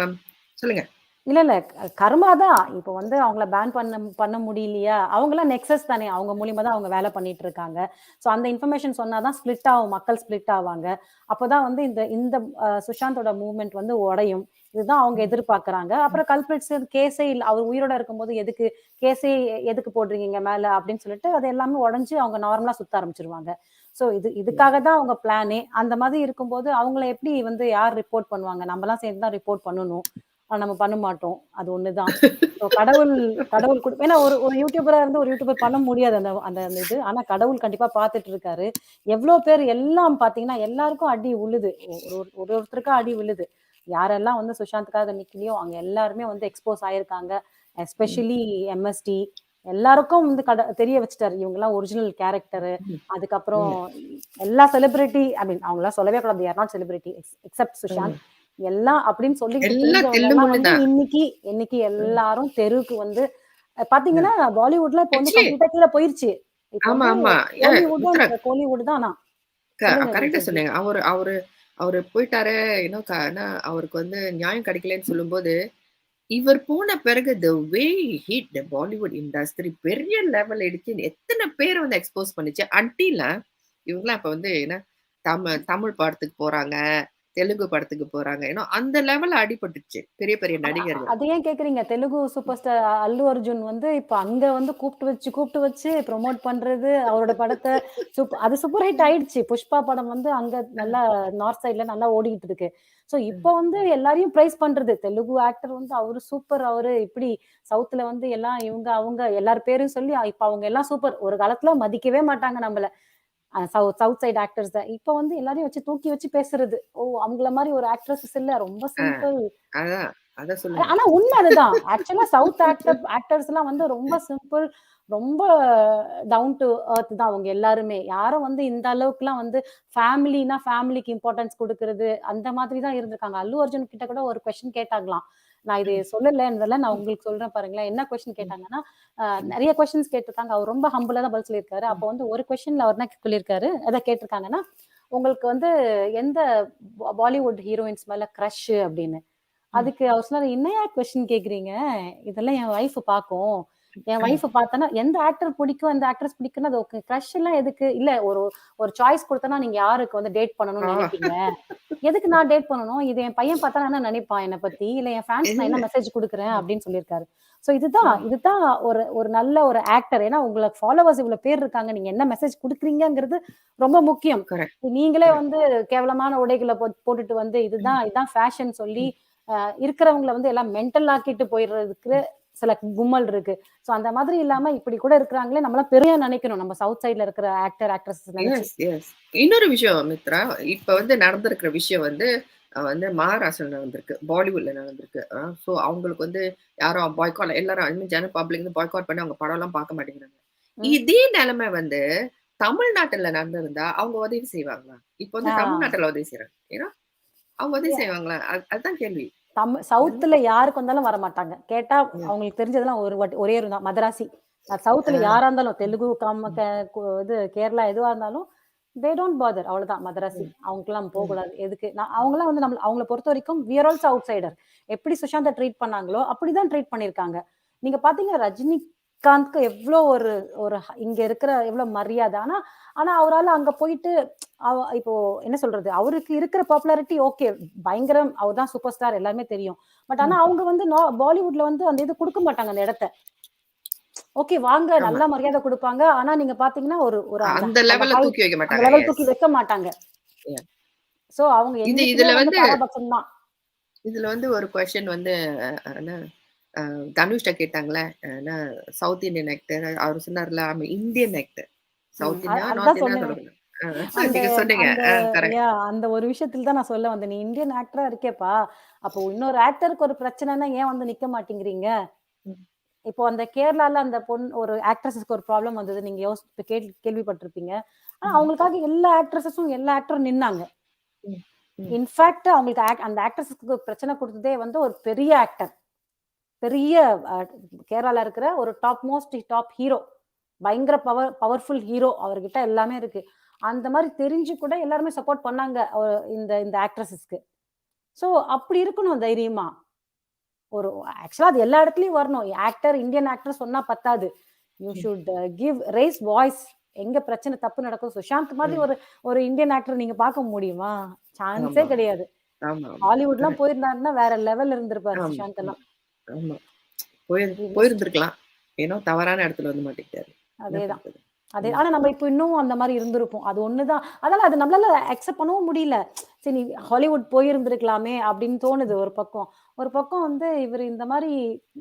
சொல்லுங்க. இல்ல. கர்மா தான். இப்ப வந்து அவங்கள பேன் பண்ண முடியலையா? அவங்கலாம் நெக்ஸஸ் தானே. அவங்க மூலியமா தான் அவங்க வேலை பண்ணிட்டு இருக்காங்க. ஸோ அந்த இன்ஃபர்மேஷன் சொன்னா தான் ஸ்ப்ளிட் ஆகும். மக்கள் ஸ்ப்ளிட் ஆவாங்க. அப்பதான் வந்து இந்த இந்த சுஷாந்தோட மூவ்மெண்ட் வந்து உடையும். இதுதான் அவங்க எதிர்பார்க்கறாங்க. அப்புறம் கல்பிரிட்ஸ் கேஸே இல்ல. அவர் உயிரோட இருக்கும்போது கேஸே எதுக்கு போடுறீங்க எங்க மேல அப்படின்னு சொல்லிட்டு அது எல்லாமே உடைஞ்சு அவங்க நார்மலா சுத்த ஆரம்பிச்சுருவாங்க. ஸோ இதுக்காக தான் அவங்க பிளானே. அந்த மாதிரி இருக்கும்போது அவங்கள எப்படி வந்து யார் ரிப்போர்ட் பண்ணுவாங்க? நம்மலாம் சேர்ந்து தான் ரிப்போர்ட் பண்ணணும். நம்ம பண்ண மாட்டோம். அது ஒண்ணுதான். ஸோ கடவுள் கடவுள் ஏன்னா ஒரு ஒரு யூடியூபரா இருந்து ஒரு யூடியூபர் பண்ண முடியாது அந்த அந்த அந்த இது. ஆனா கடவுள் கண்டிப்பா பார்த்துட்டு இருக்காரு. எவ்ளோ பேர் எல்லாம் பார்த்தீங்கன்னா, எல்லாருக்கும் அடி உழுது. ஒருத்தருக்கா அடி விழுது. யாரெல்லாம் வந்து சுஷாந்த்க்காக நிக்கலையோ, அவங்க எல்லாருமே வந்து எக்ஸ்போஸ் ஆயிருக்காங்க. எஸ்பெஷலி எம்எஸ்டி எல்லாருக்கும் வந்து தெரிய வச்சுட்டாரு. இவங்கலாம் ஒரிஜினல் கேரக்டரு. அதுக்கப்புறம் எல்லா செலிபிரிட்டி ஐ மீன் அவங்கலாம் சொல்லவே கூடாது. They are not celebrity except Sushant. எல்லாம் அப்படின்னு சொல்லிக்கிட்டு எல்லாம் தெரிஞ்சவங்க தில்லு எல்லாம் வந்து முள்ளுதான். இன்னைக்கு எல்லாரும் தெருவுக்கு வந்து பாத்தீங்கன்னா பாலிவுட்ல இப்ப வந்து ஆக்சுவலி கம்ப்ளீட்டா கீழ போயிருச்சு. இப்ப ஆமா, வந்து ஆமா. கோலிவுட் தான் மித்ரா கோலிவுட் தான் ஆனா. சொல்லுங்க கரெக்ட்டா விஜய். சொன்னீங்க. அவரு அவரு அவரு போயிட்டாரு. ஏன்னா அவருக்கு வந்து நியாயம் கிடைக்கலன்னு சொல்லும்போது, இவர் போன பிறகு வே ஹிட் த பாலிவுட் இண்டஸ்ட்ரி பெரிய லெவல் எடுத்து எத்தன பேர வந்து எக்ஸ்போஸ் பண்ணுச்சு. இவங்கலாம் இப்ப வந்து என்ன தமிழ் படத்துக்கு போறாங்க. தெலுங்கு படத்துக்கு போறாங்க. அந்த லெவல்ல அடிபட்டுருச்சு. பெரிய பெரிய நடிகர்கள். அது ஏன் கேக்குறீங்க? தெலுங்கு சூப்பர் ஸ்டார் அல்லு அர்ஜுன் வந்து இப்ப அங்க வந்து கூப்பிட்டு வச்சு ப்ரமோட் பண்றது, அவரோட படத்த அது சூப்பர் ஹிட் ஆயிடுச்சு. புஷ்பா படம் வந்து அங்க நல்லா நார்த் சைட்ல நல்லா ஓடிக்கிட்டு இருக்கு. சோ இப்ப வந்து எல்லாரையும் பிரைஸ் பண்றது. தெலுங்கு ஆக்டர் வந்து அவரு சூப்பர் அவரு இப்படி சவுத்ல வந்து எல்லாம் இவங்க அவங்க எல்லார் பேரும் சொல்லி இப்ப அவங்க எல்லாம் சூப்பர். ஒரு காலத்துல மதிக்கவே மாட்டாங்க நம்மள. சவுத் சைடு ஆக்டர்ஸ் தான். இப்ப வந்து எல்லாரையும் வச்சு தூக்கி வச்சு பேசுறது. ஓ! அவங்கள மாரி ஒரு ஆக்ட்ரஸ் இல்ல. ரொம்ப அ சிம்பிள். அதான். அத சொல்லுங்க. ஆனா உண்மை அதுதான். ஆக்சுவலா சவுத் ஆக்டர்ஸ்லாம் வந்து ரொம்ப சிம்பிள், ரொம்ப டவுன் டூ எர்த் தான் அவங்க எல்லாருமே. யாரும் வந்து இந்த அளவுக்குலாம் வந்து ஃபேமிலிக்கு இம்பார்ட்டன்ஸ் குடுக்குறது, அந்த மாதிரி தான் இருந்திருக்காங்க. அல்லு அர்ஜுன் கிட்ட கூட ஒரு கொஸ்டின் கேட்டாங்களாம். நான் இது ம், சொல்லலன்றதால நான் உங்களுக்கு சொல்றேன் பாருங்களேன். என்ன கொஸ்டின் ம், கேட்டாங்கன்னா, ம், நெறைய கொஸ்டின்ஸ் கேட்டிருக்காங்க. அவர் ரொம்ப ஹம்பிளா தான் பதில் சொல்லியிருக்காரு. அப்போ வந்து ஒரு கொஸ்டின்ல அவர் என்ன சொல்லியிருக்காரு, எத கேட்டிருக்காங்கன்னா, உங்களுக்கு வந்து எந்த பாலிவுட் ஹீரோயின்ஸ் மேல கிரஷ் அப்படின்னு. ம். அதுக்கு அவர் சொன்னாரு, "என்னய்யா கொஸ்டின் கேட்கிறீங்க? இதெல்லாம் என் வைஃப் பாக்கும். என் அ. வைஃப் பாத்தன்னா, எந்த ஆக்டர் பிடிக்கும், எந்த ஆக்ட்ரஸ் பிடிக்கும்னு அது ஓகே. கிரஷ் எல்லாம் எதுக்கு? இல்ல ஒரு ஒரு சாய்ஸ் குடுத்தனா நீங்க யாருக்கு வந்து டேட் பண்ணணும்னு ஆ. நெனைப்பீங்க? எதுக்கு நான் டேட் பண்ணணும்? இது என் பையன் பாத்தா என்ன நெனைப்பான் என்ன பத்தி? இல்ல என் ஃபேன்ஸ்க்கு நான் என்ன இல்ல. மெசேஜ் குடுக்குறேன்?" ம், அப்படின்னு சொல்லியிருக்காரு. சோ இதுதான் ம். இதுதான் ஒரு ஒரு நல்ல ஒரு ஆக்டர். ஏன்னா உங்களுக்கு ஃபாலோவர்ஸ் இவ்வளவு பேர் இருக்காங்க. நீங்க என்ன மெசேஜ் குடுக்குறீங்கங்கிறது ரொம்ப முக்கியம். கரெக்ட், நீங்களே கரெக்ட். வந்து கேவலமான உடைகள போட்டுட்டு வந்து ம், இதான் ஃபேஷன் சொல்லி ம். இருக்கிறவங்கள வந்து எல்லாம் மென்டல் ஆக்கிட்டு போயிடுறதுக்கு சில கும்பல் இருக்கு. சோ அந்த மாதிரி இல்லாம இப்படி கூட இருக்கிறாங்களே நம்மலாம் பெருமையா நினைக்கணும். நம்ம சவுத் சைட்ல இருக்கிற ஆக்ட்ரஸ் நினைச்சு. Yes, yes. இன்னொரு விஷயம் மித்ரா, இப்ப வந்து நடந்திருக்கிற விஷயம் வந்து வந்து மகாராஷ்டிரால நடந்திருக்கு. பாலிவுட்ல நடந்திருக்கு. சோ அவங்களுக்கு வந்து யாரும் எல்லாரும் ஐ மீன் ஜெனரல் பப்ளிக் வந்து பாய்காட் பண்ணி அவங்க படம்லாம் பார்க்க மாட்டேங்கிறாங்க. ம். இதே நிலைமை வந்து தமிழ்நாட்டுல நடந்திருந்தா அவங்க உதவி செய்வாங்களா? இப்ப வந்து ஆ. தமிழ்நாட்டுல உதவி செய்றாங்க. அவங்க உதவி எ செய்வாங்களா? அதுதான் கேள்வி. ம். சவுத்ல யாருக்கு வந்தாலும் வரமாட்டாங்க. கேட்டா ம். அவங்களுக்கு தெரிஞ்சதெல்லாம் ஒரே ஒரு தான் மதராசி. சவுத்ல ஆ. யாரா இருந்தாலும் தெலுங்கு, கம் ம். க கு இது கேரளா எதுவா இருந்தாலும் தே டோன்ட் பாதர் அவ்வளவுதான் மதராசி. ம். அவங்களுக்கெல்லாம் ம். போக்கூடாது. எதுக்கு? அவங்கலாம் வந்து அவங்கள பொறுத்தவரைக்கும் we are also outsider. எப்படி சுஷாந்த ட்ரீட் பண்ணாங்களோ, அப்படிதான் ட்ரீட் பண்ணியிருக்காங்க. நீங்க பார்த்தீங்கன்னா ரஜினிகாந்த்க்கு எவ்ளோ ஒரு ஒரு இங்க இருக்கிற எவ்ளோ மரியாதை. ஆனா ஆனா அவரால அங்க போயிட்டு இப்போ என்ன சொல்றது? அவருக்கு இருக்கிற பாப்புலாரிட்டி ஓகே. பயங்கரம். அவர் தான் சூப்பர் ஸ்டார் எல்லாருமே தெரியும். பட் ஆனா ம். அவங்க வந்து பாலிவுட்ல வந்து அந்த இது குடுக்க மாட்டாங்க அந்த இடத்த. ஓகே வாங்க ஆமா. நல்லா மரியாதை குடுப்பாங்க. ஆனா நீங்க பார்த்தீங்கன்னா, ஒரு ஒரு அந்த அந்த அந்த லெவல்ல ஹைட் தூக்கி வைக்க அந்த மாட்டாங்க. Level yes. தூக்கி வைக்க மாட்டாங்க. சோ அவங்க என்னைக்குமே இதுல வந்து வந்து பாராபட்சம் தான். ஒரு கொஸ்டின் வந்து என்ன தனுஷ்ட கேட்டாங்கல்ல. என்ன சவுத் இந்தியன் ஆக்டர். அவரு சொன்னார்ல, ஐ அம் இந்தியன் ஆக்டர். ம். சவுத் இந்தியா, நார்த் அதுதான் இந்தியா சொன்னேனே. சொல்லக்கூடாது. அந்த நீங்க சொன்னீங்க. அந்த கரெக்ட். அந்த ஒரு விஷயத்துல தான் நான் சொல்ல வந்தேன். நீ இந்தியன் ஆக்டரா இருக்கேப்பா. அப்போ இன்னொரு ஆக்டருக்கு ஒரு பிரச்சனைன்னா ஏன் வந்து நிக்க மாட்டேங்கிறீங்க? ம். இப்போ அந்த கேரளால அந்த ஒரு ஆக்ட்ரஸ்க்கு ஒரு ப்ராப்ளம் வந்தது. நீங்க கேள்விப்பட்டிருப்பீங்க. ஆனா ம். அவங்களுக்காக எல்லா ஆக்ட்ரஸஸும் எல்லா ஆக்டரும் நின்னாங்க. ம். ம். இன்ஃபாக்ட் அவங்களுக்கு அந்த ஆக்ட்ரஸ்க்கு பிரச்சனை குடுத்ததே வந்து ஒரு பெரிய ஆக்டர். பெரிய அ கேரளால இருக்கிற ஒரு டாப் ஹீரோ. பயங்கர பவர்ஃபுல் ஹீரோ. அவர்கிட்ட எல்லாமே இருக்கு. அந்த மாரி தெரிஞ்சு கூட எல்லாருமே சப்போர்ட் பண்ணாங்க. இந்த இந்த ஆக்ட்ரஸஸ்க்கு. சோ அப்படி இருக்கணும் தைரியமா. ஒரு ஆக்சுவலா அது எல்லா இடத்துலயும் வரணும். ஆக்டர், இந்தியன் ஆக்டர் சொன்னா பத்தாது. You should rice voice. எங்க பிரச்சனை தப்பு நடக்கும். சுஷாந்த் மாதிரி ஒரு ஒரு இந்தியன் ஆக்டர் நீங்க பார்க்க முடியுமா? சான்ஸே ஆமா கிடையாது. ஆமா ஹாலிவுட்லாம் correct. போயிருந்தாருன்னா வேற லெவல் இருந்திருப்பாரு ஆமா சுஷாந்த் ஆமா எல்லாம். ஆமா He missed. போயிருந்திருக்கலாம். ஏன்னா தவறான இடத்துல வந்து மாட்டிக்கிட்டாரு. என்ன அதேதான். பண்றது? அதே ஆனா நம்ம இப்ப இன்னும் அந்த மாரி இருந்திருப்போம். அது ஒண்ணுதான். அதனால அது நம்மளால அக்செப்ட் பண்ணவும் முடியல. சரி நீ ஹாலிவுட் போயிருந்திருக்கலாமே அப்படின்னு தோணுது ஒரு பக்கம். ஒரு பக்கம் வந்து இவரு இந்த மாரி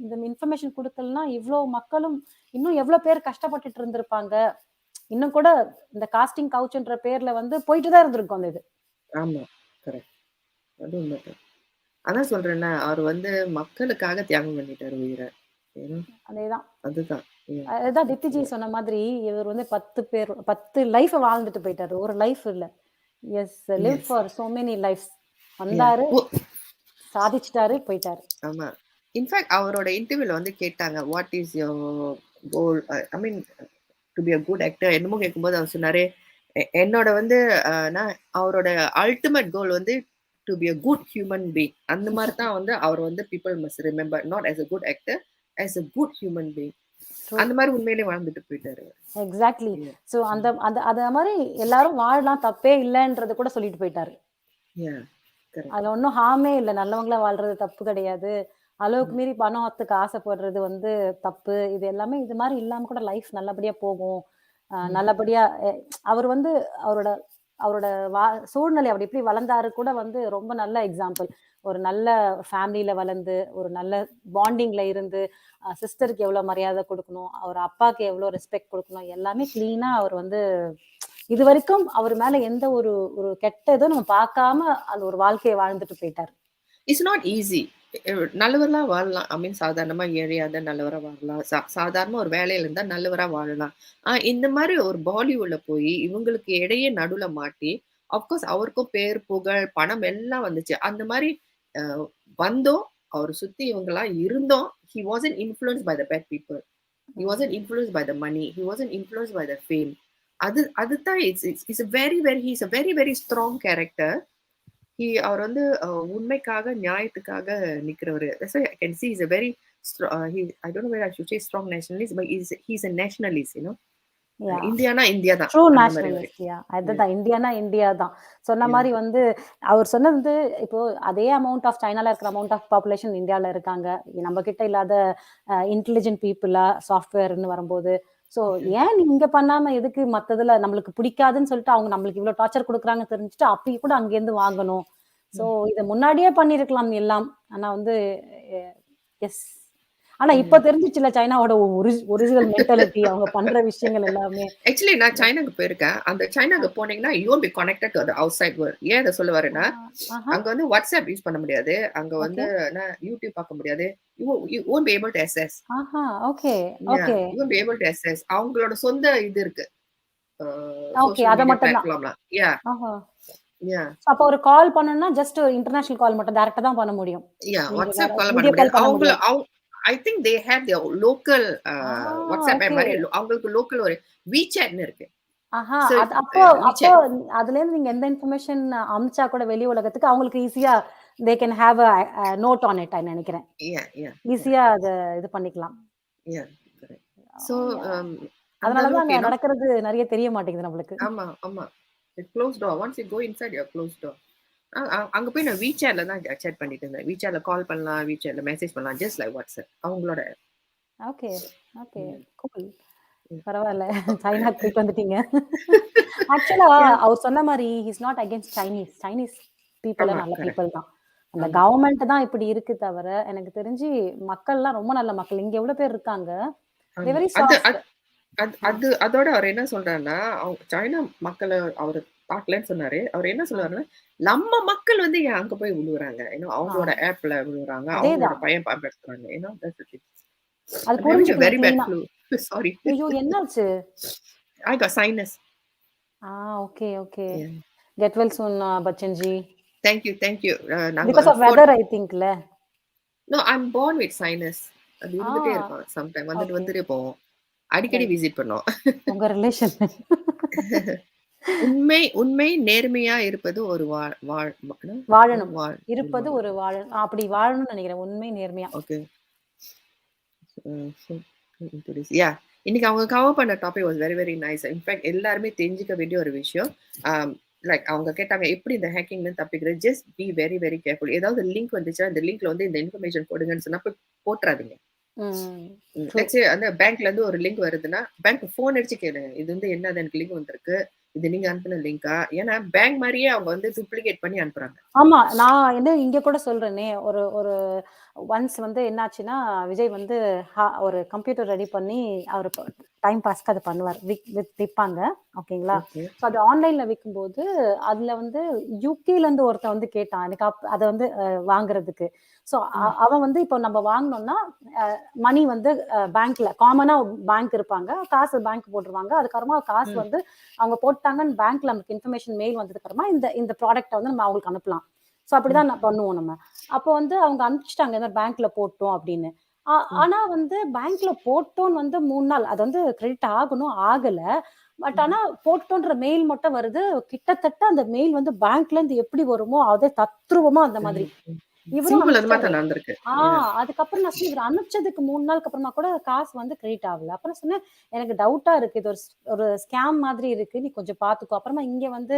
இந்த இன்ஃபர்மேஷன் குடுக்கலன்னா, இவ்ளோ மக்களும் இன்னும் எவ்ளோ பேர் கஷ்டப்பட்டுட்டு இருந்திருப்பாங்க. இன்னும் கூட இந்த காஸ்டிங் கவுச்ன்ற பேர்ல வந்து போயிட்டு தான் இருந்திருக்கும் அந்த இது. ஆமா கரெக்ட். அது உண்மைதான். அதான் சொல்றேன்ல, அவர் வந்து மக்களுக்காக தியாகம் பண்ணிட்டாரு உயிர. ஏன்னா அதேதான். அதுதான். Yeah. அதுதான் That's தித்திஜி what. சொன்ன மாதிரி, இவர் வந்து 10 லைஃப வாழ்ந்துட்டு போயிட்டாரு. ஒரு லைஃப் இல்ல. Yes live Yes. For so many lifes. Yeah. வந்தாரு, சாதிச்சுட்டாரு, போயிட்டாரு. ஆமா. இன்ஃபாக்ட் அவரோட இன்டர்வியூல வந்து கேட்டாங்க, "what is your goal?" I mean to be a good actor என்னமோ கேட்கும்போது அவர் சொன்னாரு, என்னோட வந்து நான் அவரோட அல்டிமேட் கோல் வந்து to be a good human being. அந்த மாதிரி தான் வந்து அவர் வந்து people must remember not as a good actor, as a good human being. True. அந்த மாதிரி உண்மையிலேயே வாழ்ந்துட்டு போயிட்டாரு. எக்ஸாக்ட்லி. Yeah. ஸோ அந்த அந்த அத மாரி எல்லாரும் வாழலாம், தப்பே இல்லன்றத கூட சொல்லிட்டு போயிட்டாரு. Yeah. Correct. அதுல ஒண்ணும் ஹார்மே இல்ல. நல்லவங்களா வாழ்றது தப்பு கிடையாது. அளவுக்கு மீறி பணத்துக்கு ஆசைப்படுறது வந்து தப்பு. இது எல்லாமே இது மாரி இல்லாம கூட லைஃப் நல்லபடியா போகும். நல்லபடியா அவர் வந்து அவரோட அவரோட சூழ்நிலை அவர் எப்படி வளர்ந்தாரு கூட வந்து ரொம்ப நல்ல எக்ஸாம்பிள். ஒரு நல்ல ஃபேமிலில வளர்ந்து, ஒரு நல்ல பாண்டிங்ல இருந்து, சிஸ்டருக்கு எவ்வளோ மரியாதை குடுக்கணும், அவர் அப்பாக்கு எவ்வளோ ரெஸ்பெக்ட் குடுக்கணும், எல்லாமே கிளீனா அவர் வந்து இதுவரைக்கும் அவர் மேல எந்த ஒரு ஒரு கெட்ட இதுவும் நம்ம பார்க்காம அந்த ஒரு வாழ்க்கைய வாழ்ந்துட்டு போயிட்டாரு. It's not easy. நல்லவரா வாழலாம். ஐ மீன் சாதாரணமா ஏழையா இருந்தா நல்லவரா வாழலாம். சாதாரண ஒரு வேலையில இருந்தா நல்லவரா வாழலாம். இந்த மாரி ஒரு பாலிவுட்ல போய் இவங்களுக்கு இடையே நடுவுல மாட்டி, அஃப்கோர்ஸ் அவருக்கும் பேர், புகழ், பணம் எல்லாம் வந்துச்சு. அந்த மாரி அ வந்தோம். அவர சுத்தி இவங்கலாம் இருந்தோம். He wasn't influenced by the bad people. He wasn't influenced by the money. He wasn't influenced by the fame. அதுதான் it's it's it's a very very he is a very very strong character. அவர் வந்து உண்மைக்காக நியாயத்துக்காக நிக்கிறவரு. That's why I can see he's a very I don't know whether I should say strong nationalist, but he's a nationalist, you know. Yeah. Indiana India தான். True அந்த மாரி அவரு. Nationalist. யா. Yeah. அதுதான் Indiana India தான். சொன்ன Yeah. மாரி வந்து அவர் சொன்னது வந்து இப்போ அதே அமௌண்ட் ஆஃப் சைனால இருக்கிற அமௌண்ட் ஆஃப் பாப்புலேஷன் இந்தியால இருக்காங்க. நம்ம கிட்ட இல்லாத இன்டெலிஜென்ட் பீப்பிளா சாஃப்ட்வேர்ன்னு வரும்போது, ஸோ ஏன் நீ இங்க பண்ணாம எதுக்கு மத்ததுல நம்மளுக்கு பிடிக்காதுன்னு சொல்லிட்டு அவங்க நம்மளுக்கு இவ்ளோ டார்ச்சர் குடுக்குறாங்கன்னு தெரிஞ்சுட்டு அப்பயும் கூட அங்கேருந்து வாங்கணும். ஸோ இத முன்னாடியே பண்ணியிருக்கலாம் எல்லாம். ஆனா வந்து எஸ். ஆனா இப்ப Yeah. தெரிஞ்சுச்சுல்ல சைனாவோட ஒரிஜினல் மென்டாலிட்டி அவங்க பண்ற விஷயங்கள் எல்லாமே. ஆக்சுவலி நான் சைனாக்கு போயிருக்கேன். அந்த சைனாக்கு போனீங்கன்னா, you won't be connected to the outside world. ஏன் இத சொல்ல வரேன்னா, ஆஹா. அங்க வந்து WhatsApp யூஸ் பண்ண முடியாது. அங்க வந்து ஓகே. YouTube பார்க்க முடியாது. You won't be able to access. Aha. Okay. Yeah. Okay. You won't be able to access. அவங்களோட சொந்த இது இருக்கு. ஓகே. சோசியல் அத மீடியா மட்டும் தான். பிளாட்ஃபார்ம்லாம். Yeah. ஆஹா. Yeah. அப்ப ஒரு கால் பண்ணனும்னா ஜஸ்ட் இன்டர்நேஷனல் கால் மட்டும் டைரக்ட்டா தான் பண்ண முடியும். Yeah. நீங்க வேற WhatsApp கால் பண்ண வீடியோ முடியாது. கால் பண்ண முடியாது. I think they have their local ah WhatsApp okay. மாரி அவங்களுக்கு லோக்கல் ஒரு WeChatன்னு இருக்கு. ஆஹா. So அது அப்போ அப்போ WeChat. அதுலேருந்து நீங்க எந்த இன்ஃபர்மேஷன் அனுப்பிச்சா கூட வெளி உலகத்துக்கு அவங்களுக்கு ஈஸியா they can have a note on it நினைக்கிறேன். Yeah. Yeah. ஈஸியா அத இது பண்ணிக்கலாம். Yeah. Correct. So Yeah. அந்த அதனால தான் அளவுக்கு அங்க நடக்கிறது நெறைய தெரிய மாட்டேங்குது நம்மளுக்கு. ஆமா, ஆமா. Closed door. Once you go inside, you're closed door. அங்க போய் நான் WeChatல தான் சேட் பண்ணிட்டு இருந்தேன். WeChatல கால் பண்ணலாம், WeChatல மெசேஜ் பண்ணலாம். Just like WhatsApp. அவங்களோட okay. Okay. Yeah. Cool. Yeah. பரவால்ல. சைனாக்கு போயிட்டு வந்துட்டீங்க. ஆக்சுவலா Yeah. அவர் சொன்ன மாரி he is not against Chinese. Chinese people ஆமா, நல்ல கரெக்ட். பீப்பிள் தான். அந்த ஆமா, கவர்ன்மெண்ட் தான் இப்படி இருக்கு தவிர, எனக்கு தெரிஞ்சு மக்கள்லாம் ரொம்ப நல்ல மக்கள். இங்க எவ்வளோ பேர் இருக்காங்க. தே ஆமா. வெரி அது சாஃப்ட். அது அது அது அதோட அவர் என்ன சொல்றாருன்னா, சைனா மக்கள அவரு பார்க்கலன்னு சொன்னாரு. அவர் என்ன சொல்லுவாருன்னா, நம்ம மக்கள் வந்து ஏன் அங்க போய் விழுவுறாங்க? ஆ அவங்களோட ஆப்ல விழுவுறாங்க. அவங்களோட அதேதான். பையன் பயன்படுத்துறாங்க. That's the thing. அது I'm having a புரிஞ்சுக்கணும் very bad கிளீனா. flu. Sorry. ஐயோ! என்னாச்சு? I got sinus. Ah okay, okay. Yeah. Get well soon Bachchanji. Thank you, thank you. நாங்க பிகாஸ் ஆஃப் வெதர் ஐ திங்க்ல. No, I'm born with sinus. அது ஆ இருந்துட்டே இருக்கும். சம்டைம் வந்துட்டு ஓகே. வந்துட்டே போகும். அடிக்கடி ரைட். விசிட் பண்ணோம். உங்க ரிலேஷன். உண்மை உண்மை நேர்மையா இருப்பது ஒரு வாழணும். வாழ் இருப்பது ஒரு வாழணும். அப்படி வாழணும்னு நினைக்கிறேன். உண்மை, நேர்மையா. ஓகே. யா இன்னைக்கு அவங்க கவர் பண்ண topic was very very nice. In fact எல்லாருமே தெரிஞ்சுக்க வேண்டிய ஒரு விஷயம். லைக் அவங்க கேட்டாங்க எப்படி இந்த ஹேக்கிங்ல தப்பிக்கிறது. Just be very very careful. ஏதாவது லிங்க் வந்துச்சுன்னா இந்த லிங்க்ல வந்து இந்த இன்ஃபர்மேஷன் போடுங்கன்னு சொன்னா போய் போட்டுறாதீங்க. அந்த பேங்க்ல இருந்து ஒரு லிங்க் வருதுன்னா பேங்க் போன் அடிச்சு கேளுங்க. இது வந்து என்னது எனக்கு லிங்க் வந்திருக்கு, இது நீங்க அனுப்பின லிங்கா? ஏன்னா பேங்க் மாதிரியே அவங்க வந்து டூப்ளிகேட் பண்ணி அனுப்புறாங்க. ஆமா. நான் என்ன இங்க கூட சொல்றேனே, ஒரு ஒரு ஒன்ஸ் வந்து என்னாச்சுன்னா, விஜய் வந்து ஒரு கம்ப்யூட்டர் ரெடி பண்ணி அவரு டைம் பாஸ்க்கு அத பண்ணுவாரு. விப்பாங்க. ஓகேங்களா? ஓகே. ஸோ அது ஆன்லைன்ல விக்கும்போது, அதுல வந்து யுகேலருந்து ஒருத்தன் வந்து கேட்டான். எனக்கு அத வந்து வாங்குறதுக்கு. ஸோ அவன் வந்து இப்போ நம்ம வாங்குனோம்னா, மணி வந்து பேங்க்ல காமனா பேங்க் இருப்பாங்க. காசு பேங்க் போட்டுருவாங்க. அதுக்கப்புறமா காசு வந்து அவங்க போட்டாங்கன்னு பேங்க்ல நமக்கு இன்ஃபர்மேஷன் மெயில் வந்ததுக்கு அப்புறமா இந்த ப்ராடக்ட்ட வந்து நம்ம அவங்களுக்கு அனுப்பலாம். ஸோ அப்படிதான் பண்ணுவோம் நம்ம. அப்போ வந்து அவங்க அனுப்பிச்சுட்டாங்க இந்த பேங்க்ல போட்டோம் அப்படின்னு. ஆனா வந்து பேங்க்ல போட்டோன்னு வந்து 3 நாள் அது வந்து கிரெடிட் ஆகணும், ஆகல. பட் ஆனா போட்டோன்ற மெயில் மட்டும் வருது. கிட்டத்தட்ட அந்த மெயில் வந்து பேங்க்ல இருந்து எப்படி வருமோ, அதே தத்ரூவமா அந்த மாதிரி. இவரும் சிம்பிள் அந்த மாதிரி அனுப்பிச்சிட்டாரு. தான் நடந்திருக்கு. அதுக்கப்புறம் நான் சொன்னேன், இவரு அனுப்பிச்சதுக்கு 3 நாளுக்கு அப்புறமா கூட காசு வந்து கிரெடிட் ஆகல. அப்புறம் சொன்னேன், எனக்கு டவுட்டா இருக்கு. இது ஒரு ஸ்கேம் மாதிரி இருக்கு. நீ கொஞ்சம் பார்த்துக்கோ. அப்புறமா இங்க வந்து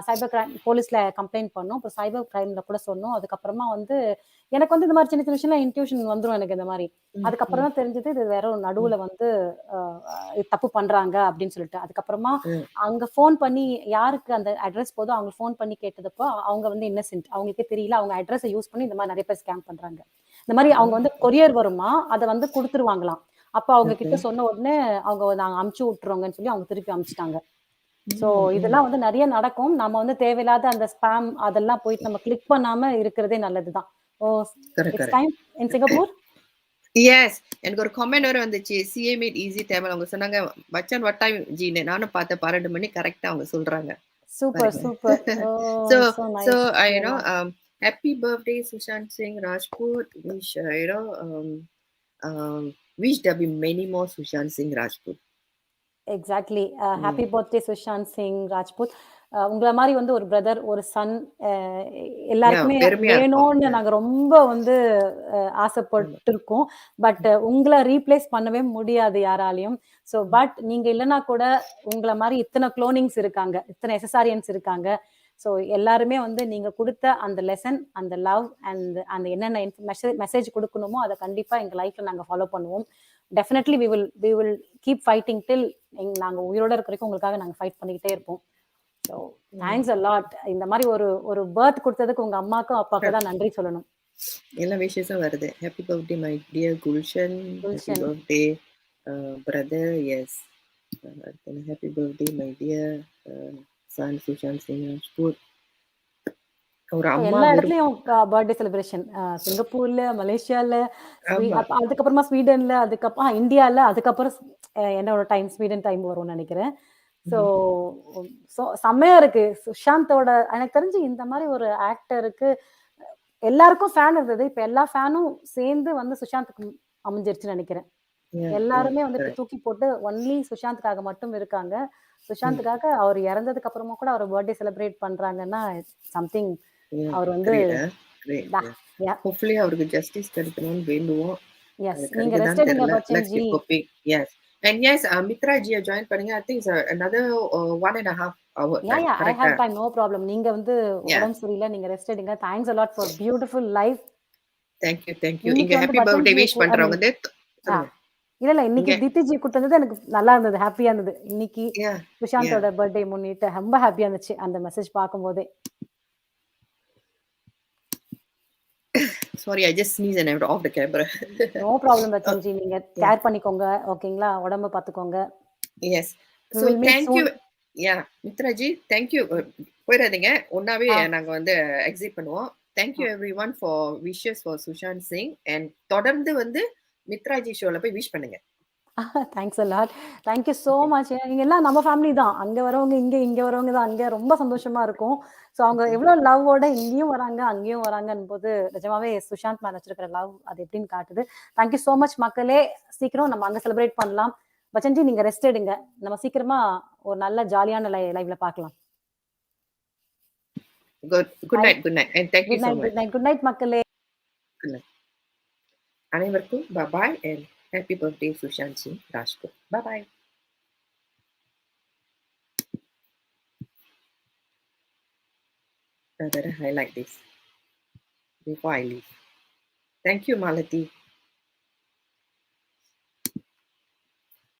சைபர் கிரைம் போலீஸ்ல கம்ப்ளைண்ட் பண்ணோம். அப்புறம் சைபர் கிரைம்ல கூட சொன்னோம். அதுக்கப்புறமா வந்து எனக்கு வந்து இந்த மாரி சின்ன சின்ன விஷயம்லாம் இன்ட்யூஷன் வந்துரும் எனக்கு இந்த மாரி. அதுக்கப்புறம் தான் தெரிஞ்சது இது வேற ஒரு நடுவுல வந்து அ தப்பு பண்றாங்க அப்படின்னு சொல்லிட்டு. அதுக்கப்புறமா அங்க ஃபோன் பண்ணி யாருக்கு அந்த அட்ரஸ் போதோ அவங்க ஃபோன் பண்ணி கேட்டதப்போ, அவங்க வந்து இன்னசென்ட். அவங்களுக்கே தெரியல. அவங்க அட்ரஸ யூஸ் பண்ணி இந்த மாரி நெறைய பேர் ஸ்கேம் பண்றாங்க. இந்த மாரி அவங்க வந்து கொரியர் வருமா, அத வந்து குடுத்துருவாங்களாம். அப்ப அவங்க கிட்ட சொன்ன உடனே அவங்க நாங்க அனுப்பிச்சு விட்டுறோங்கன்னு சொல்லி அவங்க திருப்பி அனுப்பிச்சுட்டாங்க. சோ இதெல்லாம் வந்து நெறைய நடக்கும். நம்ம வந்து தேவையில்லாத அந்த ஸ்பாம் அதெல்லாம் போயிட்டு நம்ம கிளிக் பண்ணாம இருக்கிறதே நல்லதுதான். Oh it's time in Singapore. Yes. எனக்கு ஒரு கமெண்ட் வேற வந்துச்சு. CA made easy Tamil. அவங்க சொன்னாங்க, பச்சன் வாட் டைம் ஜின்னு. நானும் பார்த்தேன் 12 மணி கரெக்ட்டா அவங்க சொல்றாங்க. சூப்பர், பாருங்க. Super. Oh So so so nice. you know happy birthday Sushant Singh Rajput. Wish wish there be many more Sushant Singh Rajput. Exactly. Happy birthday Sushant Singh Rajput. உங்கள மாரி வந்து ஒரு பிரதர், ஒரு சன் Yeah, எல்லாருக்குமே பெருமையா இருக்கும். வேணும்னு Yeah. நாங்க ரொம்ப வந்து ஆசைப்பட்டுருக்கோம். பட் உங்கள ரீப்ளேஸ் பண்ணவே முடியாது யாராலயும். ஸோ பட் நீங்க இல்லன்னா கூட உங்கள மாரி இத்தன குளோனிங்ஸ் இருக்காங்க. இத்தன எஸ்எஸ்ஆரியன்ஸ் இருக்காங்க. ஸோ எல்லாருமே வந்து நீங்க குடுத்த அந்த லெசன், அந்த லவ் அந்த என்னென்ன மெசேஜ் குடுக்கணுமோ, அத கண்டிப்பா எங்க லைஃப்ல நாங்க ஃபாலோ பண்ணுவோம். Definitely we will keep fighting till நாங்க உயிரோட இருக்க வரைக்கும் உங்களுக்காக நாங்க ஃபைட் பண்ணிக்கிட்டே இருப்போம். So thanks a lot. இந்த மாரி ஒரு ஒரு பர்த் குடுத்ததுக்கு உங்க அம்மாக்கும், அப்பாவுக்கும் தான் நன்றி சொல்லணும். எல்லா விஷயமும் வருது. Happy birthday my dear Gulshan. Happy Gulshan. Birthday brother. Yes. Happy birthday my dear son Sushant Singh Rajput. ஒரு அம்மா எல்லா இடத்துலயும் பர்த்டே செலிப்ரேஷன். சிங்கப்பூர்ல, மலேசியால, ஆமா. அதுக்கப்புறமா ஸ்வீடன்ல, அதுக்கப்புறம் இந்தியால, அதுக்கப்புறம் என்னோட டைம் ஸ்வீடன் டைம் வரும்னு நெனைக்கிறேன். ஸோ செம்மையா இருக்கு. சுஷாந்தோட எனக்கு தெரிஞ்சு இந்த மாரி ஒரு ஆக்டருக்கு எல்லாருக்கும் ஃபேன் இருந்தது. இப்ப எல்லா ஃபேனும் சேர்ந்து வந்து சுஷாந்துக்கு அமைஞ்சிருச்சுன்னு நெனைக்கிறேன். Yeah, yeah, எல்லாருமே வந்து இப்ப correct. தூக்கி போட்டு ஒன்லி சுஷாந்துக்காக மட்டும் இருக்காங்க. Mm. சுஷாந்துக்காக அவர் இறந்ததுக்கு அப்புறமா கூட அவர் பர்த்டே செலிப்ரேட் பண்றாங்கன்னா, சம்திங் Yeah, அவர் வந்து great, great. Yeah. யா Hopefully அவருக்கு ஜஸ்டிஸ் கிடைக்கணும்னு வேண்டுவோம். எஸ். அது நீங்க ரெஸ்ட் கிடைக்குதான்னு எடுங்க தெரியல. Let's பச்சன்ஜி. keep hoping. Yes. And yes, Mitra Ji join பண்ணுங்க. I think it's another 1.5 hour time. I Correct? Have time. No problem. நீங்க வந்து Yeah. உடம்பு சரியில்ல. நீங்க ரெஸ்ட் எடுங்க. Thanks a lot for beautiful life. Thank you, thank you. இங்க இன்னைக்கு வந்து ஹாப்பி பர்த்டே பச்சன்ஜிய விஷ் ஐ மீன் பண்றவங்க வந்து ஆ சொல்லுங்க. இல்ல இன்னைக்கு இங்க தீப்திஜி கூப்பிட்டு எனக்கு நல்லா இருந்தது. ஹேப்பியா இருந்தது. இன்னைக்கு yeah, yeah. சுஷாந்தோட பர்த்டே முன்னிட்டு ரொம்ப ஹேப்பியா இருந்துச்சு. அந்த மெசேஜ் பார்க்கும்போதே. Sorry, I just sneezed and I went off the camera. No problem Bachchanji. நீங்க Yeah. கேர் பண்ணிக்கோங்க. ஓகேங்களா? உடம்ப பார்த்துக்கோங்க. Yes. We So will meet thank you. soon. Yeah, Mitra ji, thank you. போயிடாதீங்க. ஒன்னாவே ஆ. நாங்க வந்து எக்ஸிட் பண்ணுவோம். Thank you everyone for wishes for Sushant Singh and தொடர்ந்து வந்து மித்ரா ஜி ஷோல போய் விஷ் பண்ணுங்க. Thanks a lot. Thank you so Okay. Much. நீங்க எல்லாம் நம்ம ஃபேமிலி தான். அங்க வரவங்க இங்க, இங்க வரவங்க தான் அங்க. ரொம்ப சந்தோஷமா இருக்கும். ஸோ அவங்க Okay. எவ்ளோ லவ்வோட இங்கேயும் வராங்க, அங்கேயும் வராங்கன்னும்போது நிஜமாவே சுஷாந்த் மேல வச்சிருக்கிற லவ் அது எப்படின்னு காட்டுது. தேங்க் யூ சோ மச் மக்களே. சீக்கிரம் நம்ம அங்க செலிப்ரேட் பண்ணலாம். பச்சன்ஜி நீங்க ரெஸ்ட் எடுங்க, நம்ம சீக்கிரமா ஒரு நல்ல ஜாலியான லைவ்ல பார்க்கலாம். Good night, and thank you good so night, much. Good night, good night மக்களே. Good night. அனைவருக்கும் bye and happy birthday Sushant Singh Rajput. Bye. I better highlight this before I leave. Thank you, Malati.